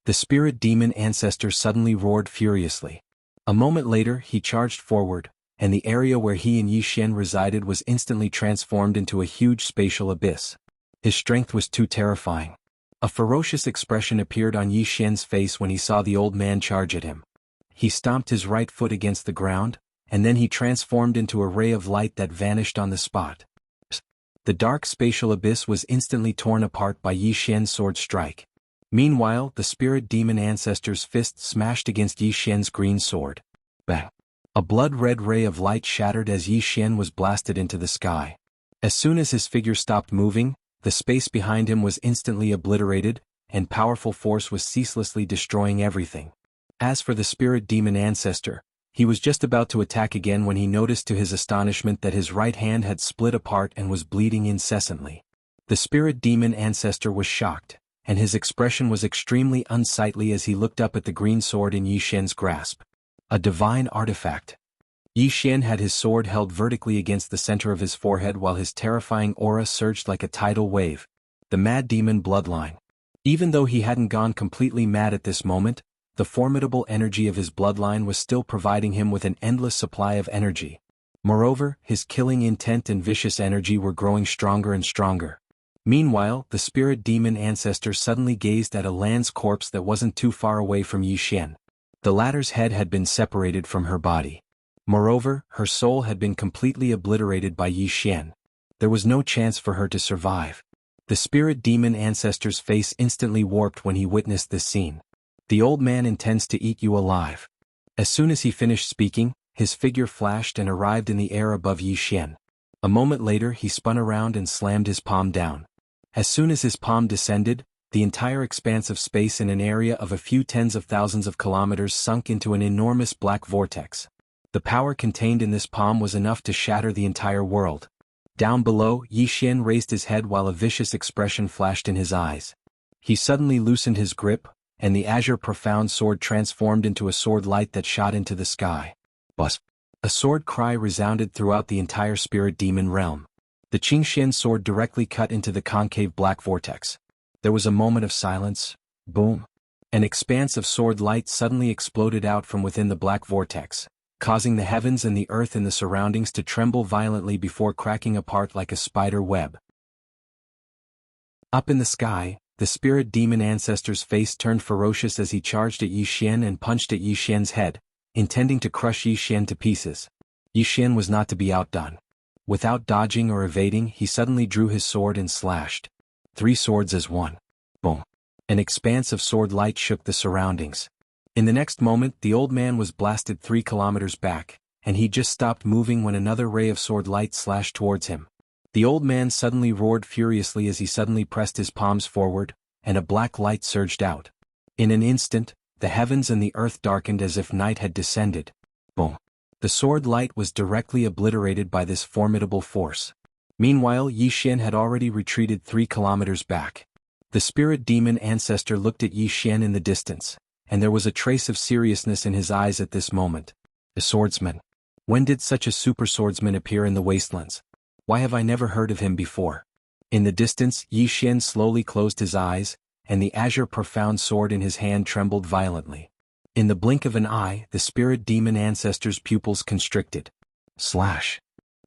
S1: The spirit demon ancestor suddenly roared furiously. A moment later, he charged forward, and the area where he and Yi Xian resided was instantly transformed into a huge spatial abyss. His strength was too terrifying. A ferocious expression appeared on Yi Xian's face when he saw the old man charge at him. He stomped his right foot against the ground, and then he transformed into a ray of light that vanished on the spot. The dark spatial abyss was instantly torn apart by Yi Xian's sword strike. Meanwhile, the spirit demon ancestor's fist smashed against Yi Xian's green sword. Bang! A blood-red ray of light shattered as Yi Xian was blasted into the sky. As soon as his figure stopped moving, the space behind him was instantly obliterated, and powerful force was ceaselessly destroying everything. As for the spirit demon ancestor, he was just about to attack again when he noticed to his astonishment that his right hand had split apart and was bleeding incessantly. The spirit demon ancestor was shocked, and his expression was extremely unsightly as he looked up at the green sword in Yi Xian's grasp. A divine artifact. Yi Xian had his sword held vertically against the center of his forehead while his terrifying aura surged like a tidal wave. The mad demon bloodline. Even though he hadn't gone completely mad at this moment, the formidable energy of his bloodline was still providing him with an endless supply of energy. Moreover, his killing intent and vicious energy were growing stronger and stronger. Meanwhile, the spirit demon ancestor suddenly gazed at Alan's corpse that wasn't too far away from Yi Xian. The latter's head had been separated from her body. Moreover, her soul had been completely obliterated by Yi Xian. There was no chance for her to survive. The spirit demon ancestor's face instantly warped when he witnessed this scene. The old man intends to eat you alive. As soon as he finished speaking, his figure flashed and arrived in the air above Yi Xian. A moment later, he spun around and slammed his palm down. As soon as his palm descended, the entire expanse of space in an area of a few tens of thousands of kilometers sunk into an enormous black vortex. The power contained in this palm was enough to shatter the entire world. Down below, Yi Xian raised his head while a vicious expression flashed in his eyes. He suddenly loosened his grip, and the azure profound sword transformed into a sword light that shot into the sky. Buzz! A sword cry resounded throughout the entire spirit demon realm. The Qingxian sword directly cut into the concave black vortex. There was a moment of silence. Boom! An expanse of sword light suddenly exploded out from within the black vortex, causing the heavens and the earth in the surroundings to tremble violently before cracking apart like a spider web. Up in the sky, the spirit demon ancestor's face turned ferocious as he charged at Yi Xian and punched at Yi Xian's head, intending to crush Yi Xian to pieces. Yi Xian was not to be outdone. Without dodging or evading, he suddenly drew his sword and slashed. 3 swords as one. Boom. An expanse of sword light shook the surroundings. In the next moment, the old man was blasted 3 kilometers back, and he just stopped moving when another ray of sword light slashed towards him. The old man suddenly roared furiously as he suddenly pressed his palms forward, and a black light surged out. In an instant, the heavens and the earth darkened as if night had descended. Boom. The sword light was directly obliterated by this formidable force. Meanwhile, Yi Xian had already retreated 3 kilometers back. The spirit demon ancestor looked at Yi Xian in the distance, and there was a trace of seriousness in his eyes at this moment. A swordsman. When did such a super swordsman appear in the wastelands? Why have I never heard of him before? In the distance, Yi Xian slowly closed his eyes, and the azure profound sword in his hand trembled violently. In the blink of an eye, the spirit demon ancestor's pupils constricted. Slash.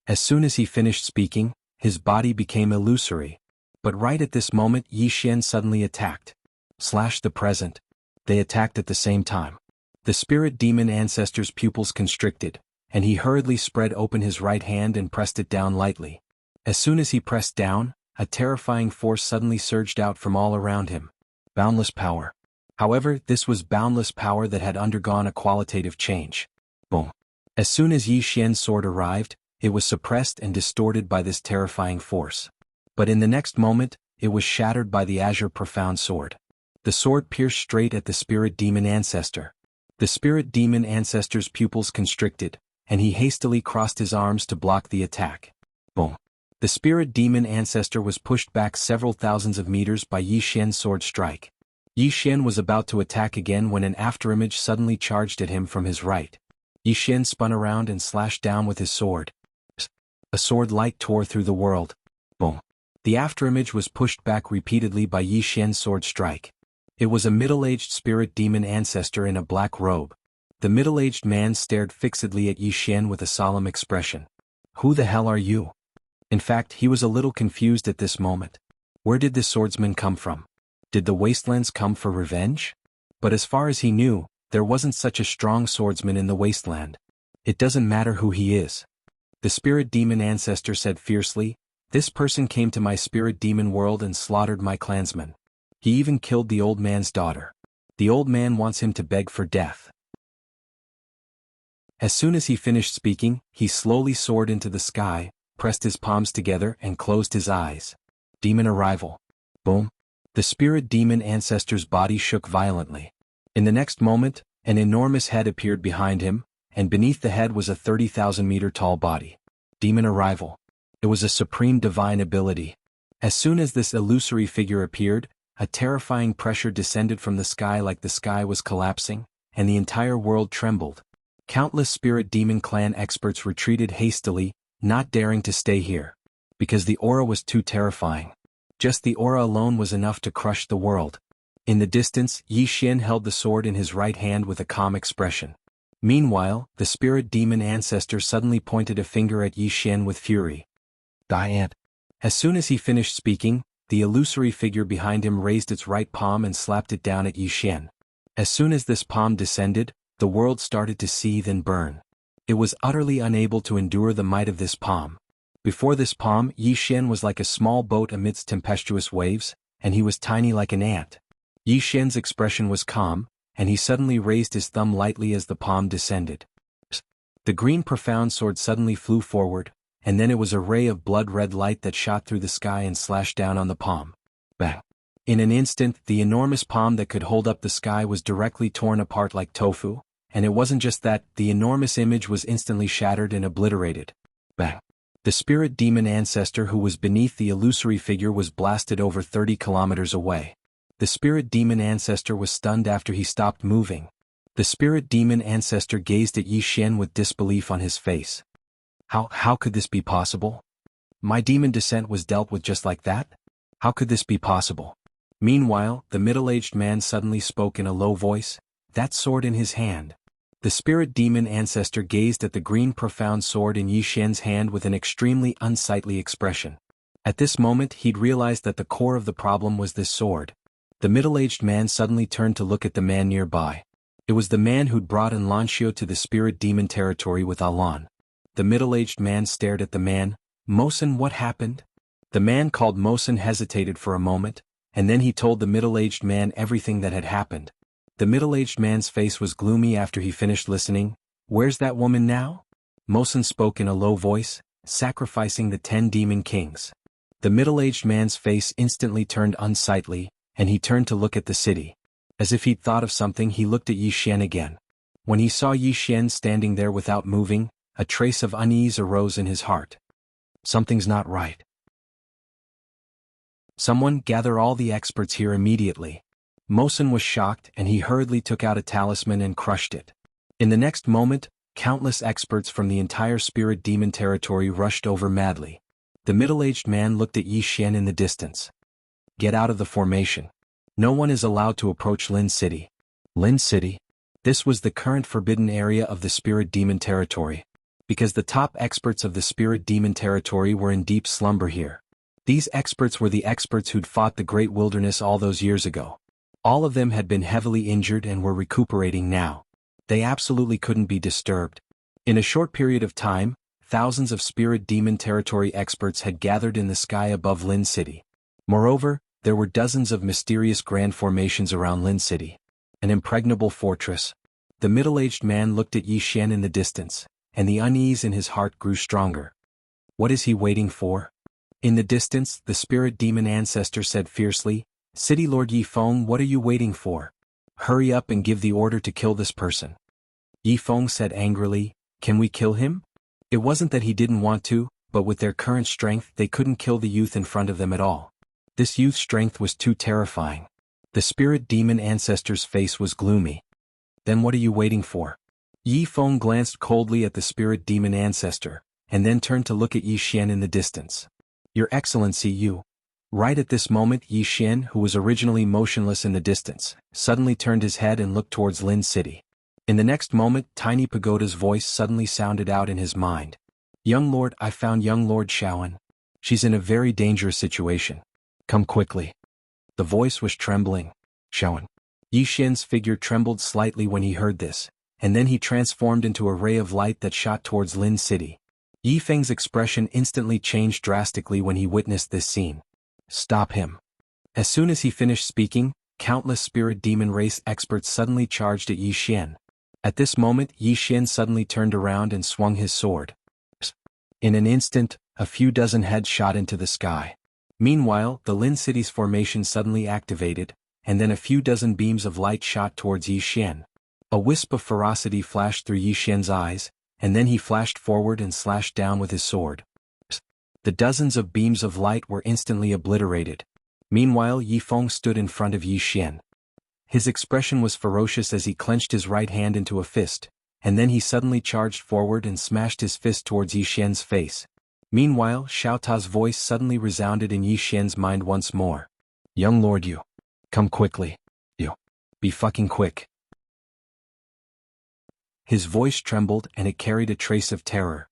S1: As soon as he finished speaking, his body became illusory. But right at this moment, Yi Xian suddenly attacked. Slash the present. They attacked at the same time. The spirit demon ancestor's pupils constricted, and he hurriedly spread open his right hand and pressed it down lightly. As soon as he pressed down, a terrifying force suddenly surged out from all around him. Boundless power. However, this was boundless power that had undergone a qualitative change. Boom. As soon as Yi Xian's sword arrived, it was suppressed and distorted by this terrifying force. But in the next moment, it was shattered by the azure profound sword. The sword pierced straight at the spirit demon ancestor. The spirit demon ancestor's pupils constricted, and he hastily crossed his arms to block the attack. Boom. The spirit demon ancestor was pushed back several thousands of meters by Yi Xian's sword strike. Yi Xian was about to attack again when an afterimage suddenly charged at him from his right. Yi Xian spun around and slashed down with his sword. A sword light tore through the world. Boom. The afterimage was pushed back repeatedly by Yi Xian's sword strike. It was a middle-aged spirit demon ancestor in a black robe. The middle-aged man stared fixedly at Yi Xian with a solemn expression. Who the hell are you? In fact, he was a little confused at this moment. Where did this swordsman come from? Did the wastelands come for revenge? But as far as he knew, there wasn't such a strong swordsman in the wasteland. It doesn't matter who he is. The spirit demon ancestor said fiercely, this person came to my spirit demon world and slaughtered my clansmen. He even killed the old man's daughter. The old man wants him to beg for death. As soon as he finished speaking, he slowly soared into the sky, pressed his palms together and closed his eyes. Demon arrival. Boom. The spirit demon ancestor's body shook violently. In the next moment, an enormous head appeared behind him, and beneath the head was a 30,000-meter tall body. Demon arrival. It was a supreme divine ability. As soon as this illusory figure appeared, a terrifying pressure descended from the sky like the sky was collapsing, and the entire world trembled. Countless spirit demon clan experts retreated hastily, not daring to stay here. Because the aura was too terrifying. Just the aura alone was enough to crush the world. In the distance, Yi Xian held the sword in his right hand with a calm expression. Meanwhile, the spirit demon ancestor suddenly pointed a finger at Yi Xian with fury. Diant. As soon as he finished speaking, the illusory figure behind him raised its right palm and slapped it down at Yi Xian. As soon as this palm descended, the world started to seethe and burn. It was utterly unable to endure the might of this palm. Before this palm, Yi Xian was like a small boat amidst tempestuous waves, and he was tiny like an ant. Yi Xian's expression was calm, and he suddenly raised his thumb lightly as the palm descended. The green profound sword suddenly flew forward, and then it was a ray of blood-red light that shot through the sky and slashed down on the palm. Bang! In an instant, the enormous palm that could hold up the sky was directly torn apart like tofu, and it wasn't just that, the enormous image was instantly shattered and obliterated. Bang! The spirit demon ancestor who was beneath the illusory figure was blasted over 30 kilometers away. The spirit demon ancestor was stunned after he stopped moving. The spirit demon ancestor gazed at Yi Xian with disbelief on his face. How could this be possible? My demon descent was dealt with just like that? How could this be possible? Meanwhile, the middle-aged man suddenly spoke in a low voice, that sword in his hand. The spirit demon ancestor gazed at the green profound sword in Yi Xian's hand with an extremely unsightly expression. At this moment he'd realized that the core of the problem was this sword. The middle-aged man suddenly turned to look at the man nearby. It was the man who'd brought Anlancio to the spirit demon territory with Alan. The middle-aged man stared at the man, Mosen, what happened? The man called Mosen hesitated for a moment, and then he told the middle-aged man everything that had happened. The middle-aged man's face was gloomy after he finished listening. Where's that woman now? Mosen spoke in a low voice, sacrificing the 10 demon kings. The middle-aged man's face instantly turned unsightly, and he turned to look at the city. As if he'd thought of something, he looked at Yi Xian again. When he saw Yi Xian standing there without moving, a trace of unease arose in his heart. Something's not right. Someone gather all the experts here immediately. Mosen was shocked, and he hurriedly took out a talisman and crushed it. In the next moment, countless experts from the entire spirit demon territory rushed over madly. The middle-aged man looked at Yi Xian in the distance. Get out of the formation. No one is allowed to approach Lin City. Lin City? This was the current forbidden area of the spirit demon territory. Because the top experts of the spirit demon territory were in deep slumber here. These experts were the experts who'd fought the great wilderness all those years ago. All of them had been heavily injured and were recuperating now. They absolutely couldn't be disturbed. In a short period of time, thousands of spirit demon territory experts had gathered in the sky above Lin City. Moreover, there were dozens of mysterious grand formations around Lin City. An impregnable fortress. The middle-aged man looked at Yi Xian in the distance, and the unease in his heart grew stronger. What is he waiting for? In the distance, the spirit demon ancestor said fiercely, City Lord Yi Feng, what are you waiting for? Hurry up and give the order to kill this person. Yi Feng said angrily, can we kill him? It wasn't that he didn't want to, but with their current strength they couldn't kill the youth in front of them at all. This youth's strength was too terrifying. The spirit demon ancestor's face was gloomy. Then what are you waiting for? Yi Feng glanced coldly at the spirit demon ancestor, and then turned to look at Yi Xian in the distance. Your Excellency, you. Right at this moment, Yi Xian, who was originally motionless in the distance, suddenly turned his head and looked towards Lin City. In the next moment, Tiny Pagoda's voice suddenly sounded out in his mind. Young Lord, I found young Lord Shaoan. She's in a very dangerous situation. Come quickly. The voice was trembling. Shaoan. Yi Xian's figure trembled slightly when he heard this, and then he transformed into a ray of light that shot towards Lin City. Yi Feng's expression instantly changed drastically when he witnessed this scene. Stop him. As soon as he finished speaking, countless spirit demon race experts suddenly charged at Yi Xian. At this moment, Yi Xian suddenly turned around and swung his sword. In an instant, a few dozen heads shot into the sky. Meanwhile, the Lin City's formation suddenly activated, and then a few dozen beams of light shot towards Yi Xian. A wisp of ferocity flashed through Yi Xian's eyes, and then he flashed forward and slashed down with his sword. The dozens of beams of light were instantly obliterated. Meanwhile, Yi Feng stood in front of Yi Xian. His expression was ferocious as he clenched his right hand into a fist, and then he suddenly charged forward and smashed his fist towards Yi Xian's face. Meanwhile, Xiao Ta's voice suddenly resounded in Yi Xian's mind once more. Young Lord Yu. Come quickly. You. Be fucking quick. His voice trembled and it carried a trace of terror.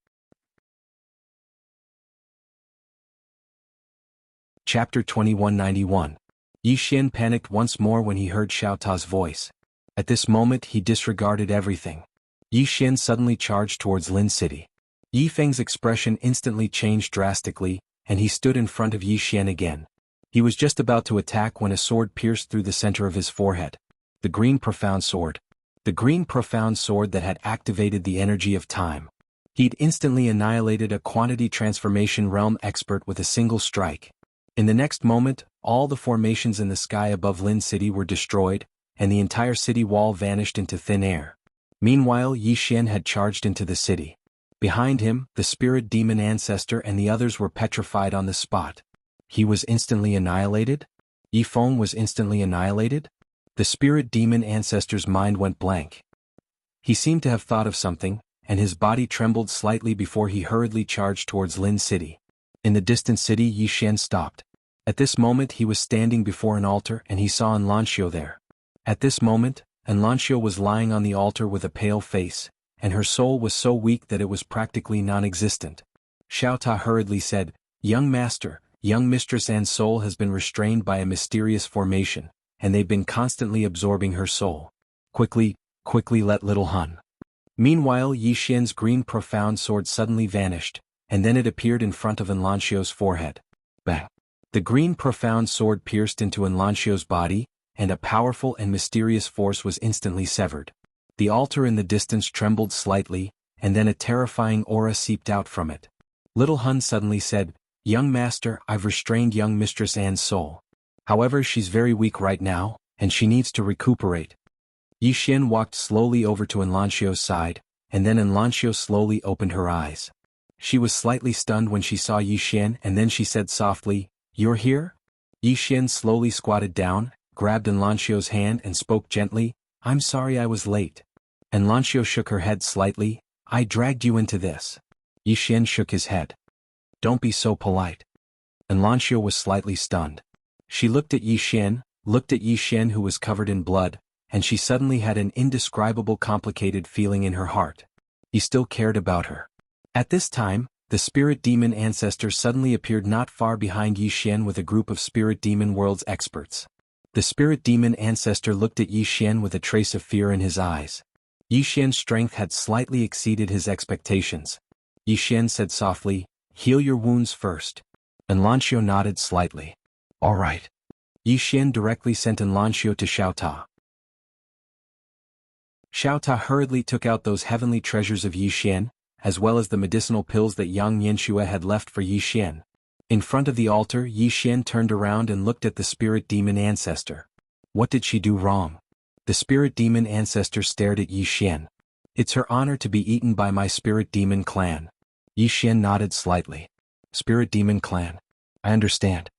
S1: Chapter 2191. Yi Xian panicked once more when he heard Xiao Ta's voice. At this moment he disregarded everything. Yi Xian suddenly charged towards Lin City. Yi Feng's expression instantly changed drastically, and he stood in front of Yi Xian again. He was just about to attack when a sword pierced through the center of his forehead. The green profound sword. The green profound sword that had activated the energy of time. He'd instantly annihilated a quantity transformation realm expert with a single strike. In the next moment, all the formations in the sky above Lin City were destroyed, and the entire city wall vanished into thin air. Meanwhile, Yi Xian had charged into the city. Behind him, the spirit demon ancestor and the others were petrified on the spot. He was instantly annihilated? Yi Feng was instantly annihilated? The spirit demon ancestor's mind went blank. He seemed to have thought of something, and his body trembled slightly before he hurriedly charged towards Lin City. In the distant city, Yi Xian stopped. At this moment he was standing before an altar and he saw Enlancio there. At this moment, Enlancio was lying on the altar with a pale face, and her soul was so weak that it was practically non-existent. Xiao Ta hurriedly said, Young master, young mistress An's soul has been restrained by a mysterious formation, and they've been constantly absorbing her soul. Quickly let little Hun. Meanwhile, Yi Xian's green profound sword suddenly vanished, and then it appeared in front of Enlanchio's forehead. Bang! The green profound sword pierced into Enlanchio's body, and a powerful and mysterious force was instantly severed. The altar in the distance trembled slightly, and then a terrifying aura seeped out from it. Little Hun suddenly said, "Young master, I've restrained young Mistress Anne's soul. However, she's very weak right now, and she needs to recuperate." Yixin walked slowly over to Enlanchio's side, and then Enlanchio slowly opened her eyes. She was slightly stunned when she saw Yixin, and then she said softly, "You're here?" Yixin slowly squatted down, grabbed Enlanchio's hand and spoke gently, "I'm sorry I was late." Enlanchio shook her head slightly, "I dragged you into this." Yixin shook his head. "Don't be so polite." Enlanchio was slightly stunned. She looked at Yixin who was covered in blood, and she suddenly had an indescribable complicated feeling in her heart. He still cared about her. At this time, the spirit demon ancestor suddenly appeared not far behind Yixin with a group of spirit demon world's experts. The spirit demon ancestor looked at Yixin with a trace of fear in his eyes. Yixin's strength had slightly exceeded his expectations. Yixin said softly, "Heal your wounds first." Enlanchio nodded slightly. "All right." Yixin directly sent Enlanchio to Xiaota. Xiaota hurriedly took out those heavenly treasures of Yixin, as well as the medicinal pills that Yang Yanxue had left for Yixin. In front of the altar, Yixin turned around and looked at the spirit demon ancestor. What did she do wrong? The spirit demon ancestor stared at Yixin. "It's her honor to be eaten by my spirit demon clan." Yixin nodded slightly. "Spirit demon clan. I understand."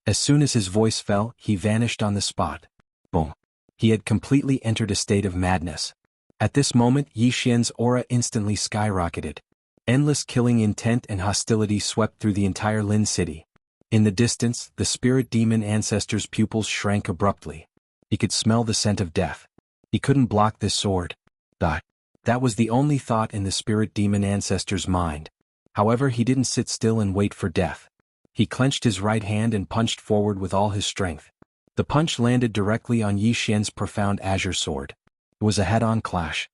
S1: As soon as his voice fell, he vanished on the spot. Boom. He had completely entered a state of madness. At this moment, Yixin's aura instantly skyrocketed. Endless killing intent and hostility swept through the entire Lin city. In the distance, the spirit demon ancestor's pupils shrank abruptly. He could smell the scent of death. He couldn't block this sword. That was the only thought in the spirit demon ancestor's mind. However, he didn't sit still and wait for death. He clenched his right hand and punched forward with all his strength. The punch landed directly on Yixin's profound azure sword. It was a head-on clash.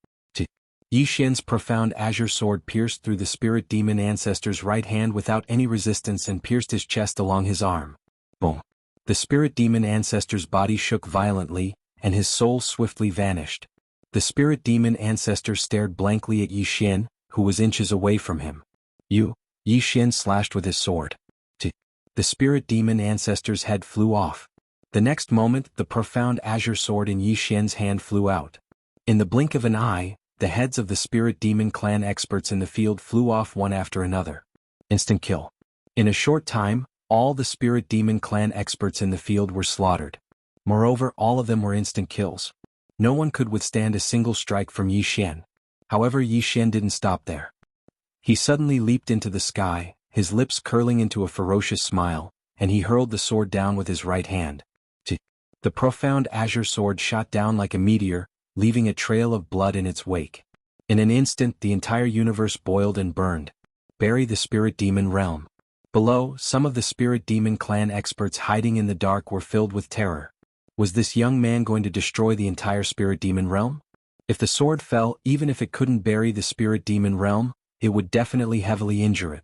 S1: Yixin's profound azure sword pierced through the spirit demon ancestor's right hand without any resistance and pierced his chest along his arm. Boom. The spirit demon ancestor's body shook violently, and his soul swiftly vanished. The spirit demon ancestor stared blankly at Yixin, who was inches away from him. Yixin slashed with his sword. The spirit demon ancestor's head flew off. The next moment, the profound azure sword in Yixin's hand flew out. In the blink of an eye, the heads of the spirit demon clan experts in the field flew off one after another. Instant kill. In a short time, all the spirit demon clan experts in the field were slaughtered. Moreover, all of them were instant kills. No one could withstand a single strike from Yixin. However, Yixin didn't stop there. He suddenly leaped into the sky, his lips curling into a ferocious smile, and he hurled the sword down with his right hand. The profound azure sword shot down like a meteor, leaving a trail of blood in its wake. In an instant, the entire universe boiled and burned. Bury the spirit demon realm. Below, some of the spirit demon clan experts hiding in the dark were filled with terror. Was this young man going to destroy the entire spirit demon realm? If the sword fell, even if it couldn't bury the spirit demon realm, it would definitely heavily injure it.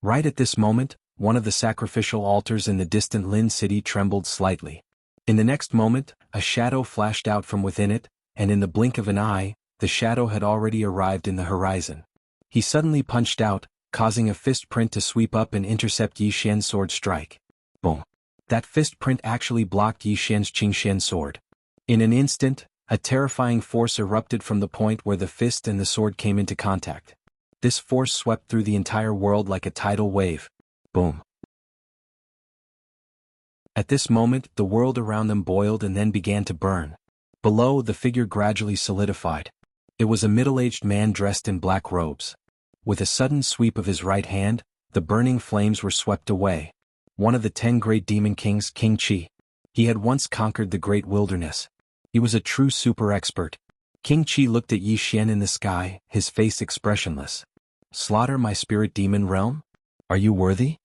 S1: Right at this moment, one of the sacrificial altars in the distant Lin city trembled slightly. In the next moment, a shadow flashed out from within it, and in the blink of an eye, the shadow had already arrived in the horizon. He suddenly punched out, causing a fist print to sweep up and intercept Yixin's sword strike. Boom. That fist print actually blocked Yixin's Qingxian sword. In an instant, a terrifying force erupted from the point where the fist and the sword came into contact. This force swept through the entire world like a tidal wave. Boom. At this moment, the world around them boiled and then began to burn. Below, the figure gradually solidified. It was a middle-aged man dressed in black robes. With a sudden sweep of his right hand, the burning flames were swept away. One of the 10 great demon kings, King Qi. He had once conquered the great wilderness. He was a true super expert. King Qi looked at Yixin in the sky, his face expressionless. "Slaughter my spirit demon realm? Are you worthy?"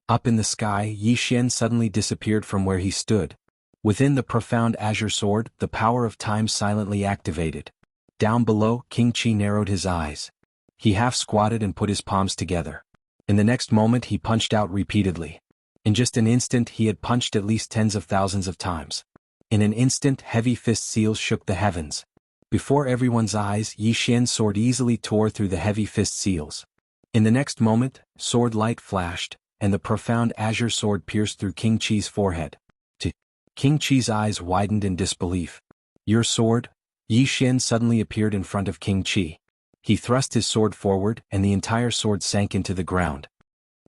S1: Up in the sky, Yixin suddenly disappeared from where he stood. Within the profound azure sword, the power of time silently activated. Down below, King Qi narrowed his eyes. He half squatted and put his palms together. In the next moment he punched out repeatedly. In just an instant he had punched at least tens of thousands of times. In an instant heavy fist seals shook the heavens. Before everyone's eyes Yi Xian's sword easily tore through the heavy fist seals. In the next moment, sword light flashed, and the profound azure sword pierced through King Qi's forehead. King Qi's eyes widened in disbelief. Your sword? Yi Xian suddenly appeared in front of King Qi. He thrust his sword forward and the entire sword sank into the ground.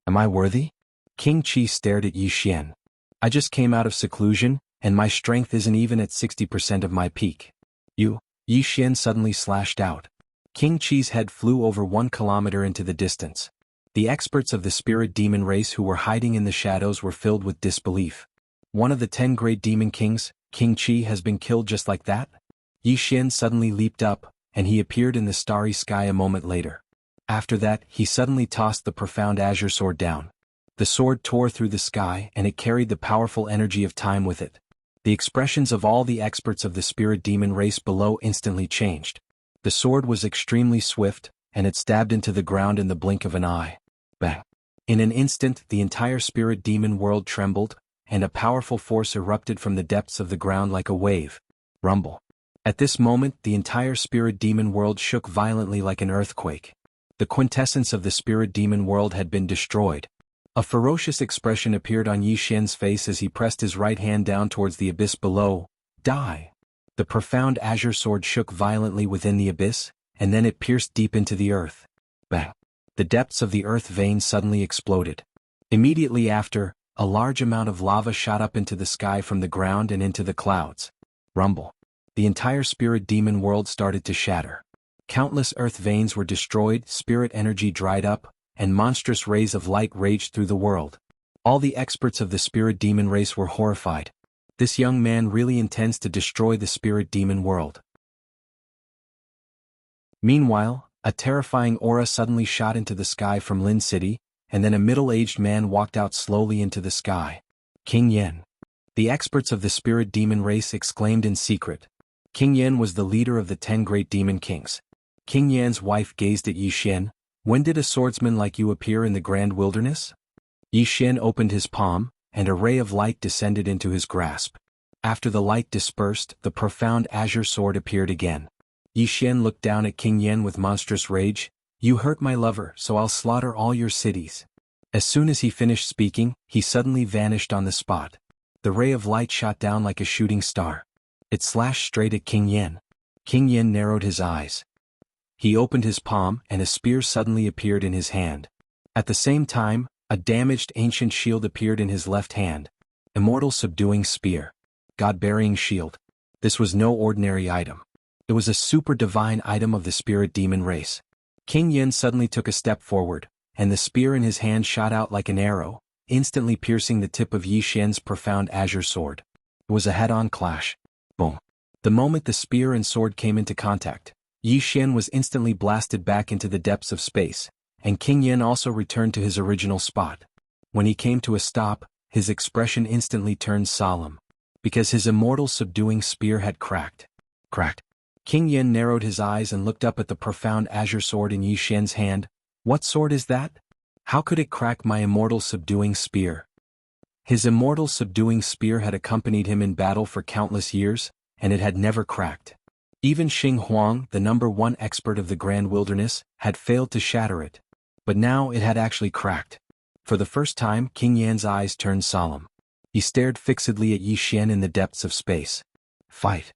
S1: Am I worthy? King Qi stared at Yi Xian. I just came out of seclusion, and my strength isn't even at 60% of my peak. You? Yi Xian suddenly slashed out. King Qi's head flew over 1 kilometer into the distance. The experts of the spirit demon race who were hiding in the shadows were filled with disbelief. One of the 10 great demon kings, King Qi, has been killed just like that? Yi Xian suddenly leaped up, and he appeared in the starry sky a moment later. After that, he suddenly tossed the profound azure sword down. The sword tore through the sky and it carried the powerful energy of time with it. The expressions of all the experts of the spirit demon race below instantly changed. The sword was extremely swift, and it stabbed into the ground in the blink of an eye. Bang! In an instant the entire spirit demon world trembled, and a powerful force erupted from the depths of the ground like a wave. Rumble. At this moment the entire spirit demon world shook violently like an earthquake. The quintessence of the spirit demon world had been destroyed. A ferocious expression appeared on Yi Xian's face as he pressed his right hand down towards the abyss below. Die! The profound azure sword shook violently within the abyss, and then it pierced deep into the earth. Bang! The depths of the earth vein suddenly exploded. Immediately after, a large amount of lava shot up into the sky from the ground and into the clouds. Rumble. The entire spirit demon world started to shatter. Countless earth veins were destroyed, spirit energy dried up, and monstrous rays of light raged through the world. All the experts of the spirit demon race were horrified. This young man really intends to destroy the spirit demon world. Meanwhile, a terrifying aura suddenly shot into the sky from Lin City, and then a middle-aged man walked out slowly into the sky. King Yan. The experts of the spirit demon race exclaimed in secret. King Yan was the leader of the 10 great demon kings. King Yan's wife gazed at Yi Xian. When did a swordsman like you appear in the grand wilderness? Yi Xian opened his palm, and a ray of light descended into his grasp. After the light dispersed, the profound azure sword appeared again. Yi Xian looked down at King Yan with monstrous rage. You hurt my lover, so I'll slaughter all your cities. As soon as he finished speaking, he suddenly vanished on the spot. The ray of light shot down like a shooting star. It slashed straight at King Yan. King Yan narrowed his eyes. He opened his palm and a spear suddenly appeared in his hand. At the same time, a damaged ancient shield appeared in his left hand. Immortal subduing spear. God-bearing shield. This was no ordinary item. It was a super divine item of the spirit demon race. King Yan suddenly took a step forward, and the spear in his hand shot out like an arrow, instantly piercing the tip of Yi Xian's profound azure sword. It was a head-on clash. Boom. The moment the spear and sword came into contact, Yi Xian was instantly blasted back into the depths of space, and King Yan also returned to his original spot. When he came to a stop, his expression instantly turned solemn, because his immortal subduing spear had cracked. Cracked. King Yan narrowed his eyes and looked up at the profound azure sword in Yi Xian's hand. What sword is that? How could it crack my immortal subduing spear? His immortal subduing spear had accompanied him in battle for countless years, and it had never cracked. Even Xing Huang, the #1 expert of the Grand Wilderness, had failed to shatter it. But now it had actually cracked. For the first time, King Yan's eyes turned solemn. He stared fixedly at Yi Xian in the depths of space. Fight.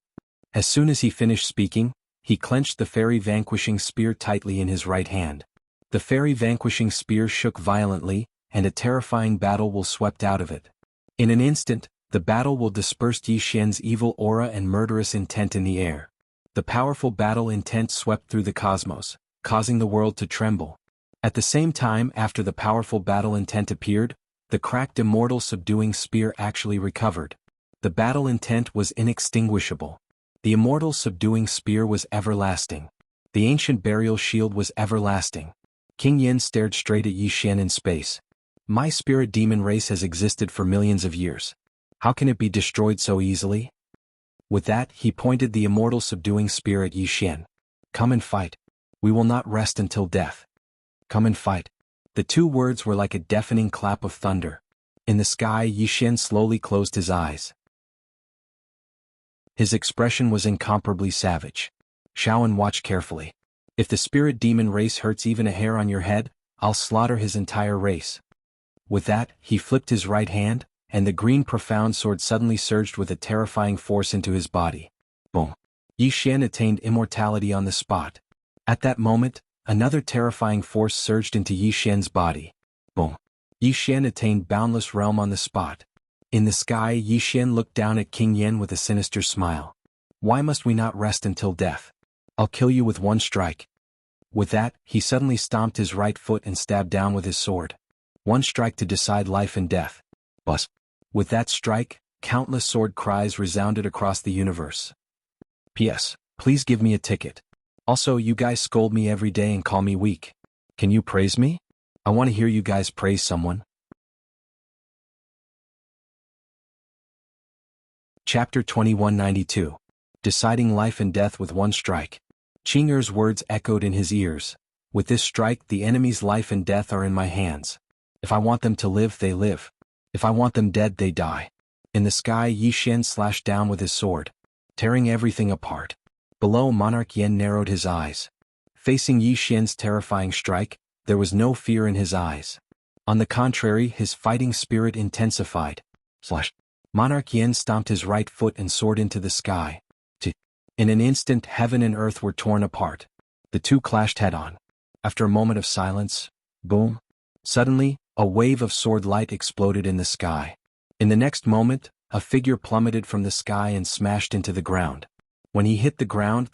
S1: As soon as he finished speaking, he clenched the fairy vanquishing spear tightly in his right hand. The fairy vanquishing spear shook violently, and a terrifying battle will swept out of it. In an instant, the battle will dispersed Yi Xian's evil aura and murderous intent in the air. The powerful battle intent swept through the cosmos, causing the world to tremble. At the same time, after the powerful battle intent appeared, the cracked immortal subduing spear actually recovered. The battle intent was inextinguishable. The immortal subduing spear was everlasting. The ancient burial shield was everlasting. King Yan stared straight at Yi Xian in space. My spirit demon race has existed for millions of years. How can it be destroyed so easily? With that, he pointed the immortal subduing spear at Yi Xian. Come and fight. We will not rest until death. Come and fight. The two words were like a deafening clap of thunder. In the sky, Yi Xian slowly closed his eyes. His expression was incomparably savage. Shaoan watched carefully. If the spirit demon race hurts even a hair on your head, I'll slaughter his entire race. With that, he flipped his right hand, and the green profound sword suddenly surged with a terrifying force into his body. Boom. Yi Xian attained immortality on the spot. At that moment, another terrifying force surged into Yi Xian's body. Boom. Yi Xian attained boundless realm on the spot. In the sky, Yi Xian looked down at King Yen with a sinister smile. Why must we not rest until death? I'll kill you with one strike. With that, he suddenly stomped his right foot and stabbed down with his sword. One strike to decide life and death. Buzz. With that strike, countless sword cries resounded across the universe. P.S. Please give me a ticket. Also, you guys scold me every day and call me weak. Can you praise me? I want to hear you guys praise someone. Chapter 2192. Deciding life and death with one strike. Qing'er's words echoed in his ears. With this strike, the enemy's life and death are in my hands. If I want them to live, they live. If I want them dead, they die. In the sky, Yi Xian slashed down with his sword, tearing everything apart. Below, Monarch Yen narrowed his eyes. Facing Yi Xian's terrifying strike, there was no fear in his eyes. On the contrary, his fighting spirit intensified. Monarch Yen stomped his right foot and soared into the sky. In an instant, heaven and earth were torn apart. The two clashed head-on. After a moment of silence, boom. Suddenly, a wave of sword light exploded in the sky. In the next moment, a figure plummeted from the sky and smashed into the ground. When he hit the ground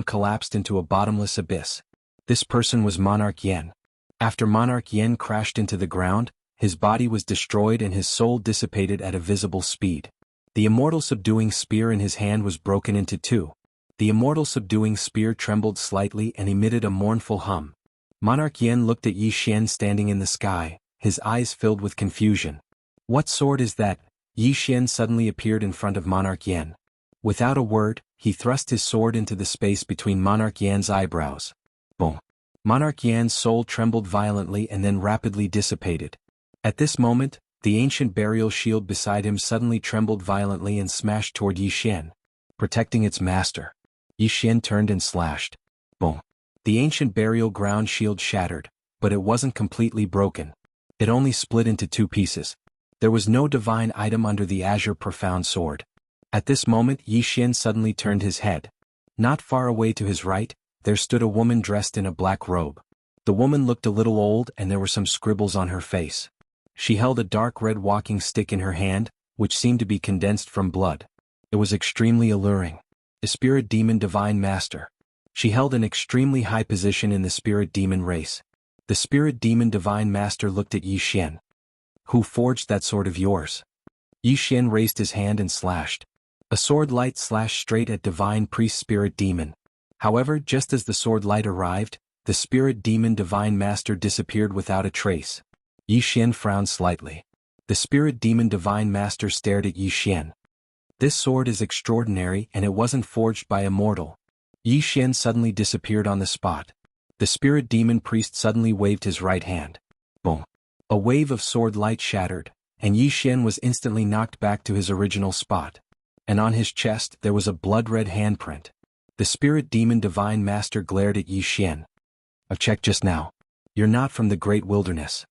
S1: collapsed into a bottomless abyss. This person was Monarch Yen. After Monarch Yen crashed into the ground, his body was destroyed and his soul dissipated at a visible speed. The immortal subduing spear in his hand was broken into two. The immortal subduing spear trembled slightly and emitted a mournful hum. Monarch Yen looked at Yi Xian standing in the sky, his eyes filled with confusion. What sword is that? Yi Xian suddenly appeared in front of Monarch Yen. Without a word, he thrust his sword into the space between Monarch Yen's eyebrows. Boom. Monarch Yen's soul trembled violently and then rapidly dissipated. At this moment, the ancient burial shield beside him suddenly trembled violently and smashed toward Yi Xian, protecting its master. Yi Xian turned and slashed. Boom. The ancient burial ground shield shattered, but it wasn't completely broken. It only split into two pieces. There was no divine item under the azure profound sword. At this moment, Yi Xian suddenly turned his head. Not far away to his right, there stood a woman dressed in a black robe. The woman looked a little old and there were some scribbles on her face. She held a dark red walking stick in her hand, which seemed to be condensed from blood. It was extremely alluring. A spirit demon divine master. She held an extremely high position in the spirit demon race. The spirit demon divine master looked at Yi Xian. Who forged that sword of yours? Yi Xian raised his hand and slashed. A sword light slashed straight at divine priest spirit demon. However, just as the sword light arrived, the spirit demon divine master disappeared without a trace. Yi Xian frowned slightly. The spirit demon divine master stared at Yi Xian. This sword is extraordinary and it wasn't forged by a mortal. Yi Xian suddenly disappeared on the spot. The spirit demon priest suddenly waved his right hand. Boom. A wave of sword light shattered, and Yi Xian was instantly knocked back to his original spot. And on his chest there was a blood-red handprint. The spirit demon divine master glared at Yi Xian. I've checked just now. You're not from the great wilderness.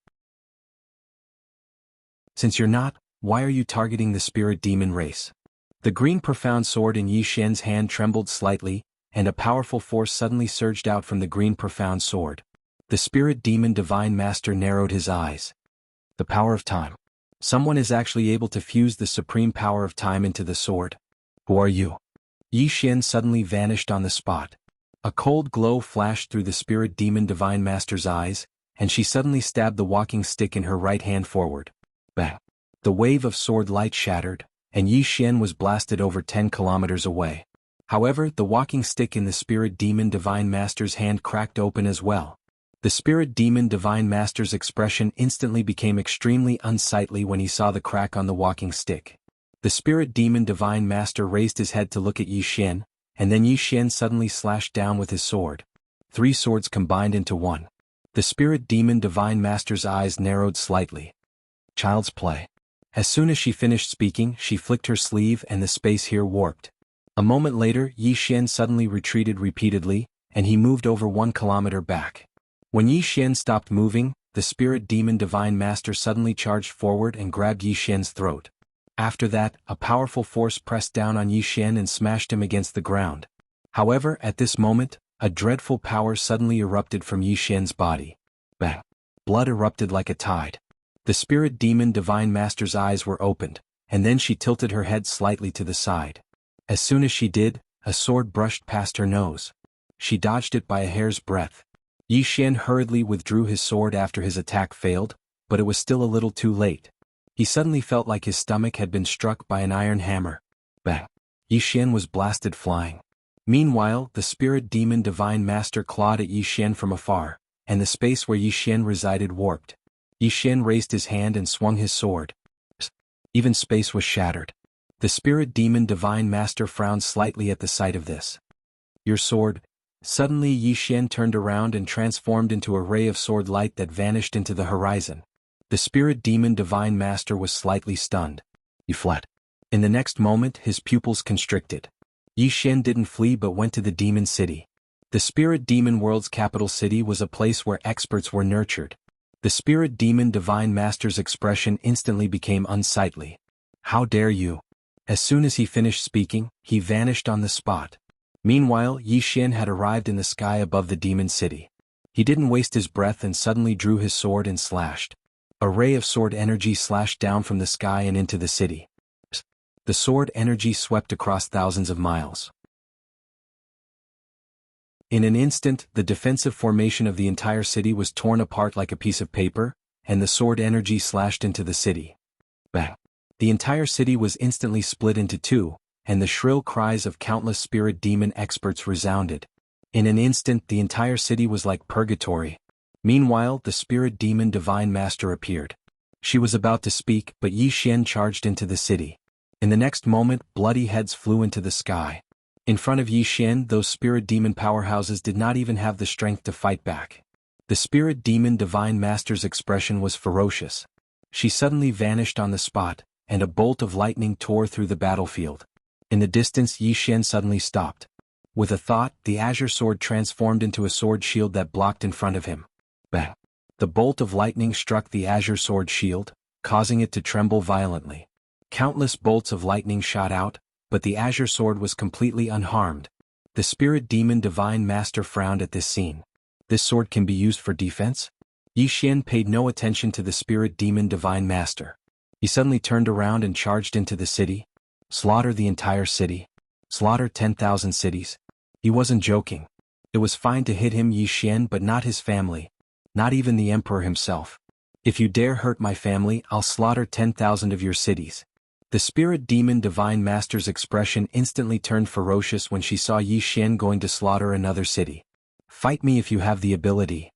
S1: Since you're not, why are you targeting the spirit demon race? The green profound sword in Yi Xian's hand trembled slightly, and a powerful force suddenly surged out from the green profound sword. The spirit demon divine master narrowed his eyes. The power of time. Someone is actually able to fuse the supreme power of time into the sword. Who are you? Yi Xian suddenly vanished on the spot. A cold glow flashed through the spirit demon divine master's eyes, and she suddenly stabbed the walking stick in her right hand forward. Bang. The wave of sword light shattered, and Yi Xian was blasted over 10 kilometers away. However, the walking stick in the spirit demon divine master's hand cracked open as well. The spirit demon divine master's expression instantly became extremely unsightly when he saw the crack on the walking stick. The spirit demon divine master raised his head to look at Yi Xian, and then Yi Xian suddenly slashed down with his sword. 3 swords combined into one. The spirit demon divine master's eyes narrowed slightly. Child's play. As soon as she finished speaking, she flicked her sleeve and the space here warped. A moment later, Yi Xian suddenly retreated repeatedly, and he moved over 1 kilometer back. When Yi Xian stopped moving, the spirit demon divine master suddenly charged forward and grabbed Yi Xian's throat. After that, a powerful force pressed down on Yi Xian and smashed him against the ground. However, at this moment, a dreadful power suddenly erupted from Yi Xian's body. Bang! Blood erupted like a tide. The spirit demon divine master's eyes were opened, and then she tilted her head slightly to the side. As soon as she did, a sword brushed past her nose. She dodged it by a hair's breadth. Yi Xian hurriedly withdrew his sword after his attack failed, but it was still a little too late. He suddenly felt like his stomach had been struck by an iron hammer. Bang! Yi Xian was blasted flying. Meanwhile, the spirit demon divine master clawed at Yi Xian from afar, and the space where Yi Xian resided warped. Yi Xian raised his hand and swung his sword. Even space was shattered. The spirit demon divine master frowned slightly at the sight of this. Your sword? Suddenly Yi Xian turned around and transformed into a ray of sword light that vanished into the horizon. The spirit demon divine master was slightly stunned. He fled. In the next moment, his pupils constricted. Yi Xian didn't flee but went to the demon city. The spirit demon world's capital city was a place where experts were nurtured. The spirit demon divine master's expression instantly became unsightly. How dare you? As soon as he finished speaking, he vanished on the spot. Meanwhile, Yi Xian had arrived in the sky above the demon city. He didn't waste his breath and suddenly drew his sword and slashed. A ray of sword energy slashed down from the sky and into the city. The sword energy swept across thousands of miles. In an instant, the defensive formation of the entire city was torn apart like a piece of paper, and the sword energy slashed into the city. Bang! The entire city was instantly split into two, and the shrill cries of countless spirit demon experts resounded. In an instant, the entire city was like purgatory. Meanwhile, the spirit demon divine master appeared. She was about to speak, but Yi Xian charged into the city. In the next moment, bloody heads flew into the sky. In front of Yi Xian, those spirit demon powerhouses did not even have the strength to fight back. The spirit demon divine master's expression was ferocious. She suddenly vanished on the spot, and a bolt of lightning tore through the battlefield. In the distance, Yi Xian suddenly stopped. With a thought, the azure sword transformed into a sword shield that blocked in front of him. Bang! The bolt of lightning struck the azure sword shield, causing it to tremble violently. Countless bolts of lightning shot out, but the azure sword was completely unharmed. The spirit demon divine master frowned at this scene. This sword can be used for defense? Yi Xian paid no attention to the spirit demon divine master. He suddenly turned around and charged into the city. Slaughter the entire city. Slaughter 10,000 cities. He wasn't joking. It was fine to hit him, Yi Xian, but not his family. Not even the emperor himself. If you dare hurt my family, I'll slaughter 10,000 of your cities. The spirit demon divine master's expression instantly turned ferocious when she saw Yi Xian going to slaughter another city. Fight me if you have the ability.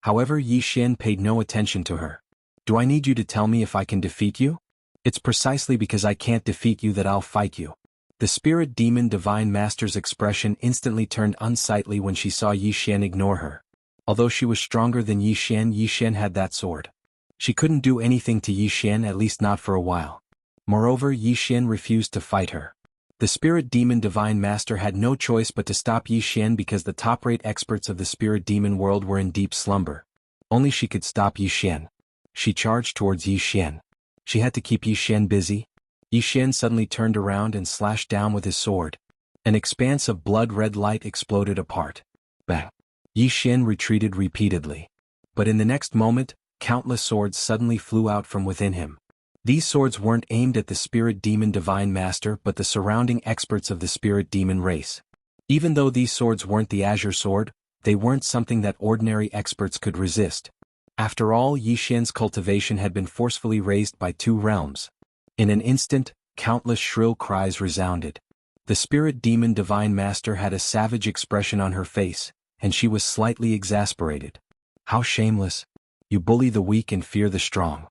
S1: However, Yi Xian paid no attention to her. Do I need you to tell me if I can defeat you? It's precisely because I can't defeat you that I'll fight you. The spirit demon divine master's expression instantly turned unsightly when she saw Yi Xian ignore her. Although she was stronger than Yi Xian had that sword. She couldn't do anything to Yi Xian, at least not for a while. Moreover, Yi Xian refused to fight her. The spirit demon divine master had no choice but to stop Yi Xian because the top-rate experts of the spirit demon world were in deep slumber. Only she could stop Yi Xian. She charged towards Yi Xian. She had to keep Yi Xian busy. Yi Xian suddenly turned around and slashed down with his sword. An expanse of blood-red light exploded apart. Bang! Yi Xian retreated repeatedly. But in the next moment, countless swords suddenly flew out from within him. These swords weren't aimed at the spirit demon divine master but the surrounding experts of the spirit demon race. Even though these swords weren't the azure sword, they weren't something that ordinary experts could resist. After all, Yi Xian's cultivation had been forcefully raised by 2 realms. In an instant, countless shrill cries resounded. The spirit demon divine master had a savage expression on her face, and she was slightly exasperated. How shameless! You bully the weak and fear the strong.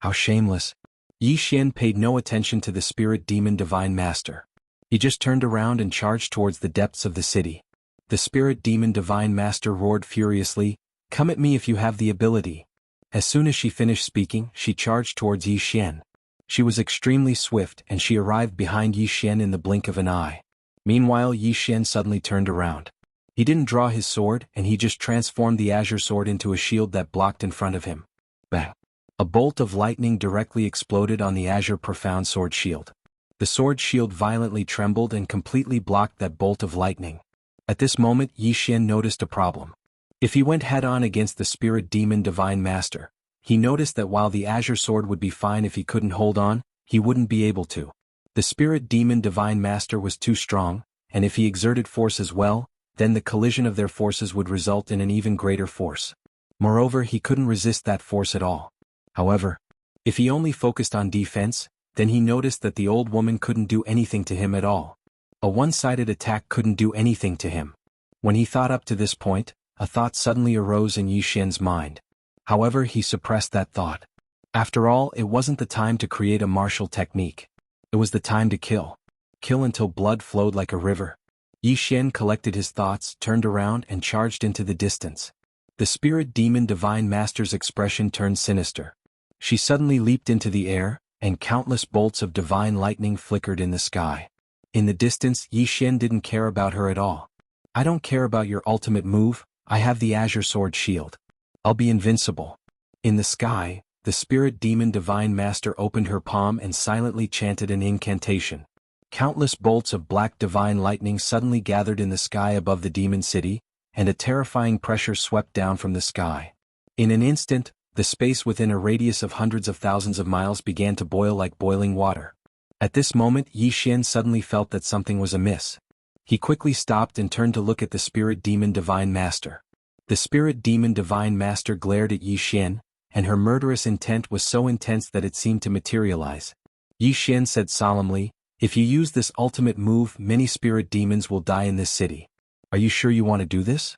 S1: How shameless! Yi Xian paid no attention to the spirit demon divine master. He just turned around and charged towards the depths of the city. The spirit demon divine master roared furiously, "Come at me if you have the ability." As soon as she finished speaking, she charged towards Yi Xian. She was extremely swift and she arrived behind Yi Xian in the blink of an eye. Meanwhile, Yi Xian suddenly turned around. He didn't draw his sword and he just transformed the azure sword into a shield that blocked in front of him. Bang! A bolt of lightning directly exploded on the azure profound sword shield. The sword shield violently trembled and completely blocked that bolt of lightning. At this moment, Yi Xian noticed a problem. If he went head-on against the spirit demon divine master, he noticed that while the azure sword would be fine if he couldn't hold on, he wouldn't be able to. The spirit demon divine master was too strong, and if he exerted force as well, then the collision of their forces would result in an even greater force. Moreover, he couldn't resist that force at all. However, if he only focused on defense, then he noticed that the old woman couldn't do anything to him at all. A one-sided attack couldn't do anything to him. When he thought up to this point, a thought suddenly arose in Yi Xian's mind. However, he suppressed that thought. After all, it wasn't the time to create a martial technique. It was the time to kill. Kill until blood flowed like a river. Yi Xian collected his thoughts, turned around and charged into the distance. The spirit demon divine master's expression turned sinister. She suddenly leaped into the air, and countless bolts of divine lightning flickered in the sky. In the distance, Yi Xian didn't care about her at all. "I don't care about your ultimate move, I have the azure sword shield. I'll be invincible." In the sky, the spirit demon divine master opened her palm and silently chanted an incantation. Countless bolts of black divine lightning suddenly gathered in the sky above the demon city, and a terrifying pressure swept down from the sky. In an instant, the space within a radius of hundreds of thousands of miles began to boil like boiling water. At this moment, Yi Xian suddenly felt that something was amiss. He quickly stopped and turned to look at the spirit demon divine master. The spirit demon divine master glared at Yi Xian, and her murderous intent was so intense that it seemed to materialize. Yi Xian said solemnly, "If you use this ultimate move, many spirit demons will die in this city. Are you sure you want to do this?"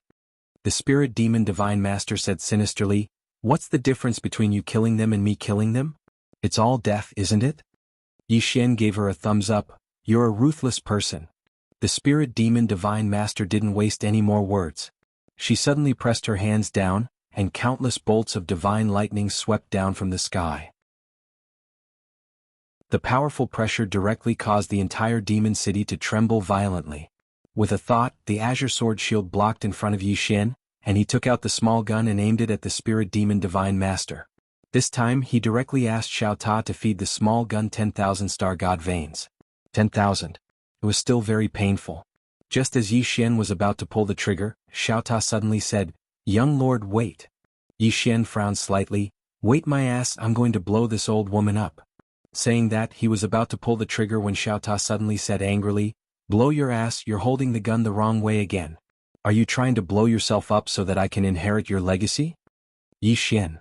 S1: The spirit demon divine master said sinisterly, "What's the difference between you killing them and me killing them? It's all death, isn't it?" Yi Xian gave her a thumbs up. "You're a ruthless person." The spirit demon divine master didn't waste any more words. She suddenly pressed her hands down, and countless bolts of divine lightning swept down from the sky. The powerful pressure directly caused the entire demon city to tremble violently. With a thought, the azure sword shield blocked in front of Yi Xian, and he took out the small gun and aimed it at the spirit demon divine master. This time he directly asked Xiao Ta to feed the small gun 10,000 star god veins. 10,000. It was still very painful. Just as Yi Xian was about to pull the trigger, Xiao Ta suddenly said, "Young lord, wait." Yi Xian frowned slightly. "Wait my ass, I'm going to blow this old woman up." Saying that, he was about to pull the trigger when Xiao Ta suddenly said angrily, "Blow your ass, you're holding the gun the wrong way again. Are you trying to blow yourself up so that I can inherit your legacy?" Yi Xian.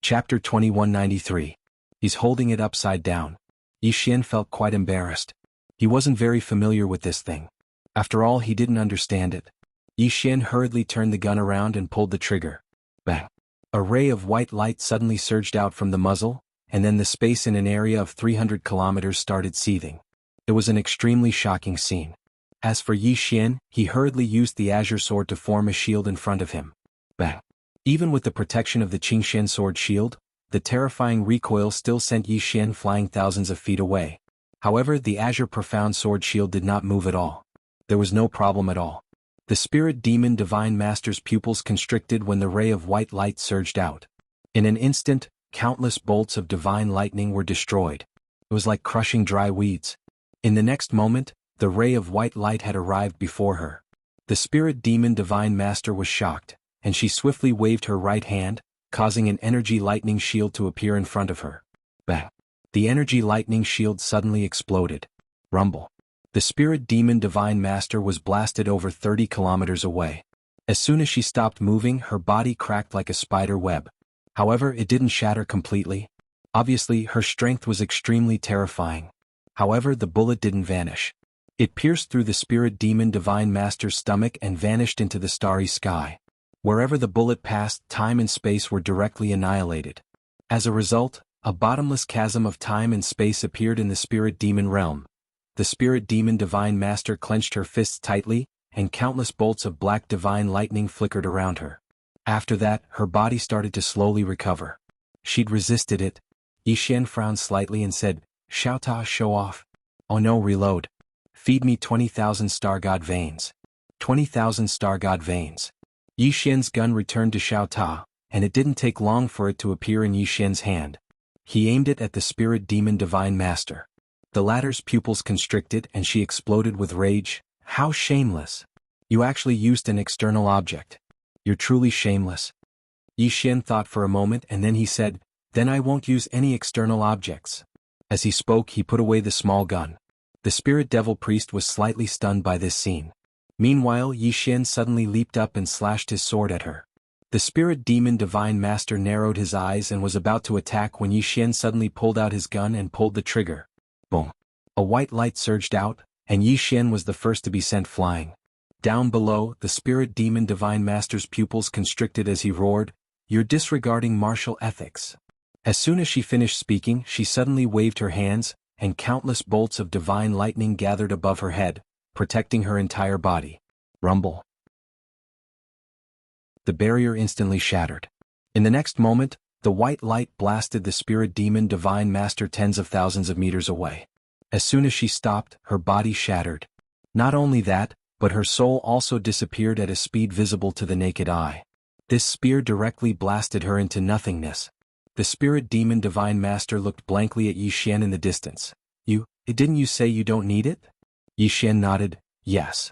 S1: Chapter 2193. He's holding it upside down. Yi Xian felt quite embarrassed. He wasn't very familiar with this thing. After all, he didn't understand it. Yi Xian hurriedly turned the gun around and pulled the trigger. Bang! A ray of white light suddenly surged out from the muzzle, and then the space in an area of 300 kilometers started seething. It was an extremely shocking scene. As for Yi Xian, he hurriedly used the azure sword to form a shield in front of him. Bang! Even with the protection of the Qingxian sword shield, the terrifying recoil still sent Yi Xian flying thousands of feet away. However, the azure profound sword shield did not move at all. There was no problem at all. The spirit demon divine master's pupils constricted when the ray of white light surged out. In an instant, countless bolts of divine lightning were destroyed. It was like crushing dry weeds. In the next moment, the ray of white light had arrived before her. The spirit demon divine master was shocked, and she swiftly waved her right hand, causing an energy lightning shield to appear in front of her. Bang! The energy lightning shield suddenly exploded. Rumble! The spirit demon divine master was blasted over 30 kilometers away. As soon as she stopped moving, her body cracked like a spider web. However, it didn't shatter completely. Obviously, her strength was extremely terrifying. However, the bullet didn't vanish. It pierced through the spirit demon divine master's stomach and vanished into the starry sky. Wherever the bullet passed, time and space were directly annihilated. As a result, A bottomless chasm of time and space appeared in the spirit demon realm. The spirit demon divine master clenched her fists tightly, and countless bolts of black divine lightning flickered around her. After that, her body started to slowly recover. She'd resisted it. Yixian frowned slightly and said, "Xiao Ta, show off." "Oh no, reload. Feed me 20,000 star god veins." 20,000 star god veins. Yixian's gun returned to Xiao Ta, and it didn't take long for it to appear in Yixian's hand. He aimed it at the spirit demon divine master. The latter's pupils constricted and she exploded with rage. "How shameless! You actually used an external object. You're truly shameless." Yixian thought for a moment and then he said, "Then I won't use any external objects." As he spoke, he put away the small gun. The spirit devil priest was slightly stunned by this scene. Meanwhile, Yixian suddenly leaped up and slashed his sword at her. The spirit demon divine master narrowed his eyes and was about to attack when Yixian suddenly pulled out his gun and pulled the trigger. Boom! A white light surged out, and Yixian was the first to be sent flying. Down below, the spirit demon divine master's pupils constricted as he roared, "You're disregarding martial ethics." As soon as she finished speaking, she suddenly waved her hands, and countless bolts of divine lightning gathered above her head, protecting her entire body. Rumble. The barrier instantly shattered. In the next moment, the white light blasted the spirit demon divine master tens of thousands of meters away. As soon as she stopped, her body shattered. Not only that, but her soul also disappeared at a speed visible to the naked eye. This spear directly blasted her into nothingness. The spirit demon divine master looked blankly at Yixian in the distance. Didn't you say you don't need it?" Yixian nodded, "Yes."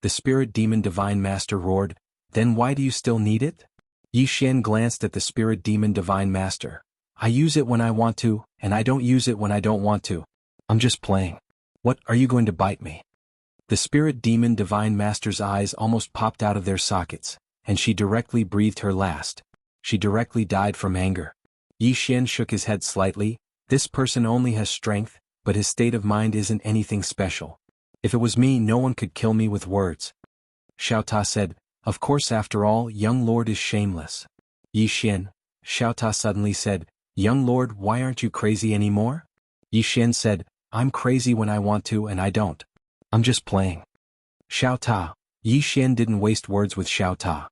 S1: The spirit demon divine master roared, "Then why do you still need it?" Yixian glanced at the spirit demon divine master. "I use it when I want to, and I don't use it when I don't want to. I'm just playing." "What, are you going to bite me?" The spirit demon divine master's eyes almost popped out of their sockets, and she directly breathed her last. She directly died from anger. Yixian shook his head slightly. This person only has strength, but his state of mind isn't anything special. If it was me, no one could kill me with words. Xiao Ta said, "Of course, after all, young lord is shameless." "Yixian," Xiao Ta suddenly said, "Young lord, why aren't you crazy anymore?" Yixian said, "I'm crazy when I want to and I don't. I'm just playing." Xiao Ta. Yixian didn't waste words with Xiao Ta.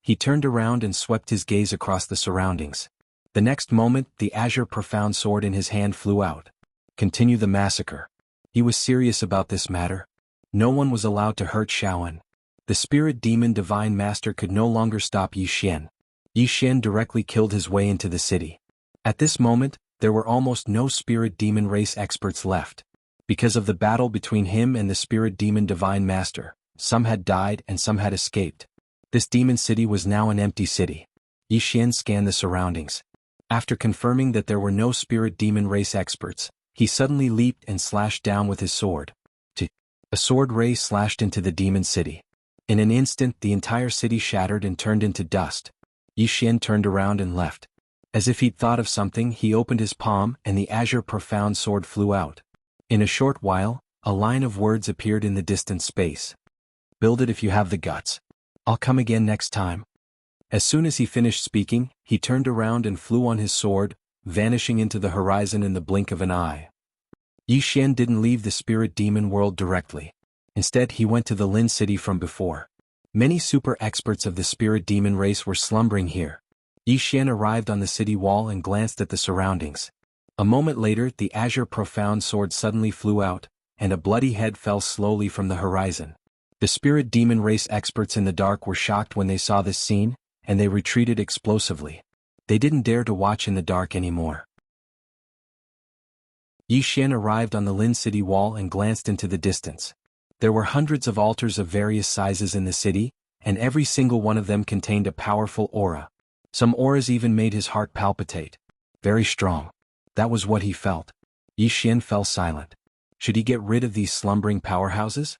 S1: He turned around and swept his gaze across the surroundings. The next moment, the azure profound sword in his hand flew out. Continue the massacre. He was serious about this matter. No one was allowed to hurt Shaoan. The spirit demon divine master could no longer stop Yixian. Yixian directly killed his way into the city. At this moment, there were almost no spirit demon race experts left. Because of the battle between him and the spirit demon divine master, some had died and some had escaped. This demon city was now an empty city. Yixian scanned the surroundings. After confirming that there were no spirit demon race experts, he suddenly leaped and slashed down with his sword. A sword ray slashed into the demon city. In an instant, the entire city shattered and turned into dust. Yixian turned around and left. As if he'd thought of something, he opened his palm and the azure profound sword flew out. In a short while, a line of words appeared in the distant space. "Build it if you have the guts. I'll come again next time." As soon as he finished speaking, he turned around and flew on his sword, vanishing into the horizon in the blink of an eye. Yixian didn't leave the spirit demon world directly. Instead, he went to the Lin city from before. Many super experts of the spirit demon race were slumbering here. Yixian arrived on the city wall and glanced at the surroundings. A moment later, the azure profound sword suddenly flew out, and a bloody head fell slowly from the horizon. The spirit demon race experts in the dark were shocked when they saw this scene, and they retreated explosively. They didn't dare to watch in the dark anymore. Yixian arrived on the Lin city wall and glanced into the distance. There were hundreds of altars of various sizes in the city, and every single one of them contained a powerful aura. Some auras even made his heart palpitate. Very strong. That was what he felt. Yixian fell silent. Should he get rid of these slumbering powerhouses?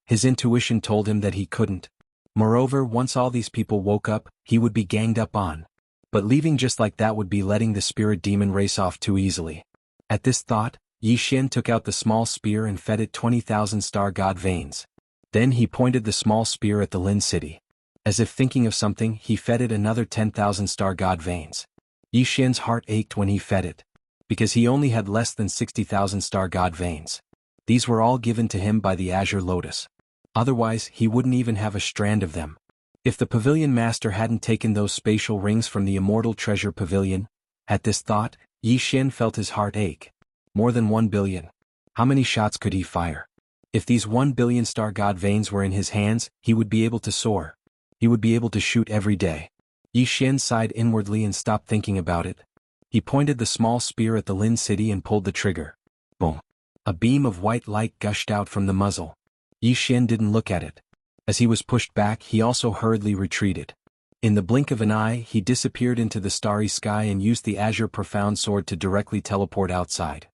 S1: His intuition told him that he couldn't. Moreover, once all these people woke up, he would be ganged up on. But leaving just like that would be letting the spirit demon race off too easily. At this thought, Yixian took out the small spear and fed it 20,000 star god veins. Then he pointed the small spear at the Lin city. As if thinking of something, he fed it another 10,000 star god veins. Yi Xian's heart ached when he fed it, because he only had less than 60,000 star god veins. These were all given to him by the Azure Lotus. Otherwise, he wouldn't even have a strand of them. If the pavilion master hadn't taken those spatial rings from the immortal treasure pavilion, at this thought, Yi Xian felt his heart ache. More than 1 billion. How many shots could he fire? If these 1 billion star god veins were in his hands, he would be able to soar. He would be able to shoot every day. Yi Xian sighed inwardly and stopped thinking about it. He pointed the small spear at the Lin City and pulled the trigger. Boom. A beam of white light gushed out from the muzzle. Yi Xian didn't look at it. As he was pushed back, he also hurriedly retreated. In the blink of an eye, he disappeared into the starry sky and used the azure profound sword to directly teleport outside.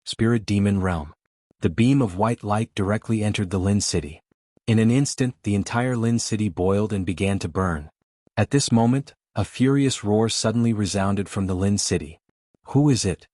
S1: Spirit Demon Realm. The beam of white light directly entered the Lin City. In an instant, the entire Lin City boiled and began to burn. At this moment, a furious roar suddenly resounded from the Lin City. Who is it?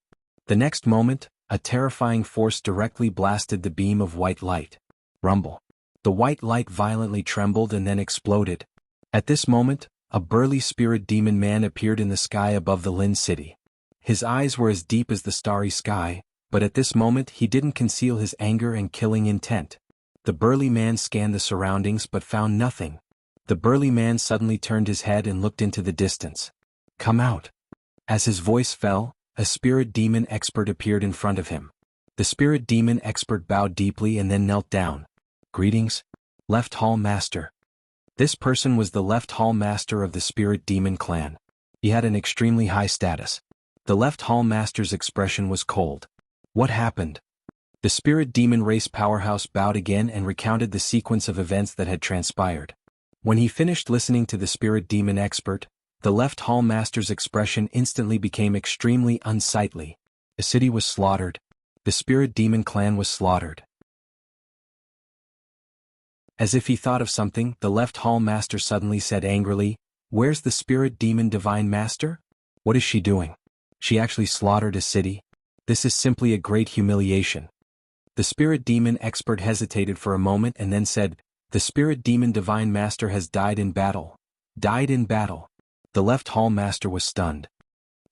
S1: The next moment, a terrifying force directly blasted the beam of white light. Rumble. The white light violently trembled and then exploded. At this moment, a burly spirit demon man appeared in the sky above the Lin City. His eyes were as deep as the starry sky, but at this moment he didn't conceal his anger and killing intent. The burly man scanned the surroundings but found nothing. The burly man suddenly turned his head and looked into the distance. Come out. As his voice fell, a spirit demon expert appeared in front of him. The spirit demon expert bowed deeply and then knelt down. Greetings, Left Hall Master. This person was the Left Hall Master of the Spirit Demon clan. He had an extremely high status. The Left Hall Master's expression was cold. What happened? The Spirit Demon race powerhouse bowed again and recounted the sequence of events that had transpired. When he finished listening to the Spirit Demon expert, the Left Hall Master's expression instantly became extremely unsightly. The city was slaughtered. The Spirit Demon clan was slaughtered. As if he thought of something, the Left Hall Master suddenly said angrily, "Where's the Spirit Demon Divine Master? What is she doing? She actually slaughtered a city? This is simply a great humiliation." The Spirit Demon expert hesitated for a moment and then said, "The Spirit Demon Divine Master has died in battle." Died in battle. The Left Hall Master was stunned.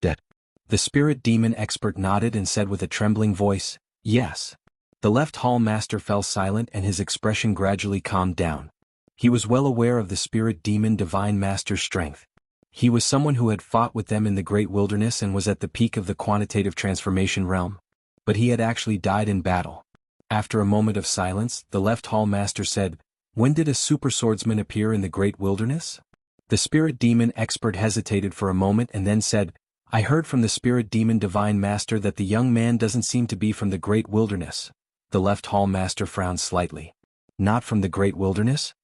S1: Dead. The Spirit Demon expert nodded and said with a trembling voice, "Yes." The Left Hall Master fell silent and his expression gradually calmed down. He was well aware of the Spirit Demon Divine Master's strength. He was someone who had fought with them in the Great Wilderness and was at the peak of the quantitative transformation realm. But he had actually died in battle. After a moment of silence, the Left Hall Master said, "When did a super swordsman appear in the Great Wilderness?" The Spirit Demon expert hesitated for a moment and then said, "I heard from the Spirit Demon Divine Master that the young man doesn't seem to be from the Great Wilderness." The Left Hall Master frowned slightly. "Not from the Great Wilderness?"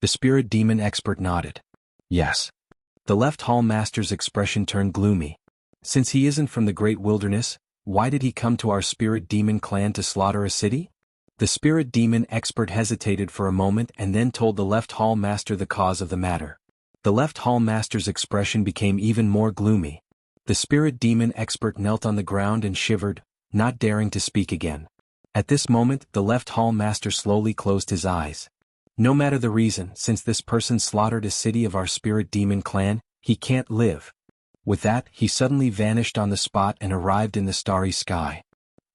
S1: The Spirit Demon expert nodded. "Yes." The Left Hall Master's expression turned gloomy. "Since he isn't from the Great Wilderness, why did he come to our Spirit Demon clan to slaughter a city?" The Spirit Demon expert hesitated for a moment and then told the Left Hall Master the cause of the matter. The Left Hall Master's expression became even more gloomy. The Spirit Demon expert knelt on the ground and shivered, not daring to speak again. At this moment, the Left Hall Master slowly closed his eyes. No matter the reason, since this person slaughtered a city of our Spirit Demon clan, he can't live. With that, he suddenly vanished on the spot and arrived in the starry sky.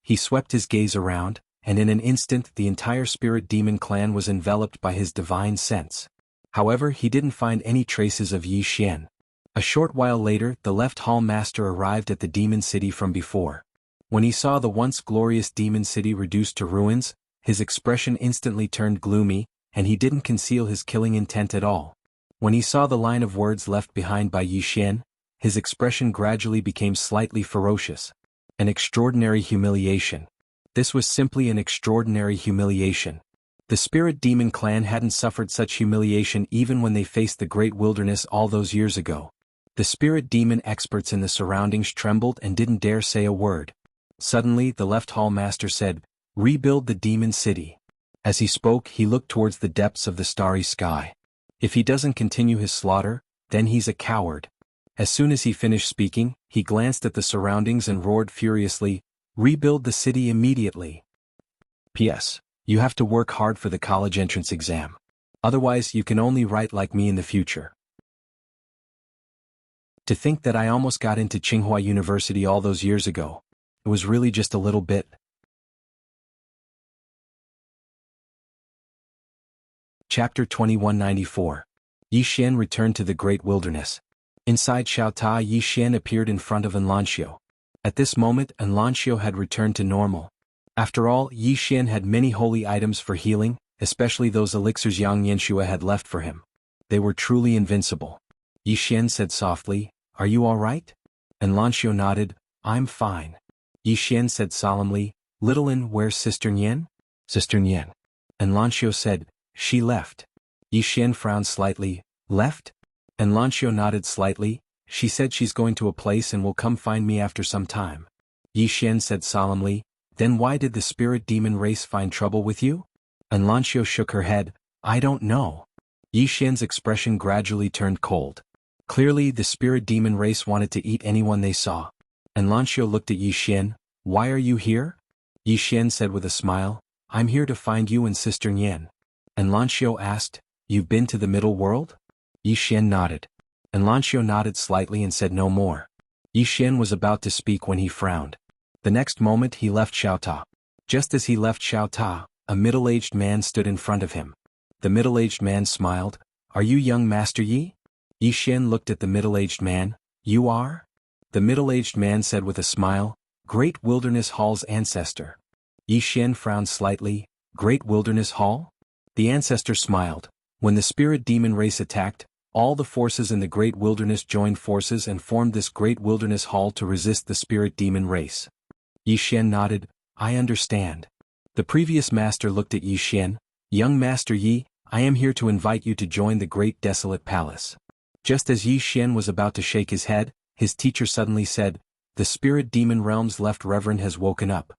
S1: He swept his gaze around, and in an instant the entire Spirit Demon clan was enveloped by his divine sense. However, he didn't find any traces of Yi Xian. A short while later, the Left Hall Master arrived at the Demon City from before. When he saw the once glorious Demon City reduced to ruins, his expression instantly turned gloomy, and he didn't conceal his killing intent at all. When he saw the line of words left behind by Yi Xian, his expression gradually became slightly ferocious. An extraordinary humiliation. This was simply an extraordinary humiliation. The Spirit Demon clan hadn't suffered such humiliation even when they faced the Great Wilderness all those years ago. The Spirit Demon experts in the surroundings trembled and didn't dare say a word. Suddenly, the Left Hall Master said, "Rebuild the Demon City." As he spoke, he looked towards the depths of the starry sky. If he doesn't continue his slaughter, then he's a coward. As soon as he finished speaking, he glanced at the surroundings and roared furiously, "Rebuild the city immediately." P.S. You have to work hard for the college entrance exam. Otherwise, you can only write like me in the future. To think that I almost got into Tsinghua University all those years ago. It was really just a little bit. Chapter 2194. Yi Xian returned to the Great Wilderness. Inside Xiaota, Yi Xian appeared in front of Enlanxiu. At this moment, Enlanxiu had returned to normal. After all, Yi Xian had many holy items for healing, especially those elixirs Yang Yanxue had left for him. They were truly invincible. Yi Xian said softly, "Are you all right?" Enlanxiu nodded, "I'm fine." Yi Xian said solemnly, "Little N, where's Sister Nian?" "Sister Nian." Enlanxiu said, "She left." Yi Xian frowned slightly, "Left?" Enlanxiu nodded slightly, "She said she's going to a place and will come find me after some time." Yi Xian said solemnly, "Then why did the spirit demon race find trouble with you?" Enlanxiu shook her head, "I don't know." Yi Xian's expression gradually turned cold. Clearly, the spirit demon race wanted to eat anyone they saw. Enlanxiu looked at Yi Xian, "Why are you here?" Yi Xian said with a smile, "I'm here to find you and Sister Nian." Enlanxiu asked, "You've been to the middle world?" Yi Xian nodded. Enlanxiu nodded slightly and said no more. Yi Xian was about to speak when he frowned. The next moment he left Xiaota. Just as he left Xiaota, a middle-aged man stood in front of him. The middle-aged man smiled, "Are you young Master Yi?" Yi Xian looked at the middle-aged man, "You are?" The middle-aged man said with a smile, "Great Wilderness Hall's ancestor." Yi Xian frowned slightly, "Great Wilderness Hall?" The ancestor smiled. When the spirit demon race attacked, all the forces in the Great Wilderness joined forces and formed this Great Wilderness Hall to resist the spirit demon race. Yi Xian nodded, "I understand." The previous master looked at Yi Xian, "Young Master Yi, I am here to invite you to join the Great Desolate Palace." Just as Yi Xian was about to shake his head, his teacher suddenly said, "The spirit demon realm's left reverend has woken up.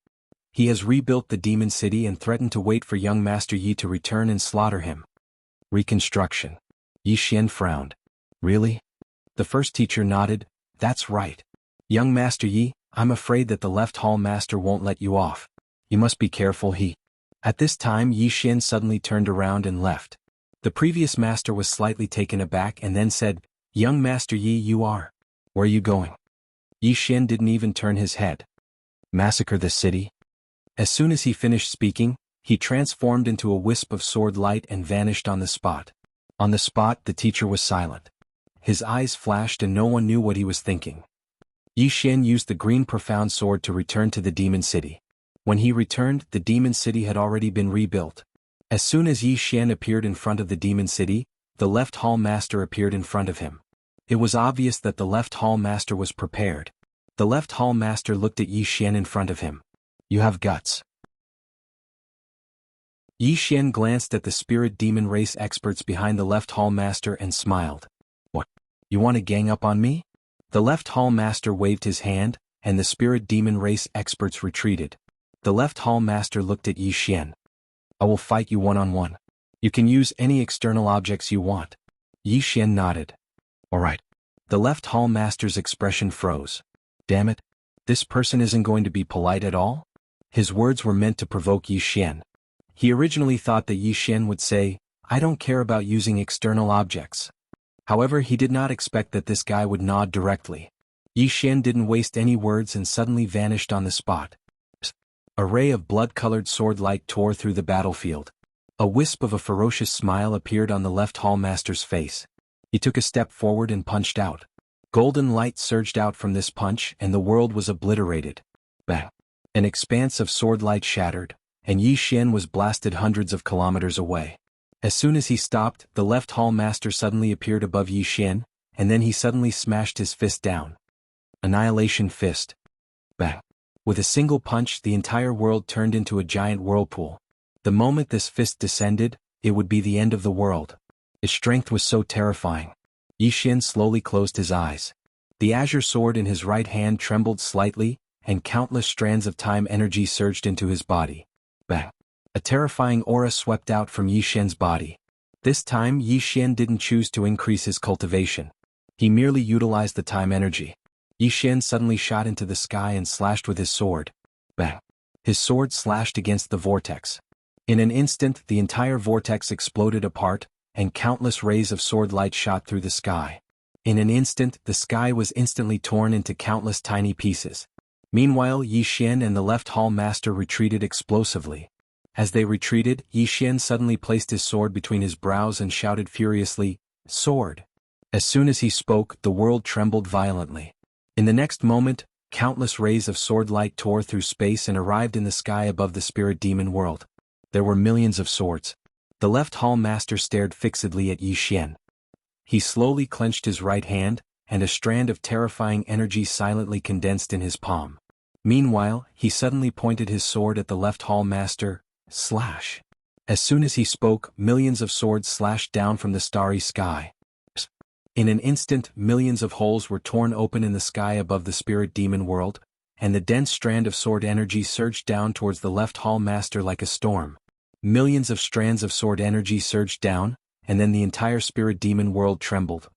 S1: He has rebuilt the demon city and threatened to wait for young Master Yi to return and slaughter him." Reconstruction. Yi Xian frowned. "Really?" The first teacher nodded, "That's right. Young Master Yi, I'm afraid that the left hall master won't let you off. You must be careful At this time Yi Xian suddenly turned around and left. The previous master was slightly taken aback and then said, "Young Master Yi, you are? Where are you going?" Yi Xian didn't even turn his head. "Massacre the city?" As soon as he finished speaking, he transformed into a wisp of sword light and vanished on the spot. On the spot, the teacher was silent. His eyes flashed and no one knew what he was thinking. Yi Xian used the green profound sword to return to the demon city. When he returned, the demon city had already been rebuilt. As soon as Yi Xian appeared in front of the demon city, the left hall master appeared in front of him. It was obvious that the left hall master was prepared. The left hall master looked at Yi Xian in front of him. "You have guts." Yi Xian glanced at the spirit demon race experts behind the left hall master and smiled. "What? You want to gang up on me?" The left hall master waved his hand, and the spirit demon race experts retreated. The left hall master looked at Yi Xian. "I will fight you one-on-one. You can use any external objects you want." Yi Xian nodded. "All right." The left hall master's expression froze. "Damn it. This person isn't going to be polite at all?" His words were meant to provoke Yi Xian. He originally thought that Yi Xian would say, "I don't care about using external objects." However, he did not expect that this guy would nod directly. Yi Xian didn't waste any words and suddenly vanished on the spot. A ray of blood-colored sword light tore through the battlefield. A wisp of a ferocious smile appeared on the left hall master's face. He took a step forward and punched out. Golden light surged out from this punch and the world was obliterated. Bang! An expanse of sword light shattered, and Yi Xian was blasted hundreds of kilometers away. As soon as he stopped, the left hall master suddenly appeared above Yi Xian, and then he suddenly smashed his fist down. Annihilation fist. Bang! With a single punch, the entire world turned into a giant whirlpool. The moment this fist descended, it would be the end of the world. Its strength was so terrifying. Yi Xian slowly closed his eyes. The azure sword in his right hand trembled slightly, and countless strands of time energy surged into his body. Bang! A terrifying aura swept out from Yi Xian's body. This time Yi Xian didn't choose to increase his cultivation. He merely utilized the time energy. Yi Xian suddenly shot into the sky and slashed with his sword. Bang! His sword slashed against the vortex. In an instant the entire vortex exploded apart, and countless rays of sword light shot through the sky. In an instant, the sky was instantly torn into countless tiny pieces. Meanwhile, Yi Xian and the left hall master retreated explosively. As they retreated, Yi Xian suddenly placed his sword between his brows and shouted furiously, "Sword!" As soon as he spoke, the world trembled violently. In the next moment, countless rays of sword light tore through space and arrived in the sky above the spirit demon world. There were millions of swords. The left hall master stared fixedly at Yi Xian. He slowly clenched his right hand, and a strand of terrifying energy silently condensed in his palm. Meanwhile, he suddenly pointed his sword at the left hall master. Slash! As soon as he spoke, millions of swords slashed down from the starry sky. In an instant, millions of holes were torn open in the sky above the spirit demon world, and the dense strand of sword energy surged down towards the left hall master like a storm. Millions of strands of sword energy surged down, and then the entire spirit demon world trembled.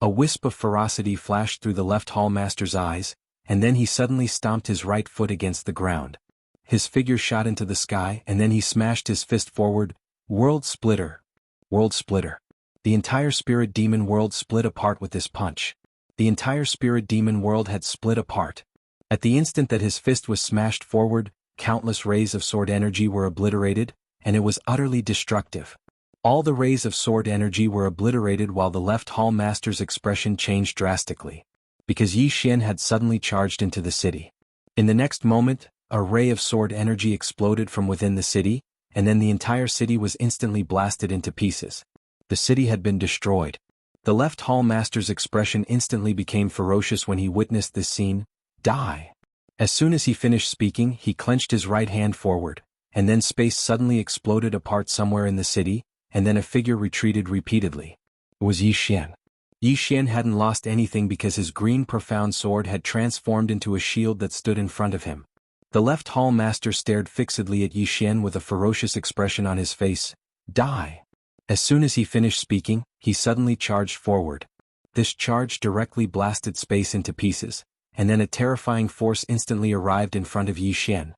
S1: A wisp of ferocity flashed through the left hall master's eyes, and then he suddenly stomped his right foot against the ground. His figure shot into the sky, and then he smashed his fist forward. World splitter! World splitter! The entire spirit demon world split apart with this punch. The entire spirit demon world had split apart. At the instant that his fist was smashed forward, countless rays of sword energy were obliterated, and it was utterly destructive. All the rays of sword energy were obliterated while the left hall master's expression changed drastically. Because Yi Xian had suddenly charged into the city. In the next moment, a ray of sword energy exploded from within the city, and then the entire city was instantly blasted into pieces. The city had been destroyed. The left hall master's expression instantly became ferocious when he witnessed this scene. Die! As soon as he finished speaking, he clenched his right hand forward, and then space suddenly exploded apart somewhere in the city, and then a figure retreated repeatedly. It was Yi Xian. Yi Xian hadn't lost anything because his green profound sword had transformed into a shield that stood in front of him. The left hall master stared fixedly at Yi Xian with a ferocious expression on his face. Die! As soon as he finished speaking, he suddenly charged forward. This charge directly blasted space into pieces, and then a terrifying force instantly arrived in front of Yi Xian.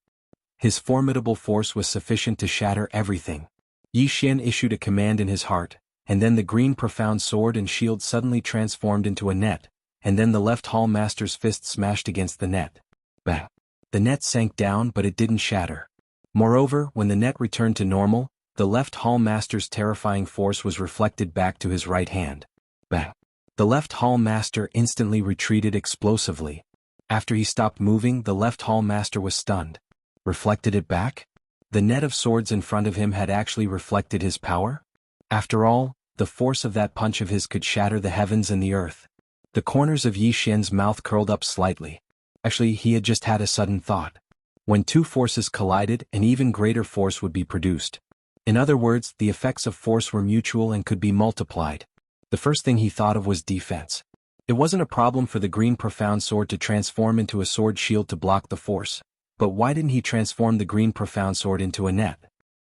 S1: His formidable force was sufficient to shatter everything. Yi Xian issued a command in his heart, and then the green profound sword and shield suddenly transformed into a net, and then the left hall master's fist smashed against the net. Bang! The net sank down, but it didn't shatter. Moreover, when the net returned to normal, the left hall master's terrifying force was reflected back to his right hand. Bang! The left hall master instantly retreated explosively. After he stopped moving, the left hall master was stunned. Reflected it back? The net of swords in front of him had actually reflected his power? After all, the force of that punch of his could shatter the heavens and the earth. The corners of Yi Xian's mouth curled up slightly. Actually, he had just had a sudden thought. When two forces collided, an even greater force would be produced. In other words, the effects of force were mutual and could be multiplied. The first thing he thought of was defense. It wasn't a problem for the green profound sword to transform into a sword shield to block the force. But why didn't he transform the green profound sword into a net?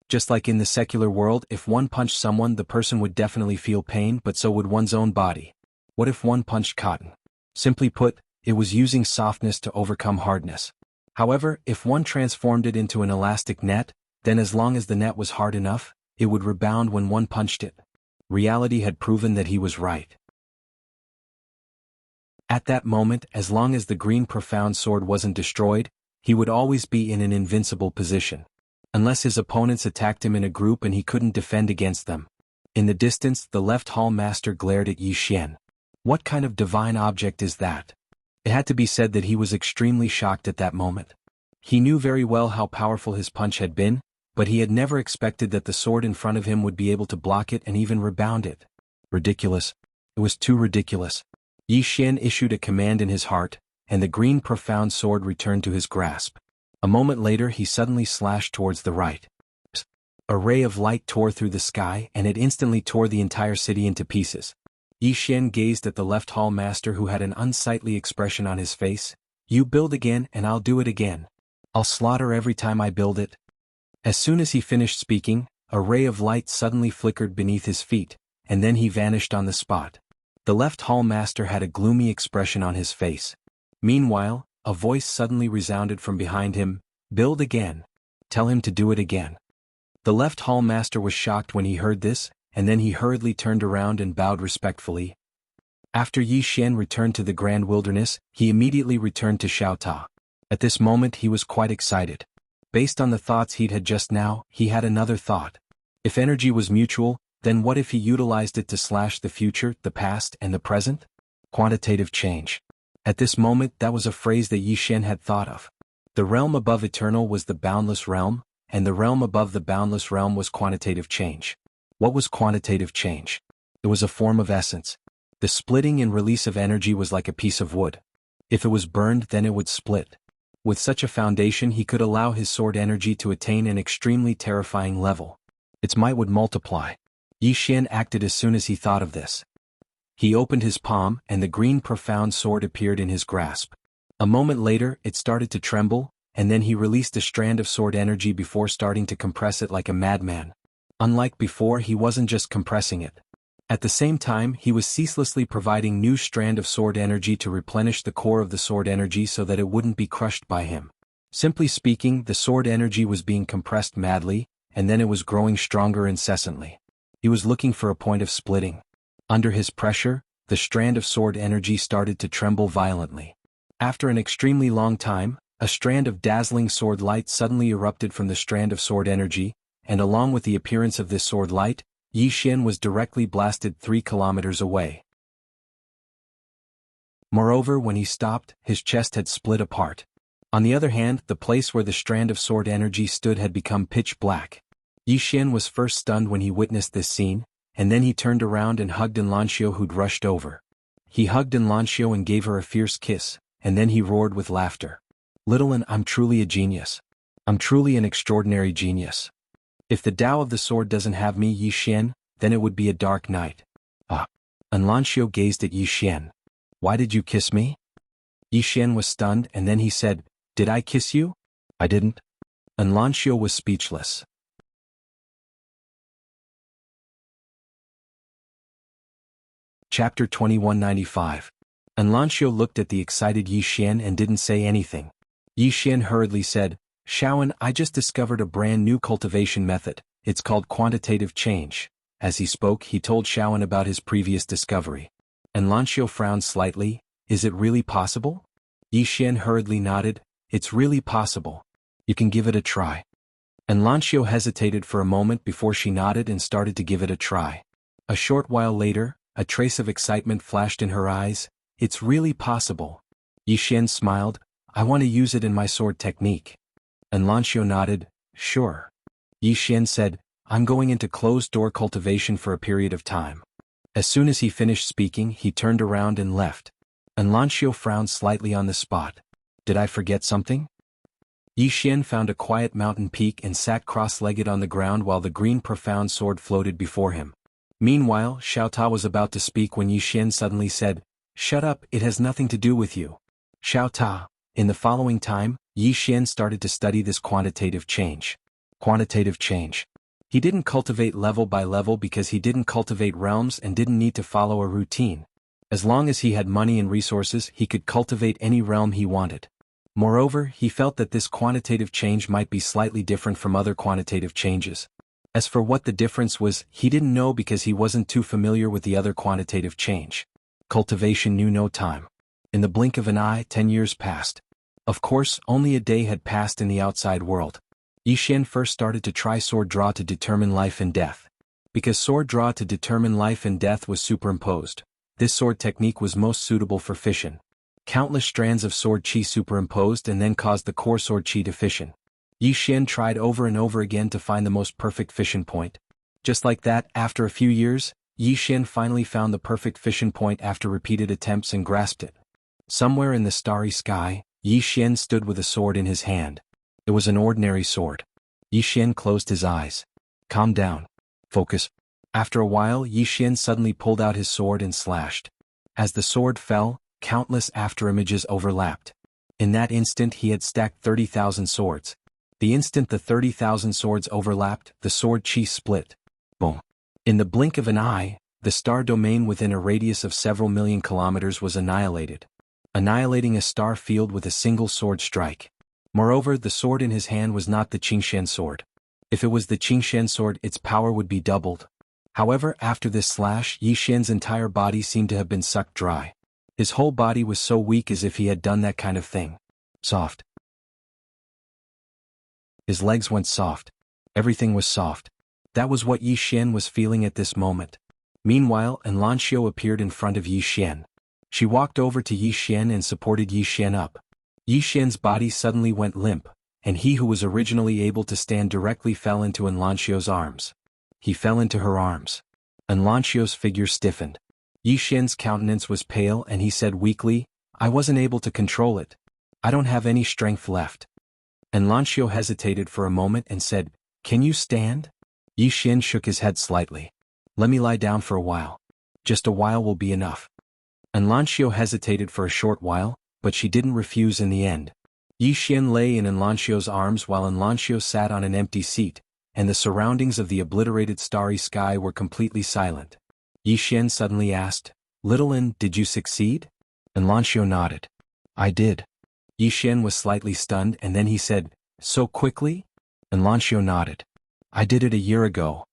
S1: Just like in the secular world, if one punched someone, the person would definitely feel pain, but so would one's own body. What if one punched cotton? Simply put, it was using softness to overcome hardness. However, if one transformed it into an elastic net, then as long as the net was hard enough, it would rebound when one punched it. Reality had proven that he was right. At that moment, as long as the green profound sword wasn't destroyed, he would always be in an invincible position. Unless his opponents attacked him in a group and he couldn't defend against them. In the distance, the left hall master glared at Yi Xian. What kind of divine object is that? It had to be said that he was extremely shocked at that moment. He knew very well how powerful his punch had been, but he had never expected that the sword in front of him would be able to block it and even rebound it. Ridiculous. It was too ridiculous. Yi Xian issued a command in his heart, and the green profound sword returned to his grasp. A moment later he suddenly slashed towards the right. A ray of light tore through the sky and it instantly tore the entire city into pieces. Yi Xian gazed at the left hall master who had an unsightly expression on his face. You build again and I'll do it again. I'll slaughter every time I build it. As soon as he finished speaking, a ray of light suddenly flickered beneath his feet, and then he vanished on the spot. The left hall master had a gloomy expression on his face. Meanwhile, a voice suddenly resounded from behind him. Build again. Tell him to do it again. The left hall master was shocked when he heard this, and then he hurriedly turned around and bowed respectfully. After Yi Xian returned to the Grand Wilderness, he immediately returned to Xiao Ta. At this moment he was quite excited. Based on the thoughts he'd had just now, he had another thought. If energy was mutual, then what if he utilized it to slash the future, the past, and the present? Quantitative change. At this moment that was a phrase that Yi Xian had thought of. The realm above eternal was the boundless realm, and the realm above the boundless realm was quantitative change. What was quantitative change? It was a form of essence. The splitting and release of energy was like a piece of wood. If it was burned, then it would split. With such a foundation he could allow his sword energy to attain an extremely terrifying level. Its might would multiply. Yi Xian acted as soon as he thought of this. He opened his palm, and the green profound sword appeared in his grasp. A moment later, it started to tremble, and then he released a strand of sword energy before starting to compress it like a madman. Unlike before, he wasn't just compressing it. At the same time, he was ceaselessly providing new strand of sword energy to replenish the core of the sword energy so that it wouldn't be crushed by him. Simply speaking, the sword energy was being compressed madly, and then it was growing stronger incessantly. He was looking for a point of splitting. Under his pressure, the strand of sword energy started to tremble violently. After an extremely long time, a strand of dazzling sword light suddenly erupted from the strand of sword energy, and along with the appearance of this sword light, Yi Xian was directly blasted 3 kilometers away. Moreover, when he stopped, his chest had split apart. On the other hand, the place where the strand of sword energy stood had become pitch black. Yi Xian was first stunned when he witnessed this scene, and then he turned around and hugged Enlancio, who'd rushed over. He hugged Enlancio and gave her a fierce kiss, and then he roared with laughter. "Little An, I'm truly a genius. I'm truly an extraordinary genius. If the Tao of the sword doesn't have me, Yi Xian, then it would be a dark night." Ah! Enlancio gazed at Yi Xian. "Why did you kiss me?" Yi Xian was stunned, and then he said, "Did I kiss you?" "I didn't." Enlancio was speechless. Chapter 2195. Enlancio looked at the excited Yi Xian and didn't say anything. Yi Xian hurriedly said, "Shaoan, I just discovered a brand new cultivation method. It's called quantitative change." As he spoke, he told Shaoan about his previous discovery. Enlancio frowned slightly. "Is it really possible?" Yi Xian hurriedly nodded. "It's really possible. You can give it a try." Enlancio hesitated for a moment before she nodded and started to give it a try. A short while later, a trace of excitement flashed in her eyes. "It's really possible." Yi Xian smiled. "I want to use it in my sword technique." Enlancio nodded. "Sure." Yi Xian said, "I'm going into closed-door cultivation for a period of time." As soon as he finished speaking, he turned around and left. Enlancio frowned slightly on the spot. "Did I forget something?" Yi Xian found a quiet mountain peak and sat cross-legged on the ground while the green profound sword floated before him. Meanwhile, Xiao Ta was about to speak when Yi Xian suddenly said, "Shut up, it has nothing to do with you." Xiao Ta. In the following time, Yi Xian started to study this quantitative change. Quantitative change. He didn't cultivate level by level because he didn't cultivate realms and didn't need to follow a routine. As long as he had money and resources, he could cultivate any realm he wanted. Moreover, he felt that this quantitative change might be slightly different from other quantitative changes. As for what the difference was, he didn't know because he wasn't too familiar with the other quantitative change. Cultivation knew no time. In the blink of an eye, 10 years passed. Of course, only a day had passed in the outside world. Yi Xian first started to try sword draw to determine life and death. Because sword draw to determine life and death was superimposed, this sword technique was most suitable for fission. Countless strands of sword qi superimposed and then caused the core sword qi to fission. Yi Xian tried over and over again to find the most perfect fission point. Just like that, after a few years, Yi Xian finally found the perfect fission point after repeated attempts and grasped it. Somewhere in the starry sky, Yi Xian stood with a sword in his hand. It was an ordinary sword. Yi Xian closed his eyes. "Calm down. Focus." After a while, Yi Xian suddenly pulled out his sword and slashed. As the sword fell, countless afterimages overlapped. In that instant he had stacked 30,000 swords. The instant the 30,000 swords overlapped, the sword qi split. Boom. In the blink of an eye, the star domain within a radius of several million kilometers was annihilated. Annihilating a star field with a single sword strike. Moreover, the sword in his hand was not the Qingshan sword. If it was the Qingshan sword, its power would be doubled. However, after this slash, Yi Xian's entire body seemed to have been sucked dry. His whole body was so weak as if he had done that kind of thing. Soft. His legs went soft. Everything was soft. That was what Yi Xian was feeling at this moment. Meanwhile, Enlancio appeared in front of Yi Xian. She walked over to Yi Xian and supported Yi Xian up. Yi Xian's body suddenly went limp, and he who was originally able to stand directly fell into Enlancio's arms. He fell into her arms. Enlancio's figure stiffened. Yi Xian's countenance was pale and he said weakly, "I wasn't able to control it. I don't have any strength left." Enlancio hesitated for a moment and said, "Can you stand?" Yi Xian shook his head slightly. "Let me lie down for a while. Just a while will be enough." Enlancio hesitated for a short while, but she didn't refuse in the end. Yi Xian lay in Enlancio's arms while Enlancio sat on an empty seat, and the surroundings of the obliterated starry sky were completely silent. Yi Xian suddenly asked, "Little Un, did you succeed?" Enlancio nodded. "I did." Yi Xian was slightly stunned and then he said, "So quickly?" Enlancio nodded. "I did it a year ago."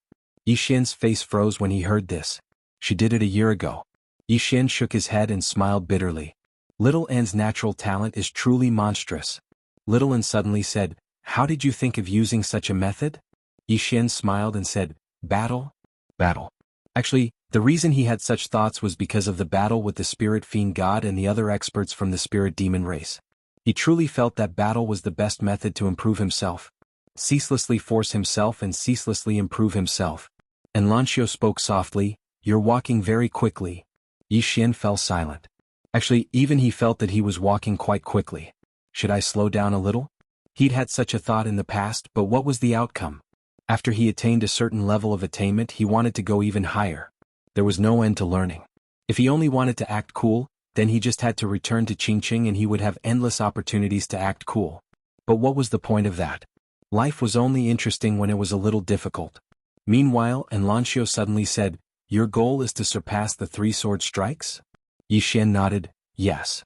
S1: Yi Xian's face froze when he heard this. She did it a year ago. Yi Xian shook his head and smiled bitterly. Little Un's natural talent is truly monstrous. Little Un suddenly said, "How did you think of using such a method?" Yi Xian smiled and said, "Battle? Battle." Actually, the reason he had such thoughts was because of the battle with the spirit fiend god and the other experts from the spirit demon race. He truly felt that battle was the best method to improve himself. Ceaselessly force himself and ceaselessly improve himself. Enlancio spoke softly, "You're walking very quickly." Yi Xian fell silent. Actually, even he felt that he was walking quite quickly. Should I slow down a little? He'd had such a thought in the past, but what was the outcome? After he attained a certain level of attainment, he wanted to go even higher. There was no end to learning. If he only wanted to act cool, then he just had to return to Qingqing and he would have endless opportunities to act cool. But what was the point of that? Life was only interesting when it was a little difficult. Meanwhile, Enlancio suddenly said, "Your goal is to surpass the 3 sword strikes?" Yi Xian nodded, "Yes."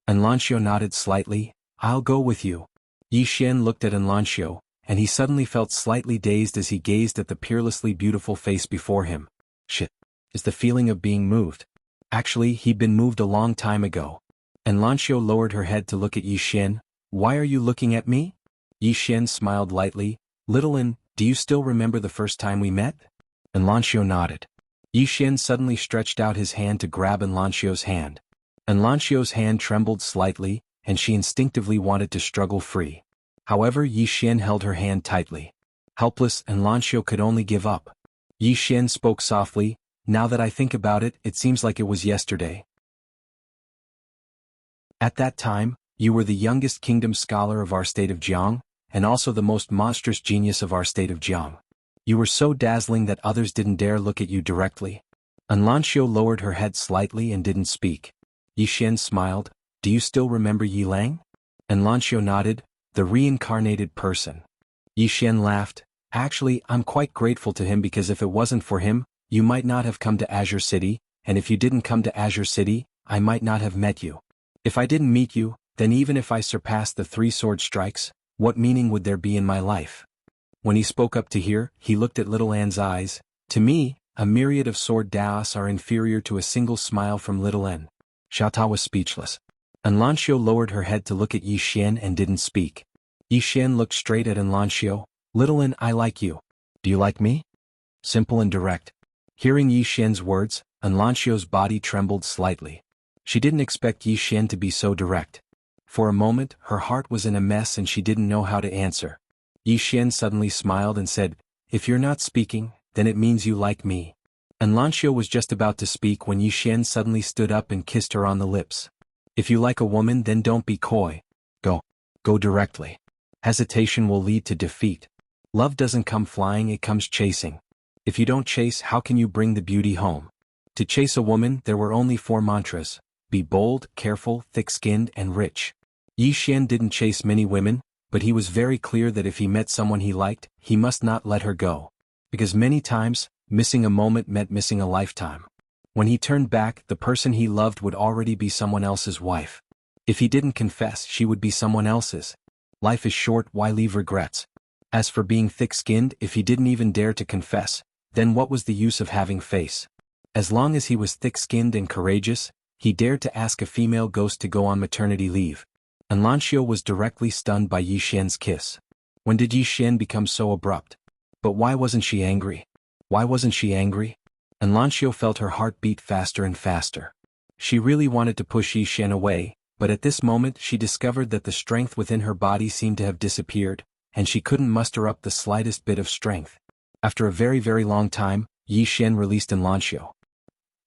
S1: Enlancio nodded slightly, "I'll go with you." Yi Xian looked at Enlancio, and he suddenly felt slightly dazed as he gazed at the peerlessly beautiful face before him. Shit. Is the feeling of being moved. Actually, he'd been moved a long time ago. Enlancio lowered her head to look at Yi Xian. "Why are you looking at me?" Yi Xian smiled lightly. "Little Un, do you still remember the first time we met?" Enlancio nodded. Yi Xian suddenly stretched out his hand to grab Enlancio's hand. Enlancio's hand trembled slightly, and she instinctively wanted to struggle free. However, Yi Xian held her hand tightly. Helpless, Enlancio could only give up. Yi Xian spoke softly, "Now that I think about it, it seems like it was yesterday. At that time, you were the youngest kingdom scholar of our state of Jiang, and also the most monstrous genius of our state of Jiang. You were so dazzling that others didn't dare look at you directly." Enlancio lowered her head slightly and didn't speak. Yi Xian smiled, "Do you still remember Yi Lang?" Enlancio nodded, "The reincarnated person." Yi Xian laughed, "Actually, I'm quite grateful to him because if it wasn't for him, you might not have come to Azure City, and if you didn't come to Azure City, I might not have met you. If I didn't meet you, then even if I surpassed the 3 sword strikes, what meaning would there be in my life?" When he spoke up to here, he looked at Little An's eyes. "To me, a myriad of sword daos are inferior to a single smile from Little An." Xiaota was speechless. Enlancio lowered her head to look at Yi Xian and didn't speak. Yi Xian looked straight at Enlancio. "Little An, I like you. Do you like me?" Simple and direct. Hearing Yi Xian's words, Enlancio's body trembled slightly. She didn't expect Yi Xian to be so direct. For a moment, her heart was in a mess and she didn't know how to answer. Yi Xian suddenly smiled and said, "If you're not speaking, then it means you like me." Enlancio was just about to speak when Yi Xian suddenly stood up and kissed her on the lips. "If you like a woman, then don't be coy. Go. Go directly. Hesitation will lead to defeat. Love doesn't come flying, it comes chasing. If you don't chase, how can you bring the beauty home?" To chase a woman, there were only 4 mantras: be bold, careful, thick-skinned, and rich. Yi Xian didn't chase many women, but he was very clear that if he met someone he liked, he must not let her go. Because many times, missing a moment meant missing a lifetime. When he turned back, the person he loved would already be someone else's wife. If he didn't confess, she would be someone else's. Life is short, why leave regrets? As for being thick-skinned, if he didn't even dare to confess, then what was the use of having face? As long as he was thick-skinned and courageous, he dared to ask a female ghost to go on maternity leave. And Lanxiu was directly stunned by Yi Xian's kiss. When did Yi Xian become so abrupt? But why wasn't she angry? Why wasn't she angry? And Lanxiu felt her heart beat faster and faster. She really wanted to push Yi Xian away, but at this moment she discovered that the strength within her body seemed to have disappeared, and she couldn't muster up the slightest bit of strength. After a very, very long time, Yi Xian released Lanxiu.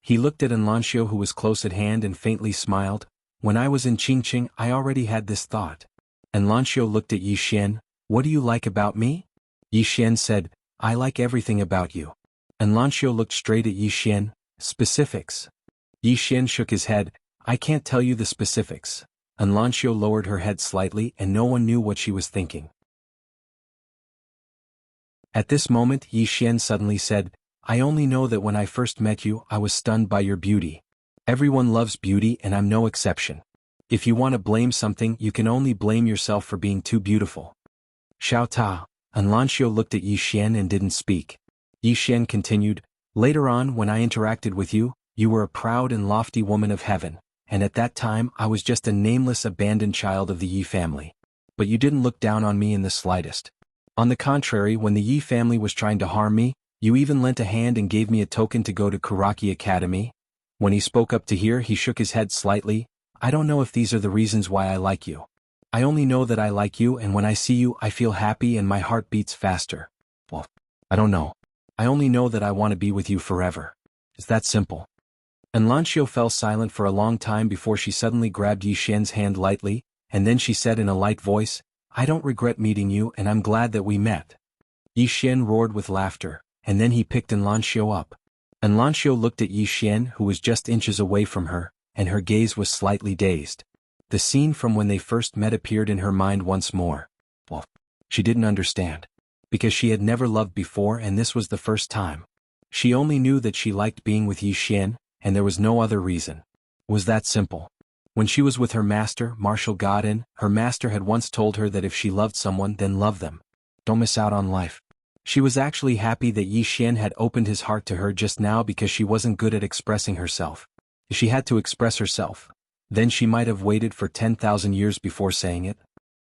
S1: He looked at Lanxiu, who was close at hand, and faintly smiled. When I was in Qingqing, I already had this thought. And Lanxiu looked at Yi Xian. What do you like about me? Yi Xian said, I like everything about you. And Lanxiu looked straight at Yi Xian. Specifics. Yi Xian shook his head. I can't tell you the specifics. And Lanxiu lowered her head slightly, and no one knew what she was thinking. At this moment Yi Xian suddenly said, I only know that when I first met you I was stunned by your beauty. Everyone loves beauty and I'm no exception. If you want to blame something you can only blame yourself for being too beautiful. Xiao Ta. And Lanxiu looked at Yi Xian and didn't speak. Yi Xian continued, later on when I interacted with you, you were a proud and lofty woman of heaven, and at that time I was just a nameless abandoned child of the Yi family. But you didn't look down on me in the slightest. On the contrary, when the Yi family was trying to harm me, you even lent a hand and gave me a token to go to Kuraki Academy. When he spoke up to here he shook his head slightly. I don't know if these are the reasons why I like you. I only know that I like you, and when I see you I feel happy and my heart beats faster. Well, I don't know. I only know that I want to be with you forever. It's that simple. And Lanxiu fell silent for a long time before she suddenly grabbed Yi Xian's hand lightly, and then she said in a light voice, I don't regret meeting you and I'm glad that we met. Yi Xian roared with laughter, and then he picked Lanxiu up. And Lanxiu looked at Yi Xian, who was just inches away from her, and her gaze was slightly dazed. The scene from when they first met appeared in her mind once more. Well, she didn't understand. Because she had never loved before and this was the first time. She only knew that she liked being with Yi Xian, and there was no other reason. It was that simple. When she was with her master, Martial Godin, her master had once told her that if she loved someone then love them. Don't miss out on life. She was actually happy that Yi Xian had opened his heart to her just now because she wasn't good at expressing herself. If she had to express herself, then she might have waited for 10,000 years before saying it.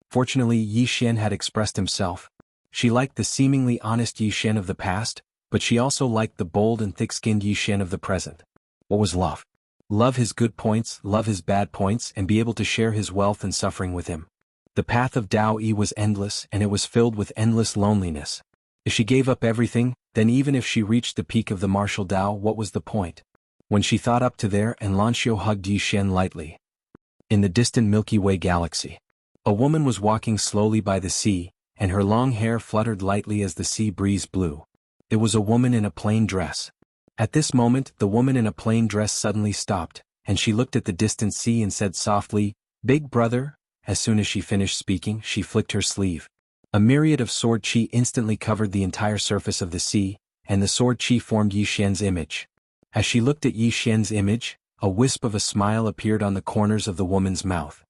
S1: Fortunately Yi Xian had expressed himself. She liked the seemingly honest Yi Xian of the past, but she also liked the bold and thick-skinned Yi Xian of the present. What was love? Love his good points, love his bad points, and be able to share his wealth and suffering with him. The path of Tao Yi was endless and it was filled with endless loneliness. If she gave up everything, then even if she reached the peak of the martial Tao, what was the point? When she thought up to there, and Lanxiu hugged Yi Xian lightly. In the distant Milky Way galaxy, a woman was walking slowly by the sea, and her long hair fluttered lightly as the sea breeze blew. It was a woman in a plain dress. At this moment, the woman in a plain dress suddenly stopped, and she looked at the distant sea and said softly, Big brother. As soon as she finished speaking, she flicked her sleeve. A myriad of sword chi instantly covered the entire surface of the sea, and the sword chi formed Yi Xian's image. As she looked at Yi Xian's image, a wisp of a smile appeared on the corners of the woman's mouth.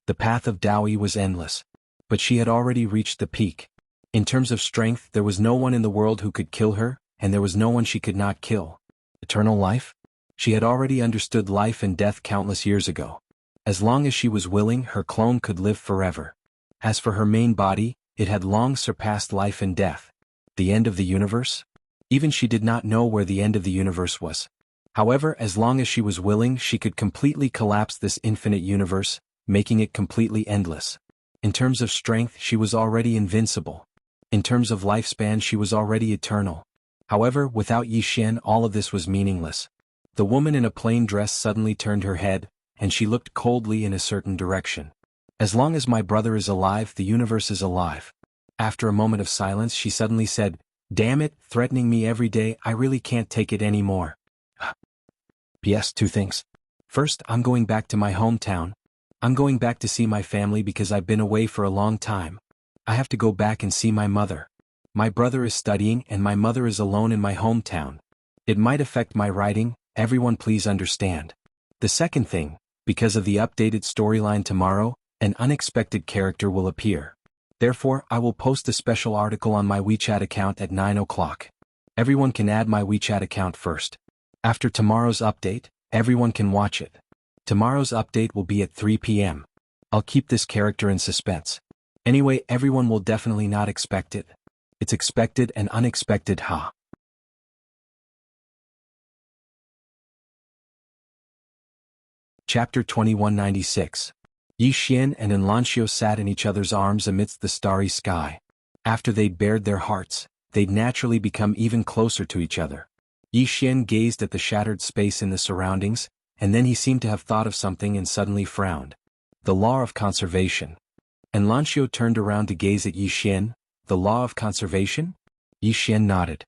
S1: The path of Tao Yi was endless, but she had already reached the peak. In terms of strength, there was no one in the world who could kill her, and there was no one she could not kill. Eternal life? She had already understood life and death countless years ago. As long as she was willing, her clone could live forever. As for her main body, it had long surpassed life and death. The end of the universe? Even she did not know where the end of the universe was. However, as long as she was willing, she could completely collapse this infinite universe, making it completely endless. In terms of strength, she was already invincible. In terms of lifespan, she was already eternal. However, without Yi Xian, all of this was meaningless. The woman in a plain dress suddenly turned her head, and she looked coldly in a certain direction. As long as my brother is alive, the universe is alive. After a moment of silence, she suddenly said, Damn it, threatening me every day, I really can't take it anymore. P.S. 2 things. First, I'm going back to my hometown. I'm going back to see my family because I've been away for a long time. I have to go back and see my mother. My brother is studying and my mother is alone in my hometown. It might affect my writing, everyone please understand. The second thing, because of the updated storyline tomorrow, an unexpected character will appear. Therefore, I will post a special article on my WeChat account at 9 o'clock. Everyone can add my WeChat account first. After tomorrow's update, everyone can watch it. Tomorrow's update will be at 3 p.m. I'll keep this character in suspense. Anyway, everyone will definitely not expect it. It's expected and unexpected, ha. Chapter 2196. Yi Xian and Enlancio sat in each other's arms amidst the starry sky. After they'd bared their hearts, they'd naturally become even closer to each other. Yi Xian gazed at the shattered space in the surroundings, and then he seemed to have thought of something and suddenly frowned. The law of conservation. Enlancio turned around to gaze at Yi Xian. The law of conservation? Yi Xian nodded.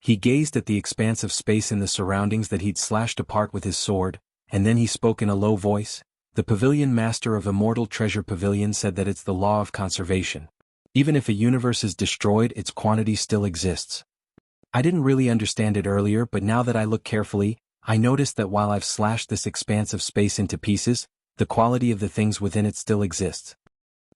S1: He gazed at the expanse of space in the surroundings that he'd slashed apart with his sword, and then he spoke in a low voice. The pavilion master of Immortal Treasure Pavilion said that it's the law of conservation. Even if a universe is destroyed, its quantity still exists. I didn't really understand it earlier, but now that I look carefully, I noticed that while I've slashed this expanse of space into pieces, the quality of the things within it still exists.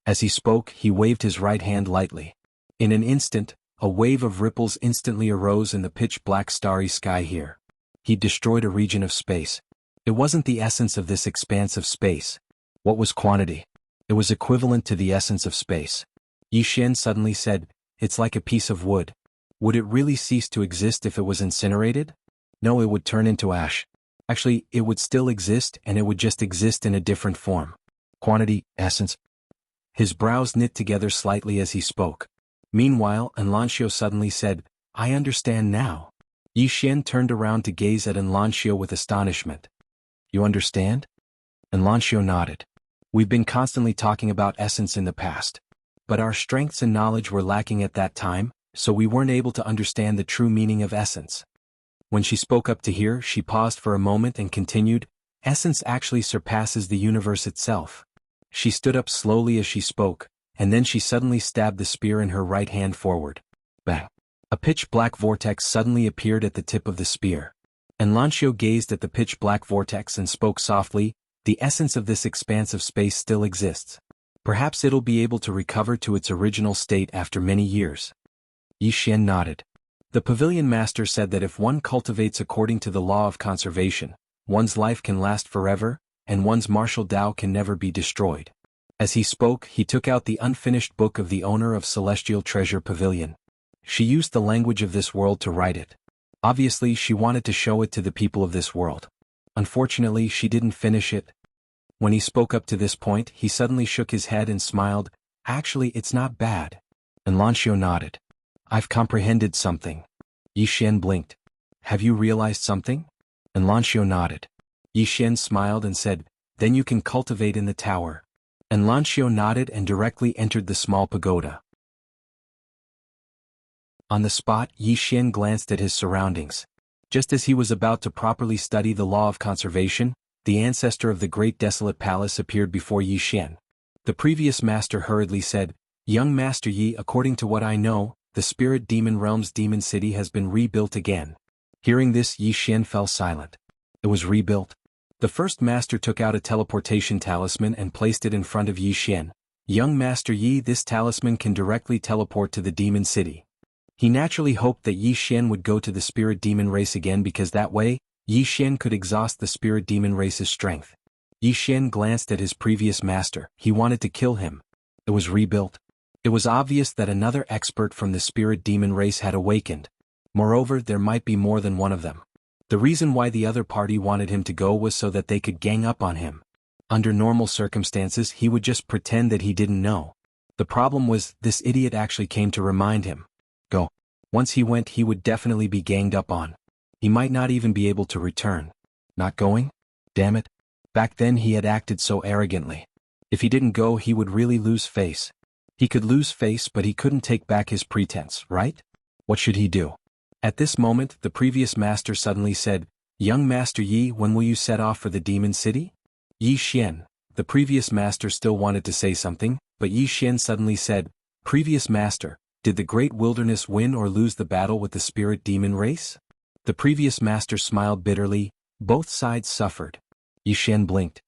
S1: As he spoke, he waved his right hand lightly. In an instant, a wave of ripples instantly arose in the pitch-black starry sky here. He'd destroyed a region of space. It wasn't the essence of this expanse of space. What was quantity? It was equivalent to the essence of space. Yi Xian suddenly said, "It's like a piece of wood. Would it really cease to exist if it was incinerated? No, it would turn into ash. Actually, it would still exist, and it would just exist in a different form. Quantity, essence." His brows knit together slightly as he spoke. Meanwhile, Enlancio suddenly said, "I understand now." Yi Xian turned around to gaze at Enlancio with astonishment. "You understand?" Enlancio nodded. "We've been constantly talking about essence in the past. But our strengths and knowledge were lacking at that time, so we weren't able to understand the true meaning of essence." When she spoke up to here, she paused for a moment and continued, "Essence actually surpasses the universe itself." She stood up slowly as she spoke, and then she suddenly stabbed the spear in her right hand forward. Bang! A pitch-black vortex suddenly appeared at the tip of the spear. Enlancio gazed at the pitch-black vortex and spoke softly, "The essence of this expanse of space still exists. Perhaps it'll be able to recover to its original state after many years." Yi Xian nodded. The pavilion master said that if one cultivates according to the law of conservation, one's life can last forever, and one's martial Tao can never be destroyed. As he spoke, he took out the unfinished book of the owner of Celestial Treasure Pavilion. She used the language of this world to write it. Obviously, she wanted to show it to the people of this world. Unfortunately, she didn't finish it. When he spoke up to this point, he suddenly shook his head and smiled. "Actually, it's not bad." Enlancio nodded. "I've comprehended something." Yi Xian blinked. "Have you realized something?" Enlancio nodded. Yi Xian smiled and said, "Then you can cultivate in the tower." Enlancio nodded and directly entered the small pagoda. On the spot, Yi Xian glanced at his surroundings. Just as he was about to properly study the law of conservation, the ancestor of the great desolate palace appeared before Yi Xian. The previous master hurriedly said, "Young Master Yi, according to what I know, the spirit demon realm's demon city has been rebuilt again." Hearing this, Yi Xian fell silent. It was rebuilt. The first master took out a teleportation talisman and placed it in front of Yi Xian. "Young Master Yi, this talisman can directly teleport to the demon city." He naturally hoped that Yi Xian would go to the spirit demon race again because that way, Yi Xian could exhaust the spirit demon race's strength. Yi Xian glanced at his previous master. He wanted to kill him. It was rebuilt. It was obvious that another expert from the spirit demon race had awakened. Moreover, there might be more than one of them. The reason why the other party wanted him to go was so that they could gang up on him. Under normal circumstances, he would just pretend that he didn't know. The problem was, this idiot actually came to remind him. Go. Once he went, he would definitely be ganged up on. He might not even be able to return. Not going? Damn it. Back then he had acted so arrogantly. If he didn't go, he would really lose face. He could lose face, but he couldn't take back his pretense, right? What should he do? At this moment, the previous master suddenly said, "Young Master Yi, when will you set off for the demon city?" Yi Xian, the previous master, still wanted to say something, but Yi Xian suddenly said, "Previous master, did the great wilderness win or lose the battle with the spirit demon race?" The previous master smiled bitterly. "Both sides suffered." Yi Xian blinked.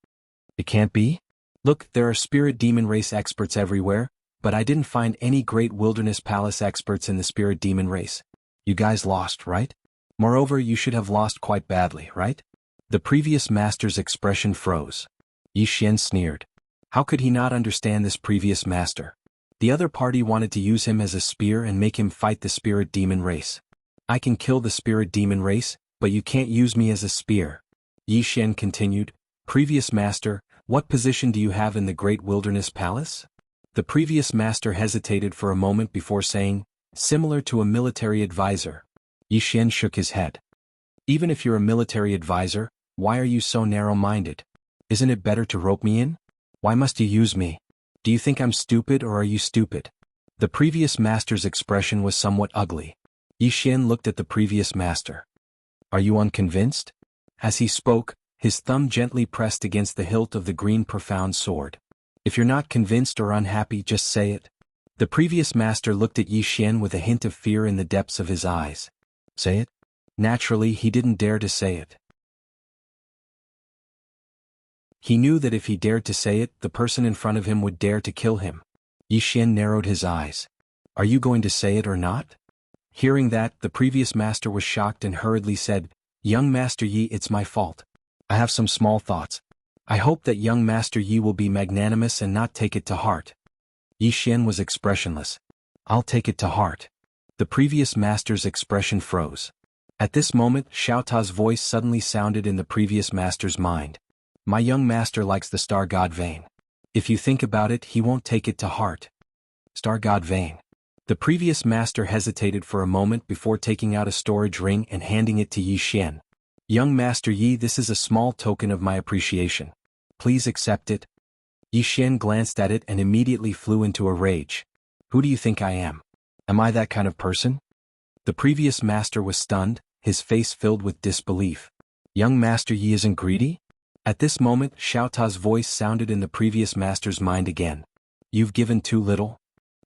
S1: "It can't be? Look, there are spirit demon race experts everywhere. But I didn't find any great wilderness palace experts in the spirit demon race. You guys lost, right? Moreover, you should have lost quite badly, right? The previous master's expression froze. Yi Xian sneered. How could he not understand this previous master? The other party wanted to use him as a spear and make him fight the spirit demon race. I can kill the spirit demon race, but you can't use me as a spear. Yi Xian continued. Previous master, what position do you have in the great wilderness palace? The previous master hesitated for a moment before saying, similar to a military advisor. Yi Xian shook his head. Even if you're a military advisor, why are you so narrow-minded? Isn't it better to rope me in? Why must you use me? Do you think I'm stupid or are you stupid? The previous master's expression was somewhat ugly. Yi Xian looked at the previous master. Are you unconvinced? As he spoke, his thumb gently pressed against the hilt of the green profound sword. If you're not convinced or unhappy, just say it. The previous master looked at Yi Xian with a hint of fear in the depths of his eyes. Say it? Naturally, he didn't dare to say it. He knew that if he dared to say it, the person in front of him would dare to kill him. Yi Xian narrowed his eyes. Are you going to say it or not? Hearing that, the previous master was shocked and hurriedly said, Young Master Yi, it's my fault. I have some small thoughts. I hope that young Master Yi will be magnanimous and not take it to heart. Yi Xian was expressionless. I'll take it to heart. The previous master's expression froze. At this moment, Xiao Ta's voice suddenly sounded in the previous master's mind. My young master likes the star god Vane. If you think about it, he won't take it to heart. Star god Vane. The previous master hesitated for a moment before taking out a storage ring and handing it to Yi Xian. Young Master Yi, this is a small token of my appreciation. Please accept it. Yi Xian glanced at it and immediately flew into a rage. Who do you think I am? Am I that kind of person? The previous master was stunned, his face filled with disbelief. Young Master Yi isn't greedy? At this moment, Xiao Ta's voice sounded in the previous master's mind again. You've given too little?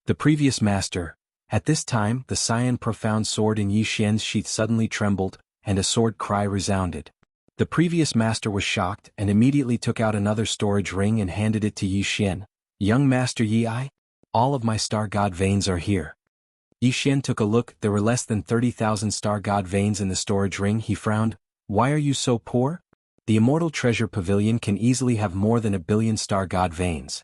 S1: The previous master. At this time, the cyan profound sword in Yi Xian's sheath suddenly trembled, and a sword cry resounded. The previous master was shocked and immediately took out another storage ring and handed it to Yi Xian. Young Master Yi, all of my star god veins are here. Yi Xian took a look. There were less than 30,000 star god veins in the storage ring. He frowned. Why are you so poor? The Immortal Treasure Pavilion can easily have more than 1 billion star god veins.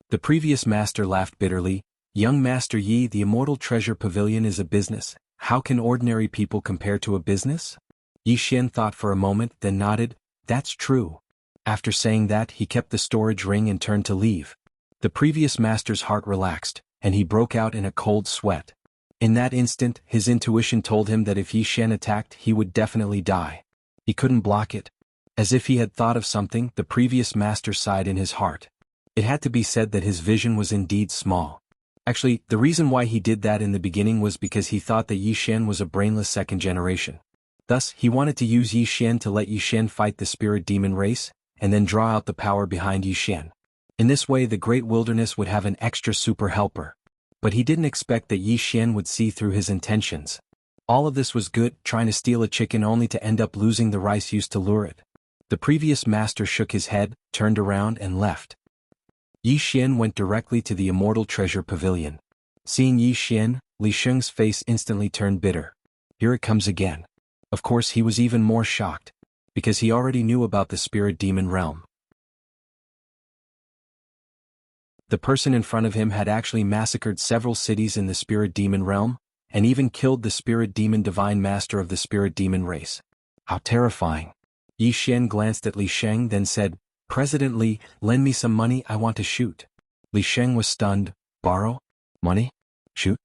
S1: The previous master laughed bitterly. Young Master Yi, the Immortal Treasure Pavilion is a business. How can ordinary people compare to a business? Yi Xian thought for a moment, then nodded. That's true. After saying that, he kept the storage ring and turned to leave. The previous master's heart relaxed, and he broke out in a cold sweat. In that instant, his intuition told him that if Yi Xian attacked, he would definitely die. He couldn't block it. As if he had thought of something, the previous master sighed in his heart. It had to be said that his vision was indeed small. Actually, the reason why he did that in the beginning was because he thought that Yi Xian was a brainless second generation. Thus, he wanted to use Yi Xian to let Yi Xian fight the spirit demon race, and then draw out the power behind Yi Xian. In this way, the great wilderness would have an extra super helper. But he didn't expect that Yi Xian would see through his intentions. All of this was good, trying to steal a chicken only to end up losing the rice used to lure it. The previous master shook his head, turned around and left. Yi Xian went directly to the Immortal Treasure Pavilion. Seeing Yi Xian, Li Sheng's face instantly turned bitter. Here it comes again. Of course, he was even more shocked, because he already knew about the spirit demon realm. The person in front of him had actually massacred several cities in the spirit demon realm, and even killed the spirit demon divine master of the spirit demon race. How terrifying. Yi Xian glanced at Li Sheng, then said, President Li, lend me some money, I want to shoot. Li Sheng was stunned. Borrow? Money? Shoot?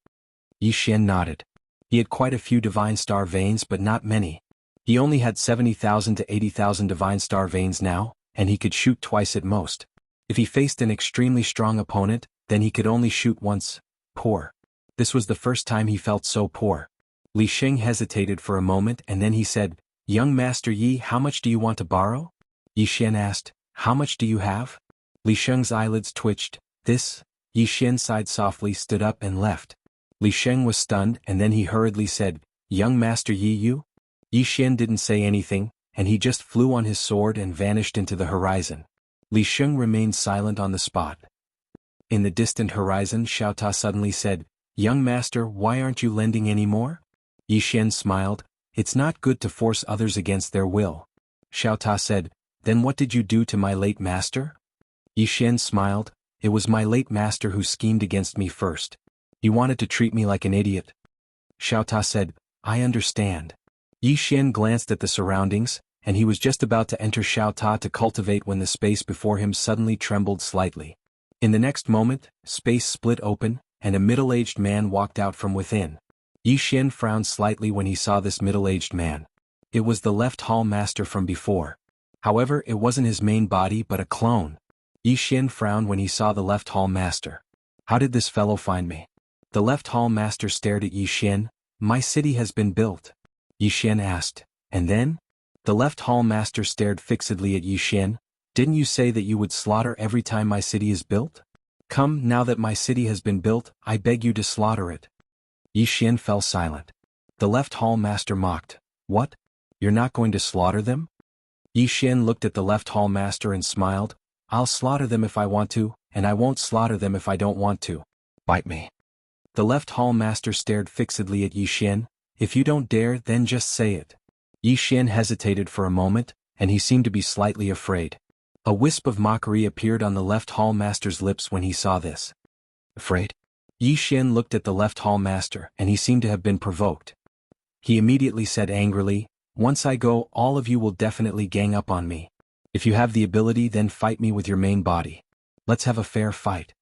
S1: Yi Xian nodded. He had quite a few divine star veins but not many. He only had 70,000 to 80,000 divine star veins now, and he could shoot twice at most. If he faced an extremely strong opponent, then he could only shoot once. Poor. This was the first time he felt so poor. Li Sheng hesitated for a moment and then he said, Young Master Yi, how much do you want to borrow? Yi Xian asked, How much do you have? Li Sheng's eyelids twitched. This? Yi Xian sighed softly, stood up and left. Li Sheng was stunned and then he hurriedly said, Young Master Yi, you? Yi Xian didn't say anything, and he just flew on his sword and vanished into the horizon. Li Sheng remained silent on the spot. In the distant horizon, Xiao Ta suddenly said, "Young master, why aren't you lending any more?" Yi Xian smiled, "It's not good to force others against their will." Xiao Ta said, "Then what did you do to my late master?" Yi Xian smiled, "It was my late master who schemed against me first. He wanted to treat me like an idiot." Xiao Ta said, "I understand." Yi Xian glanced at the surroundings, and he was just about to enter Xiao Ta to cultivate when the space before him suddenly trembled slightly. In the next moment, space split open, and a middle-aged man walked out from within. Yi Xian frowned slightly when he saw this middle-aged man. It was the left hall master from before. However, it wasn't his main body but a clone. Yi Xian frowned when he saw the left hall master. "How did this fellow find me?" The left hall master stared at Yi Xian. "My city has been built." Yi Xian asked, "And then?" The left hall master stared fixedly at Yi Xian. "Didn't you say that you would slaughter every time my city is built? Come, now that my city has been built, I beg you to slaughter it." Yi Xian fell silent. The left hall master mocked, "What? You're not going to slaughter them?" Yi Xian looked at the left hall master and smiled, "I'll slaughter them if I want to, and I won't slaughter them if I don't want to. Bite me." The left hall master stared fixedly at Yi Xian. "If you don't dare, then just say it." Yi Xian hesitated for a moment, and he seemed to be slightly afraid. A wisp of mockery appeared on the left hall master's lips when he saw this. "Afraid?" Yi Xian looked at the left hall master, and he seemed to have been provoked. He immediately said angrily, "Once I go, all of you will definitely gang up on me. If you have the ability, then fight me with your main body. Let's have a fair fight."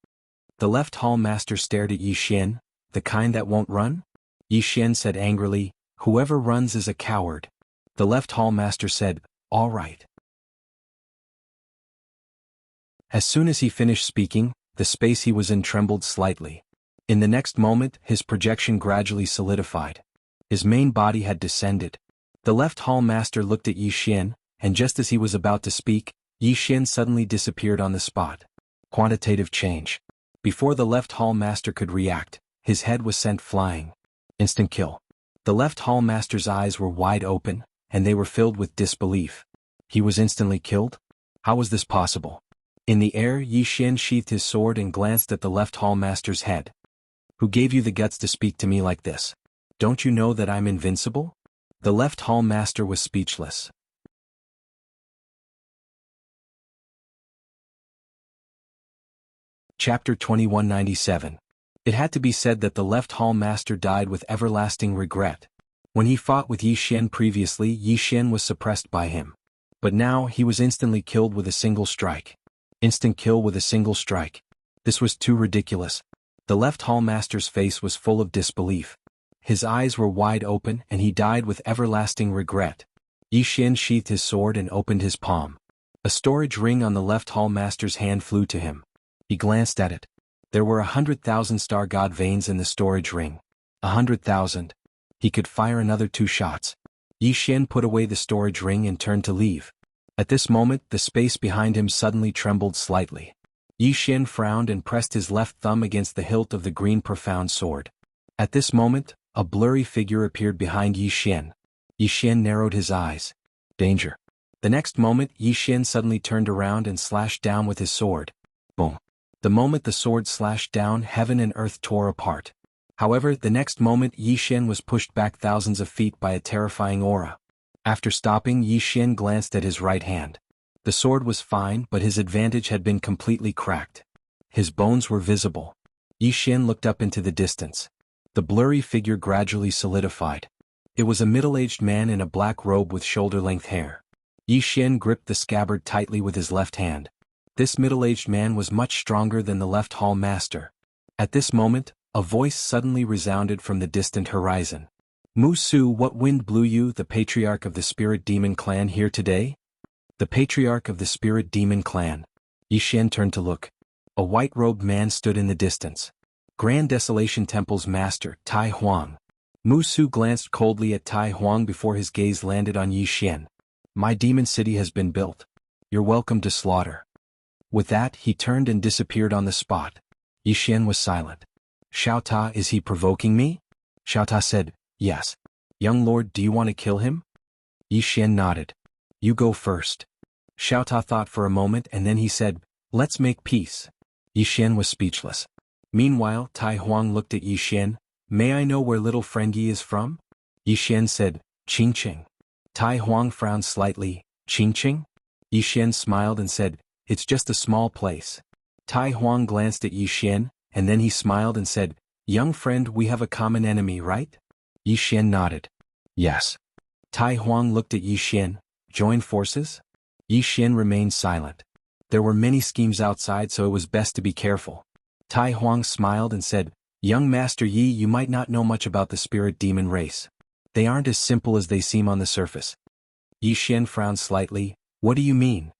S1: The left hall master stared at Yi Xian. "The kind that won't run?" Yi Xian said angrily, "Whoever runs is a coward." The left hall master said, "All right." As soon as he finished speaking, the space he was in trembled slightly. In the next moment, his projection gradually solidified. His main body had descended. The left hall master looked at Yi Xian, and just as he was about to speak, Yi Xian suddenly disappeared on the spot. Quantitative change. Before the left hall master could react, his head was sent flying. Instant kill. The left hall master's eyes were wide open, and they were filled with disbelief. He was instantly killed? How was this possible? In the air, Yi Xian sheathed his sword and glanced at the left hall master's head. "Who gave you the guts to speak to me like this? Don't you know that I'm invincible?" The left hall master was speechless. Chapter 2197. It had to be said that the left hall master died with everlasting regret. When he fought with Yi Xian previously, Yi Xian was suppressed by him. But now, he was instantly killed with a single strike. Instant kill with a single strike. This was too ridiculous. The left hall master's face was full of disbelief. His eyes were wide open and he died with everlasting regret. Yi Xian sheathed his sword and opened his palm. A storage ring on the left hall master's hand flew to him. He glanced at it. There were 100,000 star god veins in the storage ring. 100,000. He could fire another 2 shots. Yi Xian put away the storage ring and turned to leave. At this moment, the space behind him suddenly trembled slightly. Yi Xian frowned and pressed his left thumb against the hilt of the green profound sword. At this moment, a blurry figure appeared behind Yi Xian. Yi Xian narrowed his eyes. Danger. The next moment, Yi Xian suddenly turned around and slashed down with his sword. Boom. The moment the sword slashed down, heaven and earth tore apart. However, the next moment Yi Xian was pushed back thousands of feet by a terrifying aura. After stopping, Yi Xian glanced at his right hand. The sword was fine, but his advantage had been completely cracked. His bones were visible. Yi Xian looked up into the distance. The blurry figure gradually solidified. It was a middle-aged man in a black robe with shoulder-length hair. Yi Xian gripped the scabbard tightly with his left hand. This middle-aged man was much stronger than the left hall master. At this moment, a voice suddenly resounded from the distant horizon. "Mu Su, what wind blew you, the patriarch of the spirit demon clan, here today?" The patriarch of the spirit demon clan. Yi Xian turned to look. A white-robed man stood in the distance. Grand Desolation Temple's master, Tai Huang. Mu Su glanced coldly at Tai Huang before his gaze landed on Yi Xian. "My demon city has been built. You're welcome to slaughter." With that, he turned and disappeared on the spot. Yi Xian was silent. "Xiao Ta, is he provoking me?" Xiao Ta said, "Yes. Young lord, do you want to kill him?" Yi Xian nodded. "You go first." Xiao Ta thought for a moment and then he said, "Let's make peace." Yi Xian was speechless. Meanwhile, Tai Huang looked at Yi Xian. May I know where little friend Yi is from? Yi Xian said, Qingqing. Tai Huang frowned slightly. Qingqing? Yi Xian smiled and said, it's just a small place. Tai Huang glanced at Yi Xian, and then he smiled and said, young friend, we have a common enemy, right? Yi Xian nodded. Yes. Tai Huang looked at Yi Xian. Join forces? Yi Xian remained silent. There were many schemes outside, so it was best to be careful. Tai Huang smiled and said, young Master Yi, you might not know much about the spirit demon race. They aren't as simple as they seem on the surface. Yi Xian frowned slightly. What do you mean?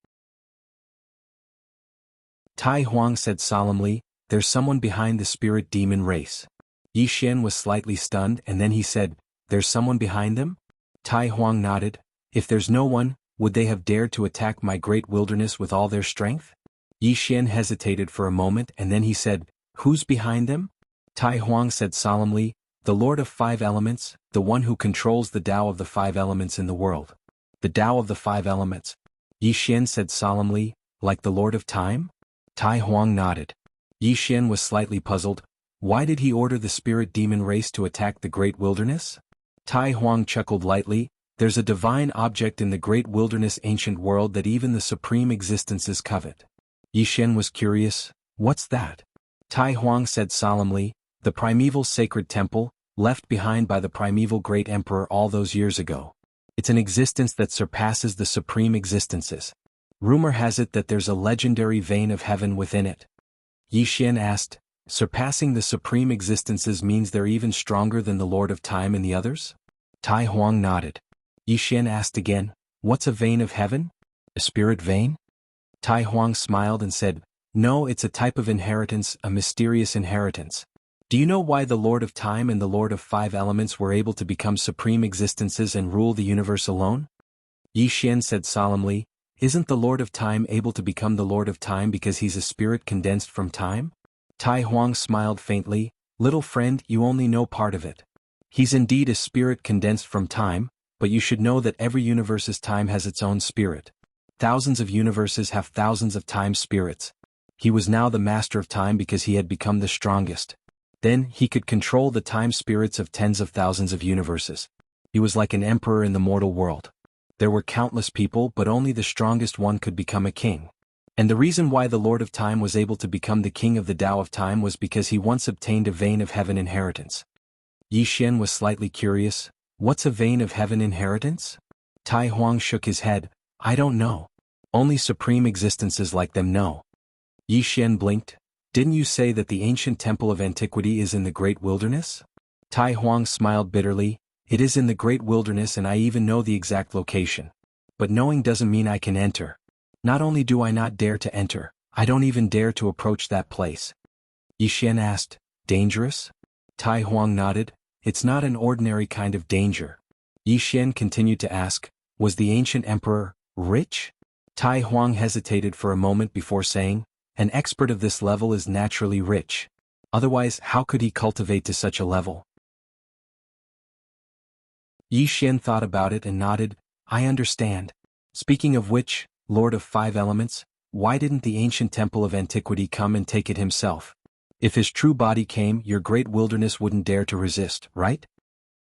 S1: Tai Huang said solemnly, there's someone behind the spirit demon race. Yi Xian was slightly stunned, and then he said, there's someone behind them? Tai Huang nodded. If there's no one, would they have dared to attack my great wilderness with all their strength? Yi Xian hesitated for a moment, and then he said, who's behind them? Tai Huang said solemnly, the Lord of Five Elements, the one who controls the Tao of the Five Elements in the world. The Tao of the Five Elements. Yi Xian said solemnly, like the Lord of Time? Tai Huang nodded. Yi Xian was slightly puzzled. Why did he order the spirit demon race to attack the great wilderness? Tai Huang chuckled lightly. There's a divine object in the great wilderness ancient world that even the supreme existences covet. Yi Xian was curious. What's that? Tai Huang said solemnly, the primeval sacred temple, left behind by the primeval great emperor all those years ago. It's an existence that surpasses the supreme existences. Rumor has it that there's a legendary vein of heaven within it. Yi Xian asked, surpassing the supreme existences means they're even stronger than the Lord of Time and the others? Tai Huang nodded. Yi Xian asked again, what's a vein of heaven? A spirit vein? Tai Huang smiled and said, no, it's a type of inheritance, a mysterious inheritance. Do you know why the Lord of Time and the Lord of Five Elements were able to become supreme existences and rule the universe alone? Yi Xian said solemnly, isn't the Lord of Time able to become the Lord of Time because he's a spirit condensed from time? Tai Huang smiled faintly, little friend, you only know part of it. He's indeed a spirit condensed from time, but you should know that every universe's time has its own spirit. Thousands of universes have thousands of time spirits. He was now the master of time because he had become the strongest. Then, he could control the time spirits of tens of thousands of universes. He was like an emperor in the mortal world. There were countless people, but only the strongest one could become a king. And the reason why the Lord of Time was able to become the king of the Tao of Time was because he once obtained a vein of heaven inheritance. Yi Xian was slightly curious. What's a vein of heaven inheritance? Tai Huang shook his head. I don't know. Only supreme existences like them know. Yi Xian blinked. Didn't you say that the ancient temple of antiquity is in the great wilderness? Tai Huang smiled bitterly. It is in the great wilderness, and I even know the exact location. But knowing doesn't mean I can enter. Not only do I not dare to enter, I don't even dare to approach that place. Yi Xian asked, dangerous? Tai Huang nodded. It's not an ordinary kind of danger. Yi Xian continued to ask, was the ancient emperor rich? Tai Huang hesitated for a moment before saying, an expert of this level is naturally rich. Otherwise, how could he cultivate to such a level? Yi Xian thought about it and nodded. I understand. Speaking of which, Lord of Five Elements, why didn't the ancient temple of antiquity come and take it himself? If his true body came, your great wilderness wouldn't dare to resist, right?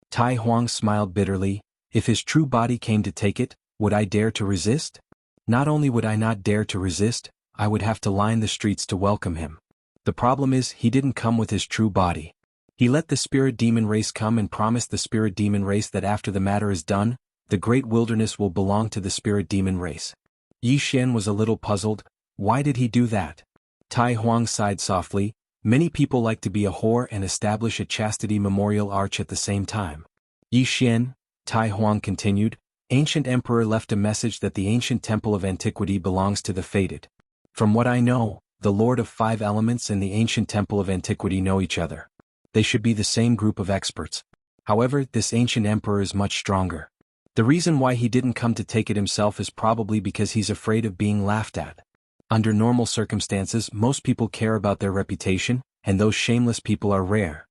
S1: Tai Huang smiled bitterly. If his true body came to take it, would I dare to resist? Not only would I not dare to resist, I would have to line the streets to welcome him. The problem is, he didn't come with his true body. He let the spirit demon race come and promised the spirit demon race that after the matter is done, the great wilderness will belong to the spirit demon race. Yi Xian was a little puzzled. Why did he do that? Tai Huang sighed softly. Many people like to be a whore and establish a chastity memorial arch at the same time. Yi Xian, Tai Huang continued, ancient emperor left a message that the ancient temple of antiquity belongs to the fated. From what I know, the Lord of Five Elements and the ancient temple of antiquity know each other. They should be the same group of experts. However, this ancient emperor is much stronger. The reason why he didn't come to take it himself is probably because he's afraid of being laughed at. Under normal circumstances, most people care about their reputation, and those shameless people are rare.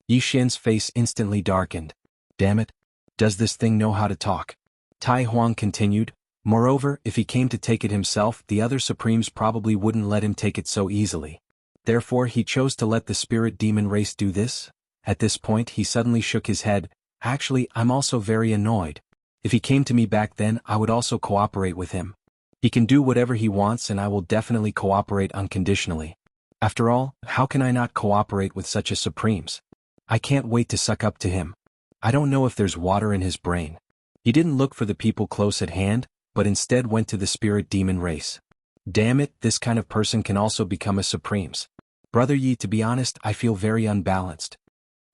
S1: Yi Xian's face instantly darkened. Damn it. Does this thing know how to talk? Tai Huang continued. Moreover, if he came to take it himself, the other supremes probably wouldn't let him take it so easily. Therefore he chose to let the spirit demon race do this? At this point he suddenly shook his head. Actually, I'm also very annoyed. If he came to me back then, I would also cooperate with him. He can do whatever he wants and I will definitely cooperate unconditionally. After all, how can I not cooperate with such a supremes? I can't wait to suck up to him. I don't know if there's water in his brain. He didn't look for the people close at hand, but instead went to the spirit demon race. Damn it, this kind of person can also become a supremes. Brother Yi, to be honest, I feel very unbalanced.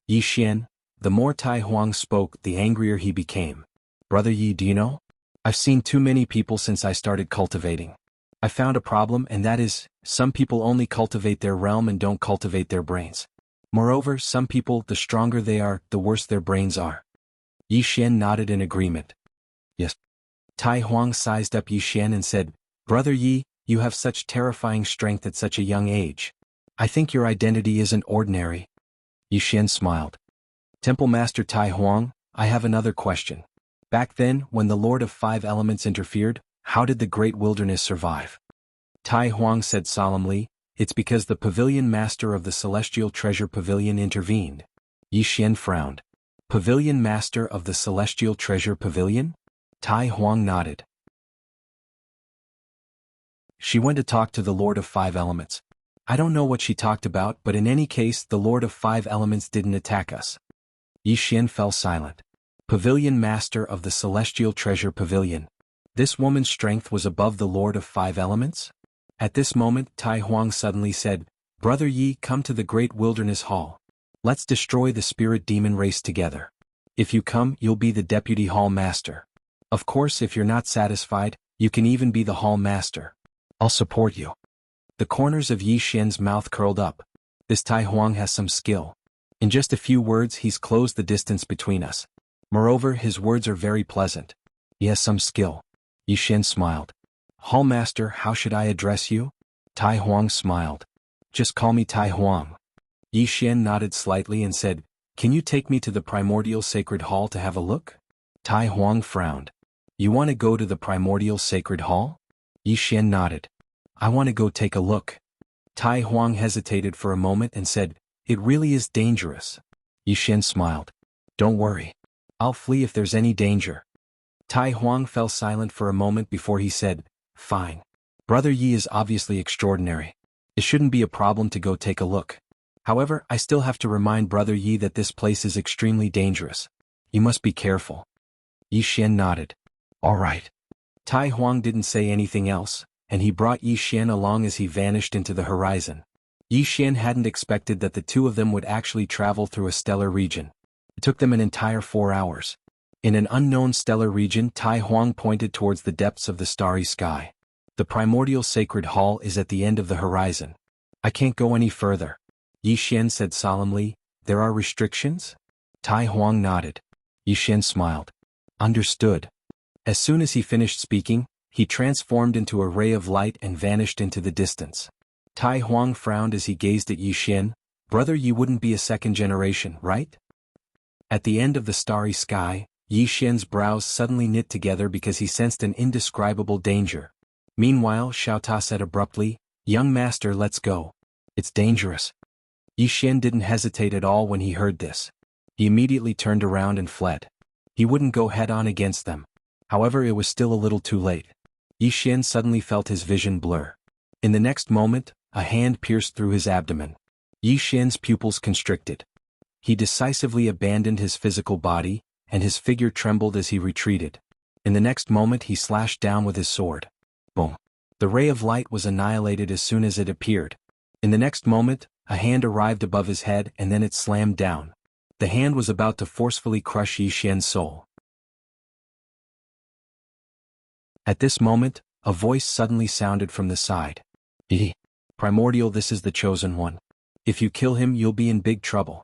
S1: Yi Xian, the more Tai Huang spoke, the angrier he became. Brother Yi, do you know? I've seen too many people since I started cultivating. I found a problem, and that is, some people only cultivate their realm and don't cultivate their brains. Moreover, some people, the stronger they are, the worse their brains are. Yi Xian nodded in agreement. Yes. Tai Huang sized up Yi Xian and said, Brother Yi, you have such terrifying strength at such a young age. I think your identity isn't ordinary. Yi Xian smiled. Temple Master Tai Huang, I have another question. Back then, when the Lord of Five Elements interfered, how did the Great Wilderness survive? Tai Huang said solemnly, it's because the Pavilion Master of the Celestial Treasure Pavilion intervened. Yi Xian frowned. Pavilion Master of the Celestial Treasure Pavilion? Tai Huang nodded. She went to talk to the Lord of Five Elements. I don't know what she talked about, but in any case, the Lord of Five Elements didn't attack us. Yi Xian fell silent. Pavilion Master of the Celestial Treasure Pavilion. This woman's strength was above the Lord of Five Elements? At this moment, Tai Huang suddenly said, Brother Yi, come to the Great Wilderness Hall. Let's destroy the spirit demon race together. If you come, you'll be the Deputy Hall Master. Of course, if you're not satisfied, you can even be the Hall Master. I'll support you. The corners of Yi Xian's mouth curled up. This Tai Huang has some skill. In just a few words, he's closed the distance between us. Moreover, his words are very pleasant. He has some skill. Yi Xian smiled. Hall Master, how should I address you? Tai Huang smiled. Just call me Tai Huang. Yi Xian nodded slightly and said, Can you take me to the Primordial Sacred Hall to have a look? Tai Huang frowned. You want to go to the Primordial Sacred Hall? Yi Xian nodded. I want to go take a look. Tai Huang hesitated for a moment and said, It really is dangerous. Yi Xian smiled. Don't worry. I'll flee if there's any danger. Tai Huang fell silent for a moment before he said, Fine. Brother Yi is obviously extraordinary. It shouldn't be a problem to go take a look. However, I still have to remind Brother Yi that this place is extremely dangerous. You must be careful. Yi Xian nodded. All right. Tai Huang didn't say anything else, and he brought Yi Xian along as he vanished into the horizon. Yi Xian hadn't expected that the two of them would actually travel through a stellar region. It took them an entire 4 hours. In an unknown stellar region, Tai Huang pointed towards the depths of the starry sky. The Primordial Sacred Hall is at the end of the horizon. I can't go any further. Yi Xian said solemnly, There are restrictions? Tai Huang nodded. Yi Xian smiled. Understood. As soon as he finished speaking, he transformed into a ray of light and vanished into the distance. Tai Huang frowned as he gazed at Yi Xian. Brother, you wouldn't be a second generation, right? At the end of the starry sky, Yi Xian's brows suddenly knit together because he sensed an indescribable danger. Meanwhile, Xiao Ta said abruptly, Young master, let's go. It's dangerous. Yi Xian didn't hesitate at all when he heard this. He immediately turned around and fled. He wouldn't go head-on against them. However, it was still a little too late. Yi Xian suddenly felt his vision blur. In the next moment, a hand pierced through his abdomen. Yi Xian's pupils constricted. He decisively abandoned his physical body, and his figure trembled as he retreated. In the next moment he slashed down with his sword. Boom. The ray of light was annihilated as soon as it appeared. In the next moment, a hand arrived above his head and then it slammed down. The hand was about to forcefully crush Yi Xian's soul. At this moment, a voice suddenly sounded from the side. Primordial, this is the chosen one. If you kill him, you'll be in big trouble.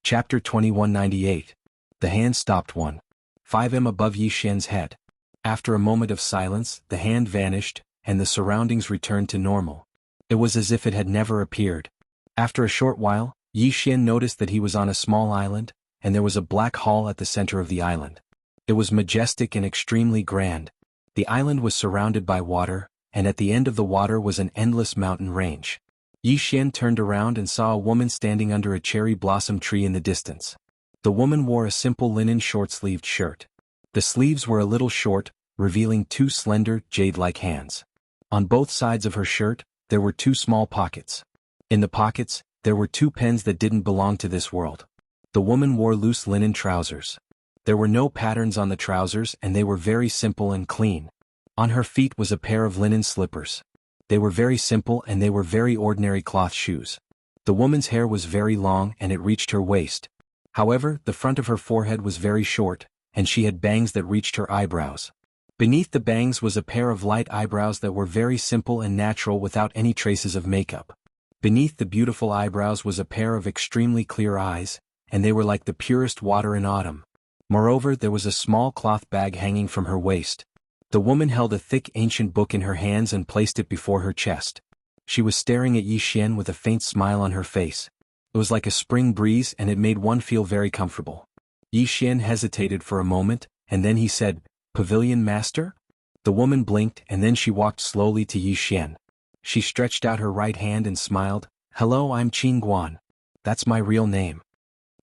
S1: Chapter 2198. The hand stopped 1.5 above Yi Xian's head. After a moment of silence, the hand vanished, and the surroundings returned to normal. It was as if it had never appeared. After a short while, Yi Xian noticed that he was on a small island, and there was a black hall at the center of the island. It was majestic and extremely grand. The island was surrounded by water, and at the end of the water was an endless mountain range. Yi Xian turned around and saw a woman standing under a cherry blossom tree in the distance. The woman wore a simple linen short-sleeved shirt. The sleeves were a little short, revealing two slender, jade-like hands. On both sides of her shirt, there were two small pockets. In the pockets, there were two pens that didn't belong to this world. The woman wore loose linen trousers. There were no patterns on the trousers and they were very simple and clean. On her feet was a pair of linen slippers. They were very simple and they were very ordinary cloth shoes. The woman's hair was very long and it reached her waist. However, the front of her forehead was very short, and she had bangs that reached her eyebrows. Beneath the bangs was a pair of light eyebrows that were very simple and natural without any traces of makeup. Beneath the beautiful eyebrows was a pair of extremely clear eyes, and they were like the purest water in autumn. Moreover, there was a small cloth bag hanging from her waist. The woman held a thick ancient book in her hands and placed it before her chest. She was staring at Yi Xian with a faint smile on her face. It was like a spring breeze and it made one feel very comfortable. Yi Xian hesitated for a moment, and then he said, "Pavilion Master?" The woman blinked and then she walked slowly to Yi Xian. She stretched out her right hand and smiled, "Hello, I'm Qin Guan. That's my real name."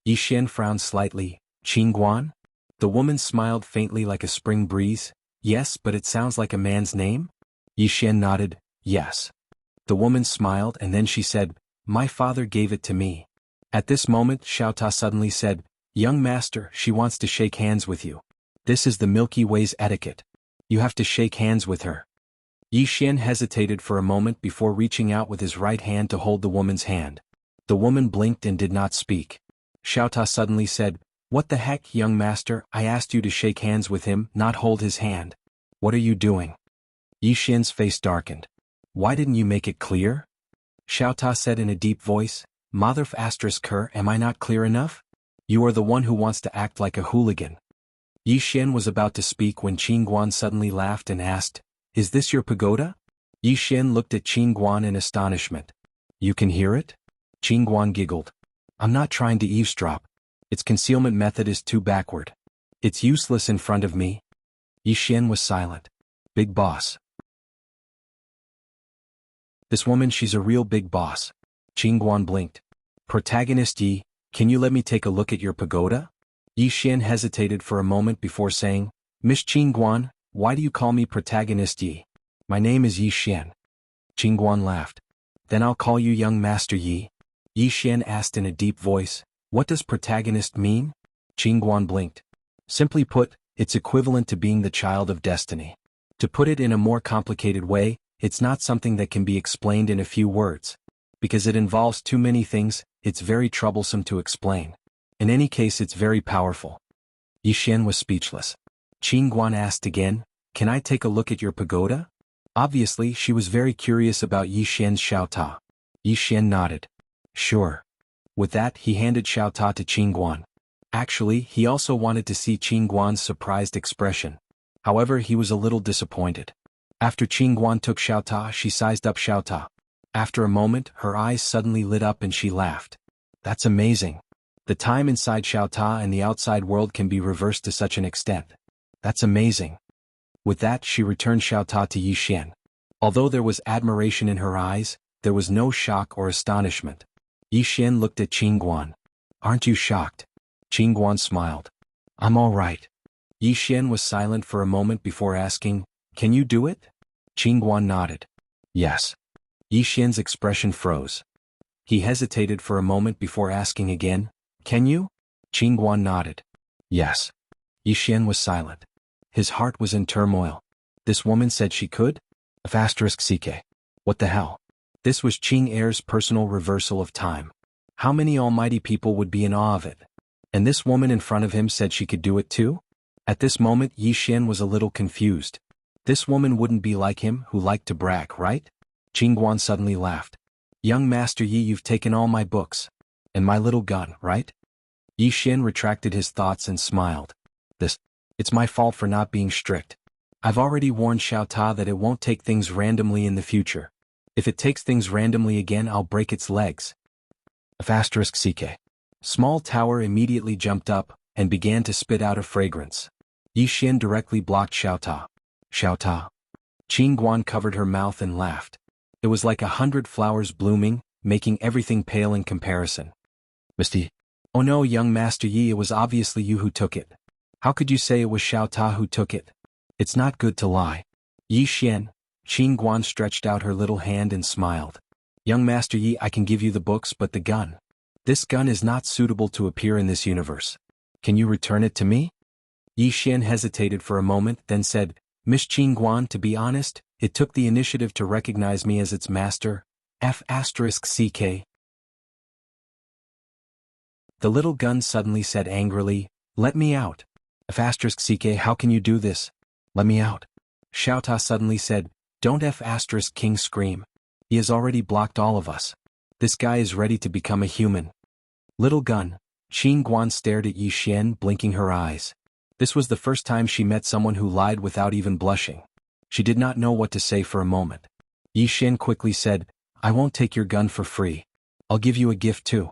S1: Yi Xian frowned slightly. "Qin Guan?" The woman smiled faintly like a spring breeze. "Yes, but it sounds like a man's name?" Yi Xian nodded, "Yes." The woman smiled and then she said, "My father gave it to me." At this moment Xiao Ta suddenly said, "Young master, she wants to shake hands with you. This is the Milky Way's etiquette. You have to shake hands with her." Yi Xian hesitated for a moment before reaching out with his right hand to hold the woman's hand. The woman blinked and did not speak. Xiao Ta suddenly said, "What the heck, young master, I asked you to shake hands with him, not hold his hand. What are you doing?" Yi Xian's face darkened. "Why didn't you make it clear?" Xiao Ta said in a deep voice, "Mother asterisk her, am I not clear enough? You are the one who wants to act like a hooligan." Yi Xian was about to speak when Qin Guan suddenly laughed and asked, "Is this your pagoda?" Yi Xian looked at Qin Guan in astonishment. "You can hear it?" Qin Guan giggled. "I'm not trying to eavesdrop. Its concealment method is too backward. It's useless in front of me." Yi Xian was silent. "Big boss. This woman, she's a real big boss." Qin Guan blinked. "Protagonist Yi, can you let me take a look at your pagoda?" Yi Xian hesitated for a moment before saying, "Miss Qin Guan, why do you call me Protagonist Yi? My name is Yi Xian." Qin Guan laughed. "Then I'll call you Young Master Yi." Yi Xian asked in a deep voice, "What does protagonist mean?" Qin Guan blinked. "Simply put, it's equivalent to being the child of destiny. To put it in a more complicated way, it's not something that can be explained in a few words. Because it involves too many things, it's very troublesome to explain. In any case, it's very powerful." Yi Xian was speechless. Qin Guan asked again, "Can I take a look at your pagoda?" Obviously, she was very curious about Yi Xian's Xiao Ta. Yi Xian nodded. "Sure." With that, he handed Xiao Ta to Qin Guan. Actually, he also wanted to see Qin Guan's surprised expression. However, he was a little disappointed. After Qin Guan took Xiao Ta, she sized up Xiao Ta. After a moment, her eyes suddenly lit up and she laughed. "That's amazing. The time inside Xiao Ta and the outside world can be reversed to such an extent. That's amazing." With that, she returned Xiao Ta to Yi Xian. Although there was admiration in her eyes, there was no shock or astonishment. Yi Xian looked at Qin Guan. "Aren't you shocked?" Qin Guan smiled. "I'm all right." Yi Xian was silent for a moment before asking, "Can you do it?" Qin Guan nodded. "Yes." Yi Xian's expression froze. He hesitated for a moment before asking again, "Can you?" Qin Guan nodded. "Yes." Yi Xian was silent. His heart was in turmoil. This woman said she could? *CK. What the hell? This was Qing Er's personal reversal of time. How many almighty people would be in awe of it? And this woman in front of him said she could do it too? At this moment Yi Xian was a little confused. This woman wouldn't be like him, who liked to brag, right? Qin Guan suddenly laughed. "Young Master Yi, you've taken all my books. And my little gun, right?" Yi Xian retracted his thoughts and smiled. It's my fault for not being strict. I've already warned Xiao Ta that it won't take things randomly in the future. If it takes things randomly again, I'll break its legs." *CK. Small Tower immediately jumped up and began to spit out a fragrance. Yi Xian directly blocked Xiao Ta. Xiao Ta. Qing Guan covered her mouth and laughed. It was like 100 flowers blooming, making everything pale in comparison. Misty. Oh no, young Master Yi, it was obviously you who took it. How could you say it was Xiao Ta who took it? It's not good to lie. Yi Xian. Qing Guan stretched out her little hand and smiled. Young Master Yi, I can give you the books, but the gun. This gun is not suitable to appear in this universe. Can you return it to me? Yi Xian hesitated for a moment, then said, Miss Qing Guan, to be honest, it took the initiative to recognize me as its master. F***ck. The little gun suddenly said angrily, Let me out. F***ck, how can you do this? Let me out. Xiao Ta suddenly said, Don't F***king scream. He has already blocked all of us. This guy is ready to become a human. Little gun. Qing Guan stared at Yi Xian, blinking her eyes. This was the first time she met someone who lied without even blushing. She did not know what to say for a moment. Yi Xian quickly said, I won't take your gun for free. I'll give you a gift too.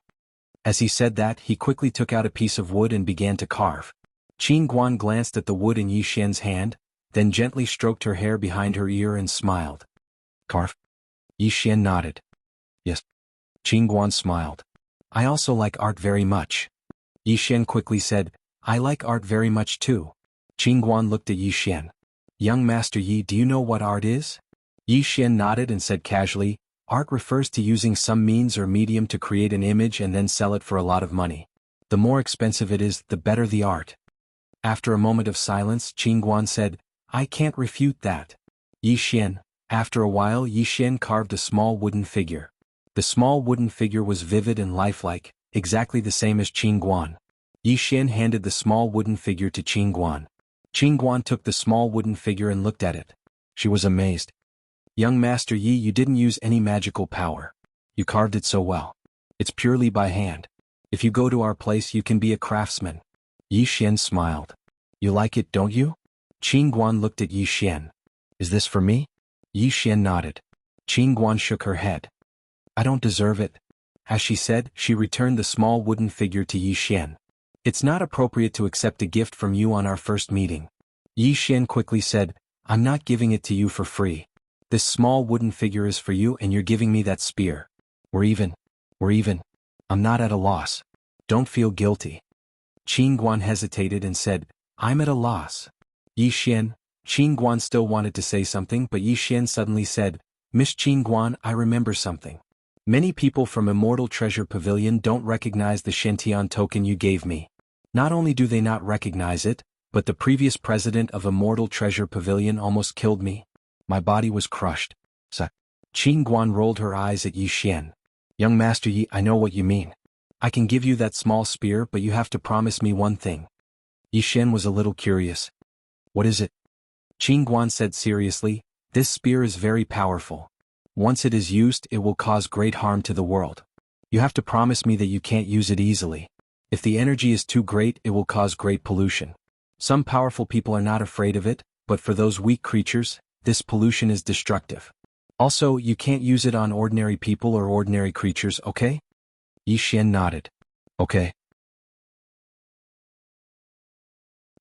S1: As he said that, he quickly took out a piece of wood and began to carve. Qing Guan glanced at the wood in Yi Xian's hand, then gently stroked her hair behind her ear and smiled. Carve? Yi Xian nodded. Yes. Qing Guan smiled. I also like art very much. Yi Xian quickly said, I like art very much too. Qing Guan looked at Yi Xian. Young Master Yi, do you know what art is? Yi Xian nodded and said casually, Art refers to using some means or medium to create an image and then sell it for a lot of money. The more expensive it is, the better the art. After a moment of silence, Qing Guan said, I can't refute that. Yi Xian. After a while, Yi Xian carved a small wooden figure. The small wooden figure was vivid and lifelike, exactly the same as Qing Guan. Yi Xian handed the small wooden figure to Qing Guan. Qing Guan took the small wooden figure and looked at it. She was amazed. Young Master Yi, you didn't use any magical power. You carved it so well. It's purely by hand. If you go to our place, you can be a craftsman. Yi Xian smiled. You like it, don't you? Qing Guan looked at Yi Xian. Is this for me? Yi Xian nodded. Qing Guan shook her head. I don't deserve it. As she said, she returned the small wooden figure to Yi Xian. It's not appropriate to accept a gift from you on our first meeting. Yi Xian quickly said, I'm not giving it to you for free. This small wooden figure is for you and you're giving me that spear. We're even. I'm not at a loss. Don't feel guilty. Qing Guan hesitated and said, I'm at a loss. Yi Xian. Qing Guan still wanted to say something, but Yi Xian suddenly said, Miss Qing Guan, I remember something. Many people from Immortal Treasure Pavilion don't recognize the Shentian token you gave me. Not only do they not recognize it, but the previous president of Immortal Treasure Pavilion almost killed me. My body was crushed. Qing Guan rolled her eyes at Yi Xian. Young Master Yi, I know what you mean. I can give you that small spear, but you have to promise me one thing. Yi Xian was a little curious. What is it? Qing Guan said seriously, this spear is very powerful. Once it is used, it will cause great harm to the world. You have to promise me that you can't use it easily. If the energy is too great, it will cause great pollution. Some powerful people are not afraid of it, but for those weak creatures, this pollution is destructive. Also, you can't use it on ordinary people or ordinary creatures, okay? Yi Xian nodded. Okay.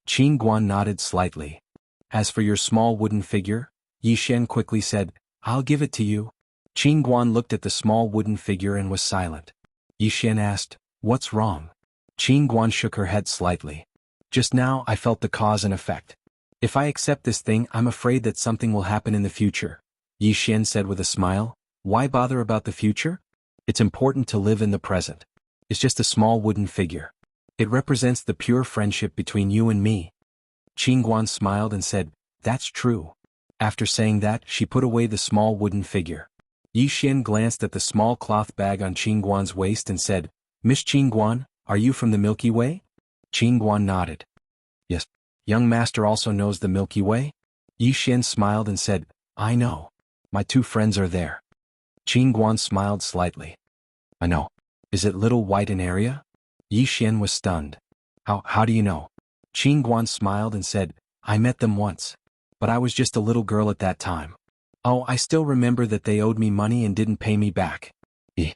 S1: Qing Guan nodded slightly. As for your small wooden figure, Yi Xian quickly said, I'll give it to you. Qing Guan looked at the small wooden figure and was silent. Yi Xian asked, What's wrong? Qing Guan shook her head slightly. Just now I felt the cause and effect. If I accept this thing, I'm afraid that something will happen in the future. Yi Xian said with a smile, Why bother about the future? It's important to live in the present. It's just a small wooden figure. It represents the pure friendship between you and me. Qing Guan smiled and said, That's true. After saying that, she put away the small wooden figure. Yi Xian glanced at the small cloth bag on Qing Guan's waist and said, Miss Qing Guan, are you from the Milky Way? Qing Guan nodded. Yes. Young Master also knows the Milky Way? Yi Xian smiled and said, I know. My two friends are there. Qing Guan smiled slightly. I know. Is it little white in area? Yi Xian was stunned. How do you know? Qing Guan smiled and said, I met them once. But I was just a little girl at that time. Oh, I still remember that they owed me money and didn't pay me back. Yi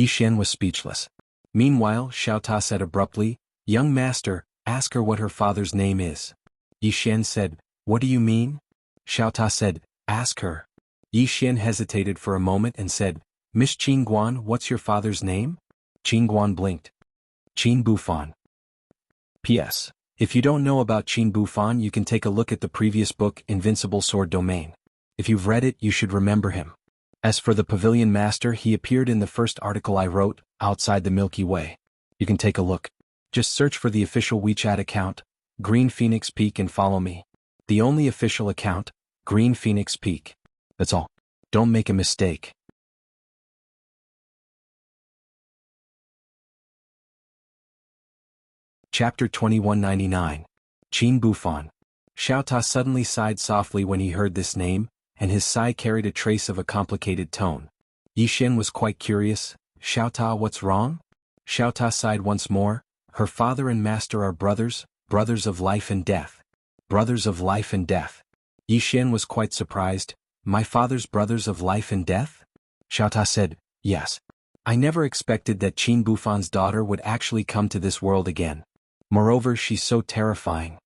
S1: Xian was speechless. Meanwhile, Xiao Ta said abruptly, Young Master, ask her what her father's name is. Yi Xian said, What do you mean? Xiaota said, ask her. Yi Xian hesitated for a moment and said, Miss Qin Guan, what's your father's name? Qin Guan blinked. Qin Bufan. P.S. If you don't know about Qin Bufan, you can take a look at the previous book, Invincible Sword Domain. If you've read it, you should remember him. As for the Pavilion Master, he appeared in the first article I wrote, Outside the Milky Way. You can take a look. Just search for the official WeChat account, Green Phoenix Peak, and follow me. The only official account, Green Phoenix Peak. That's all. Don't make a mistake. Chapter 2199. Qin Bufan. Xiaota suddenly sighed softly when he heard this name, and his sigh carried a trace of a complicated tone. Yi Xian was quite curious. Xiaota, what's wrong? Xiaota sighed once more. Her father and master are brothers, brothers of life and death. Brothers of life and death. Yi Xian was quite surprised. My father's brothers of life and death? Xiaota said, yes. I never expected that Qin Bufan's daughter would actually come to this world again. Moreover, she's so terrifying.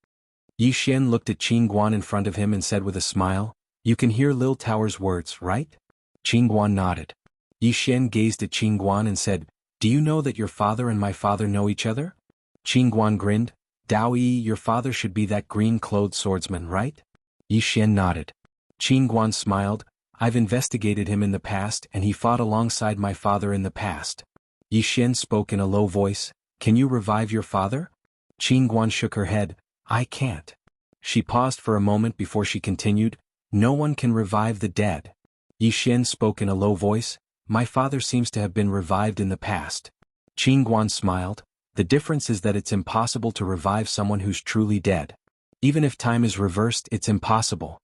S1: Yi Xian looked at Qin Guan in front of him and said with a smile, you can hear Lil Tower's words, right? Qin Guan nodded. Yi Xian gazed at Qin Guan and said, do you know that your father and my father know each other? Qin Guan grinned. Dao Yi, your father should be that green-clothed swordsman, right? Yi Xian nodded. Qin Guan smiled. I've investigated him in the past and he fought alongside my father in the past. Yi Xian spoke in a low voice. Can you revive your father? Qin Guan shook her head. I can't. She paused for a moment before she continued. No one can revive the dead. Yi Xian spoke in a low voice. My father seems to have been revived in the past. Qin Guan smiled. The difference is that it's impossible to revive someone who's truly dead. Even if time is reversed, it's impossible.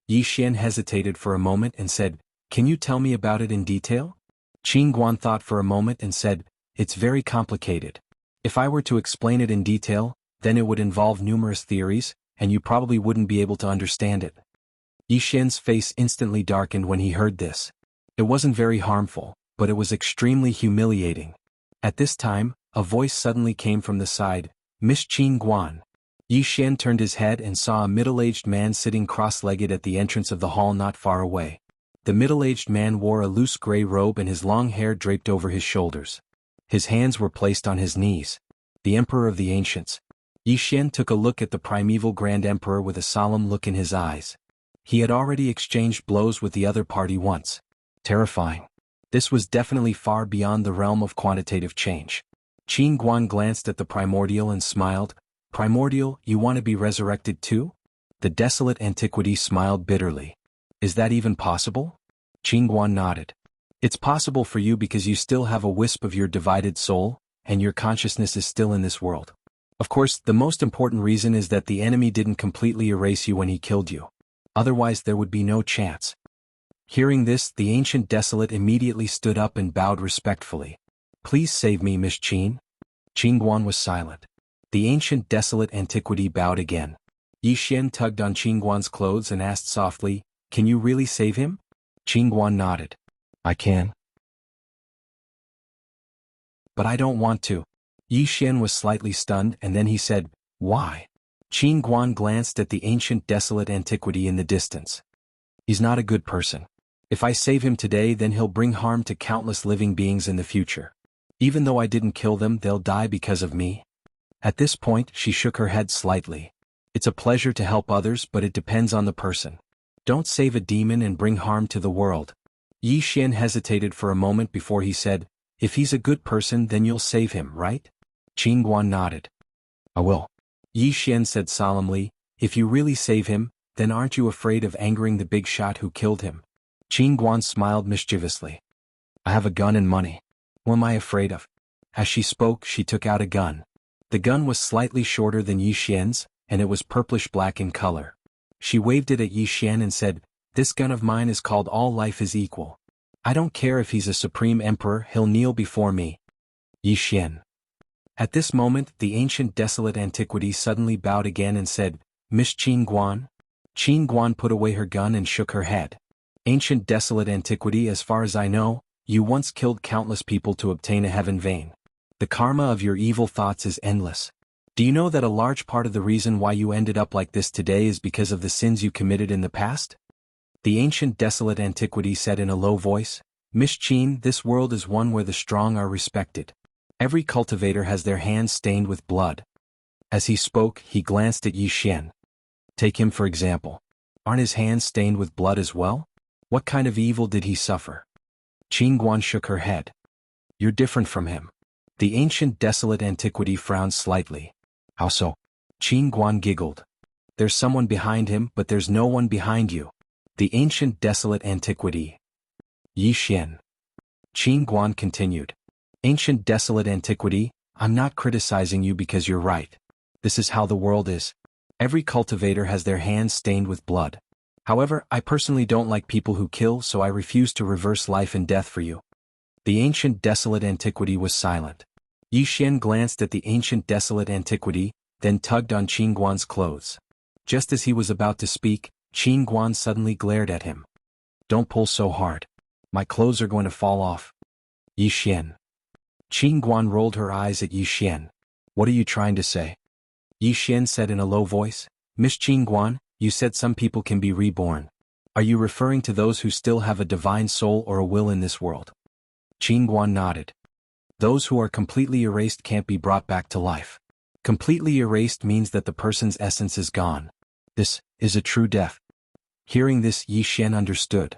S1: Yi Xian hesitated for a moment and said, can you tell me about it in detail? Qin Guan thought for a moment and said, it's very complicated. If I were to explain it in detail, then it would involve numerous theories, and you probably wouldn't be able to understand it. Yi Xian's face instantly darkened when he heard this. It wasn't very harmful, but it was extremely humiliating. At this time, a voice suddenly came from the side, Miss Qin Guan. Yi Xian turned his head and saw a middle-aged man sitting cross-legged at the entrance of the hall not far away. The middle-aged man wore a loose gray robe and his long hair draped over his shoulders. His hands were placed on his knees. The Emperor of the Ancients. Yi Xian took a look at the primeval Grand Emperor with a solemn look in his eyes. He had already exchanged blows with the other party once. Terrifying. This was definitely far beyond the realm of quantitative change. Qin Guan glanced at the Primordial and smiled. Primordial, you want to be resurrected too? The desolate antiquity smiled bitterly. Is that even possible? Qin Guan nodded. It's possible for you because you still have a wisp of your divided soul, and your consciousness is still in this world. Of course, the most important reason is that the enemy didn't completely erase you when he killed you. Otherwise there would be no chance. Hearing this, the ancient desolate immediately stood up and bowed respectfully. Please save me, Miss Qin. Qin Guan was silent. The ancient desolate antiquity bowed again. Yi Xian tugged on Qin Guan's clothes and asked softly, can you really save him? Qin Guan nodded. I can. But I don't want to. Yi Xian was slightly stunned and then he said, why? Qin Guan glanced at the ancient desolate antiquity in the distance. He's not a good person. If I save him today, then he'll bring harm to countless living beings in the future. Even though I didn't kill them, they'll die because of me. At this point, she shook her head slightly. It's a pleasure to help others, but it depends on the person. Don't save a demon and bring harm to the world. Yi Xian hesitated for a moment before he said, if he's a good person, then you'll save him, right? Qin Guan nodded. I will. Yi Xian said solemnly, if you really save him, then aren't you afraid of angering the big shot who killed him? Qin Guan smiled mischievously. I have a gun and money. What am I afraid of? As she spoke, she took out a gun. The gun was slightly shorter than Yi Xian's, and it was purplish-black in color. She waved it at Yi Xian and said, this gun of mine is called All Life is Equal. I don't care if he's a supreme emperor, he'll kneel before me. Yi Xian. At this moment, the ancient desolate antiquity suddenly bowed again and said, Miss Qin Guan? Qin Guan put away her gun and shook her head. Ancient desolate antiquity, as far as I know, you once killed countless people to obtain a heaven vein. The karma of your evil thoughts is endless. Do you know that a large part of the reason why you ended up like this today is because of the sins you committed in the past? The ancient desolate antiquity said in a low voice. Miss Qin, this world is one where the strong are respected. Every cultivator has their hands stained with blood. As he spoke, he glanced at Yi Xian. Take him for example. Aren't his hands stained with blood as well? What kind of evil did he suffer? Qin Guan shook her head. You're different from him. The ancient desolate antiquity frowned slightly. How so? Qin Guan giggled. There's someone behind him, but there's no one behind you. The ancient desolate antiquity. Yi Xian. Qin Guan continued. Ancient desolate antiquity, I'm not criticizing you because you're right. This is how the world is. Every cultivator has their hands stained with blood. However, I personally don't like people who kill, so I refuse to reverse life and death for you. The ancient desolate antiquity was silent. Yi Xian glanced at the ancient desolate antiquity, then tugged on Qin Guan's clothes. Just as he was about to speak, Qin Guan suddenly glared at him. Don't pull so hard. My clothes are going to fall off. Yi Xian. Qin Guan rolled her eyes at Yi Xian. What are you trying to say? Yi Xian said in a low voice. Miss Qin Guan, you said some people can be reborn. Are you referring to those who still have a divine soul or a will in this world? Qin Guan nodded. Those who are completely erased can't be brought back to life. Completely erased means that the person's essence is gone. This is a true death. Hearing this, Yi Xian understood.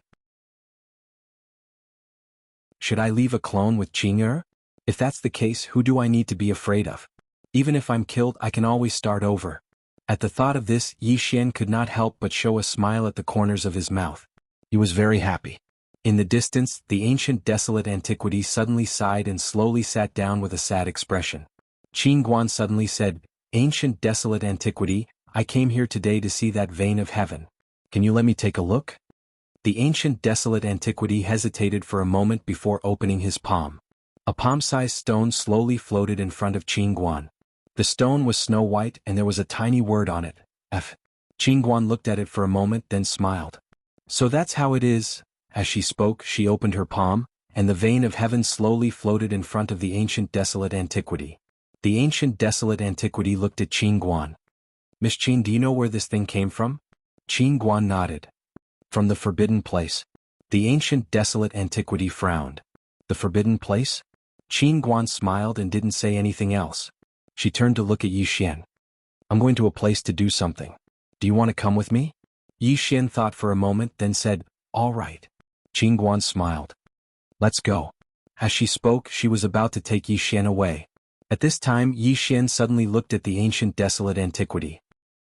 S1: Should I leave a clone with Qing'er? If that's the case, who do I need to be afraid of? Even if I'm killed, I can always start over. At the thought of this, Yi Xian could not help but show a smile at the corners of his mouth. He was very happy. In the distance, the ancient desolate antiquity suddenly sighed and slowly sat down with a sad expression. Qin Guan suddenly said, Ancient desolate antiquity, I came here today to see that vein of heaven. Can you let me take a look? The ancient desolate antiquity hesitated for a moment before opening his palm. A palm-sized stone slowly floated in front of Qin Guan. The stone was snow white and there was a tiny word on it, F. Qin Guan looked at it for a moment then smiled. So that's how it is. As she spoke, she opened her palm, and the vein of heaven slowly floated in front of the ancient desolate antiquity. The ancient desolate antiquity looked at Qin Guan. Miss Qin, do you know where this thing came from? Qin Guan nodded. From the forbidden place. The ancient desolate antiquity frowned. The forbidden place? Qin Guan smiled and didn't say anything else. She turned to look at Yi Xian. I'm going to a place to do something. Do you want to come with me? Yi Xian thought for a moment then said, all right. Qin Guan smiled. Let's go. As she spoke, she was about to take Yi Xian away. At this time, Yi Xian suddenly looked at the ancient desolate antiquity.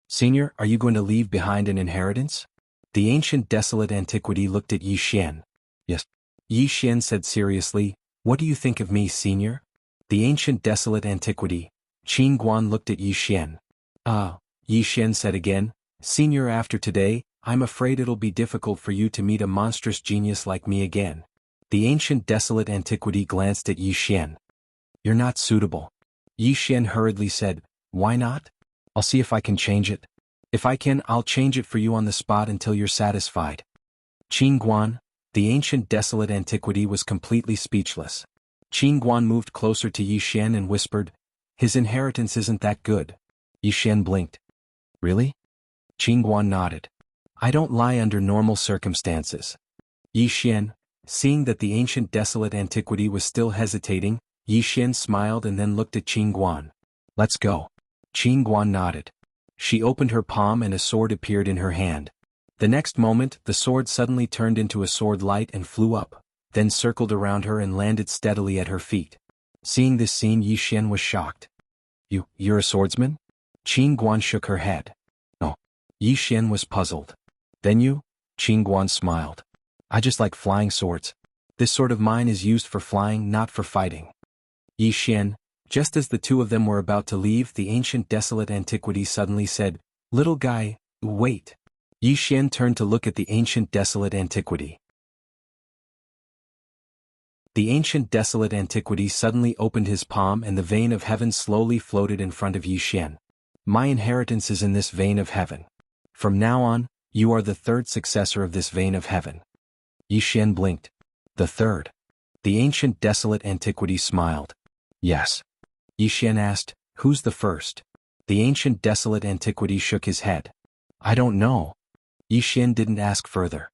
S1: Senior, are you going to leave behind an inheritance? The ancient desolate antiquity looked at Yi Xian. Yes. Yi Xian said seriously, what do you think of me, senior? The ancient desolate antiquity. Qin Guan looked at Yi Xian. Yi Xian said again, senior, after today, I'm afraid it'll be difficult for you to meet a monstrous genius like me again. The ancient desolate antiquity glanced at Yi Xian. You're not suitable. Yi Xian hurriedly said, why not? I'll see if I can change it. If I can, I'll change it for you on the spot until you're satisfied. Qin Guan, the ancient desolate antiquity, was completely speechless. Qin Guan moved closer to Yi Xian and whispered, his inheritance isn't that good. Yi Xian blinked. Really? Qin Guan nodded. I don't lie under normal circumstances. Yi Xian, seeing that the ancient desolate antiquity was still hesitating, Yi Xian smiled and then looked at Qin Guan. Let's go. Qin Guan nodded. She opened her palm and a sword appeared in her hand. The next moment, the sword suddenly turned into a sword light and flew up, then circled around her and landed steadily at her feet. Seeing this scene, Yi Xian was shocked. You're a swordsman? Qin Guan shook her head. No. Yi Xian was puzzled. Then you? Qin Guan smiled. I just like flying swords. This sword of mine is used for flying, not for fighting. Yi Xian, just as the two of them were about to leave, the ancient desolate antiquity suddenly said, little guy, wait. Yi Xian turned to look at the ancient desolate antiquity. The ancient desolate antiquity suddenly opened his palm and the vein of heaven slowly floated in front of Yi Xian. My inheritance is in this vein of heaven. From now on, you are the third successor of this vein of heaven. Yi Xian blinked. The third. The ancient desolate antiquity smiled. Yes. Yi Xian asked, who's the first? The ancient desolate antiquity shook his head. I don't know. Yi Xian didn't ask further.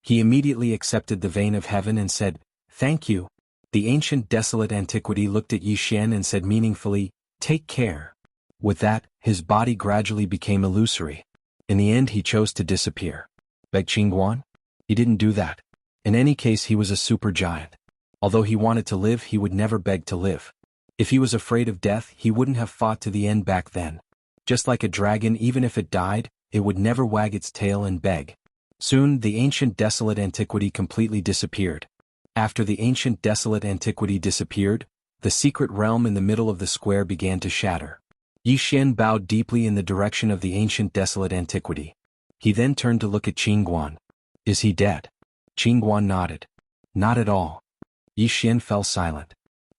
S1: He immediately accepted the vein of heaven and said, Thank you. The ancient desolate antiquity looked at Yi Xian and said meaningfully, Take care. With that, his body gradually became illusory. In the end he chose to disappear. Beg Qingguan? He didn't do that. In any case he was a super giant. Although he wanted to live, he would never beg to live. If he was afraid of death, he wouldn't have fought to the end back then. Just like a dragon, even if it died, it would never wag its tail and beg. Soon, the ancient desolate antiquity completely disappeared. After the ancient desolate antiquity disappeared, the secret realm in the middle of the square began to shatter. Yi Xian bowed deeply in the direction of the ancient desolate antiquity. He then turned to look at Qingguan. Is he dead? Qingguan nodded. Not at all. Yi Xian fell silent.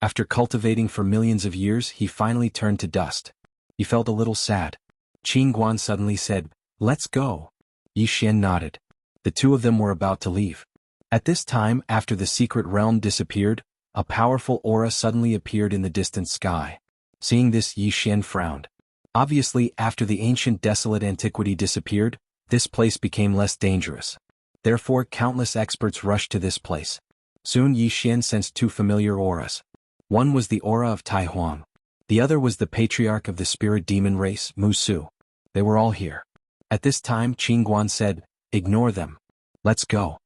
S1: After cultivating for millions of years, he finally turned to dust. He felt a little sad. Qingguan suddenly said, Let's go. Yi Xian nodded. The two of them were about to leave. At this time, after the secret realm disappeared, a powerful aura suddenly appeared in the distant sky. Seeing this, Yi Xian frowned. Obviously, after the ancient desolate antiquity disappeared, this place became less dangerous. Therefore, countless experts rushed to this place. Soon Yi Xian sensed two familiar auras. One was the aura of Tai Huang. The other was the patriarch of the spirit demon race, Musu. They were all here. At this time, Qingguan said, Ignore them. Let's go.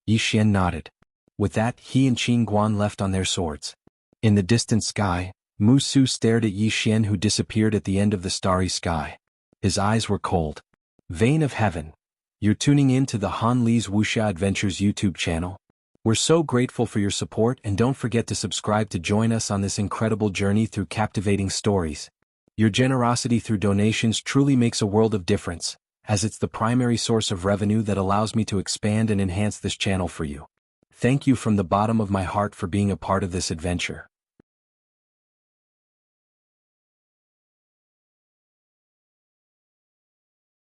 S1: Yi Xian nodded. With that, he and Qingguan left on their swords. In the distant sky, Musu stared at Yi Xian, who disappeared at the end of the starry sky. His eyes were cold. Vein of Heaven. You're tuning in to the Han Li's Wuxia Adventures YouTube channel. We're so grateful for your support, and don't forget to subscribe to join us on this incredible journey through captivating stories. Your generosity through donations truly makes a world of difference, as it's the primary source of revenue that allows me to expand and enhance this channel for you. Thank you from the bottom of my heart for being a part of this adventure.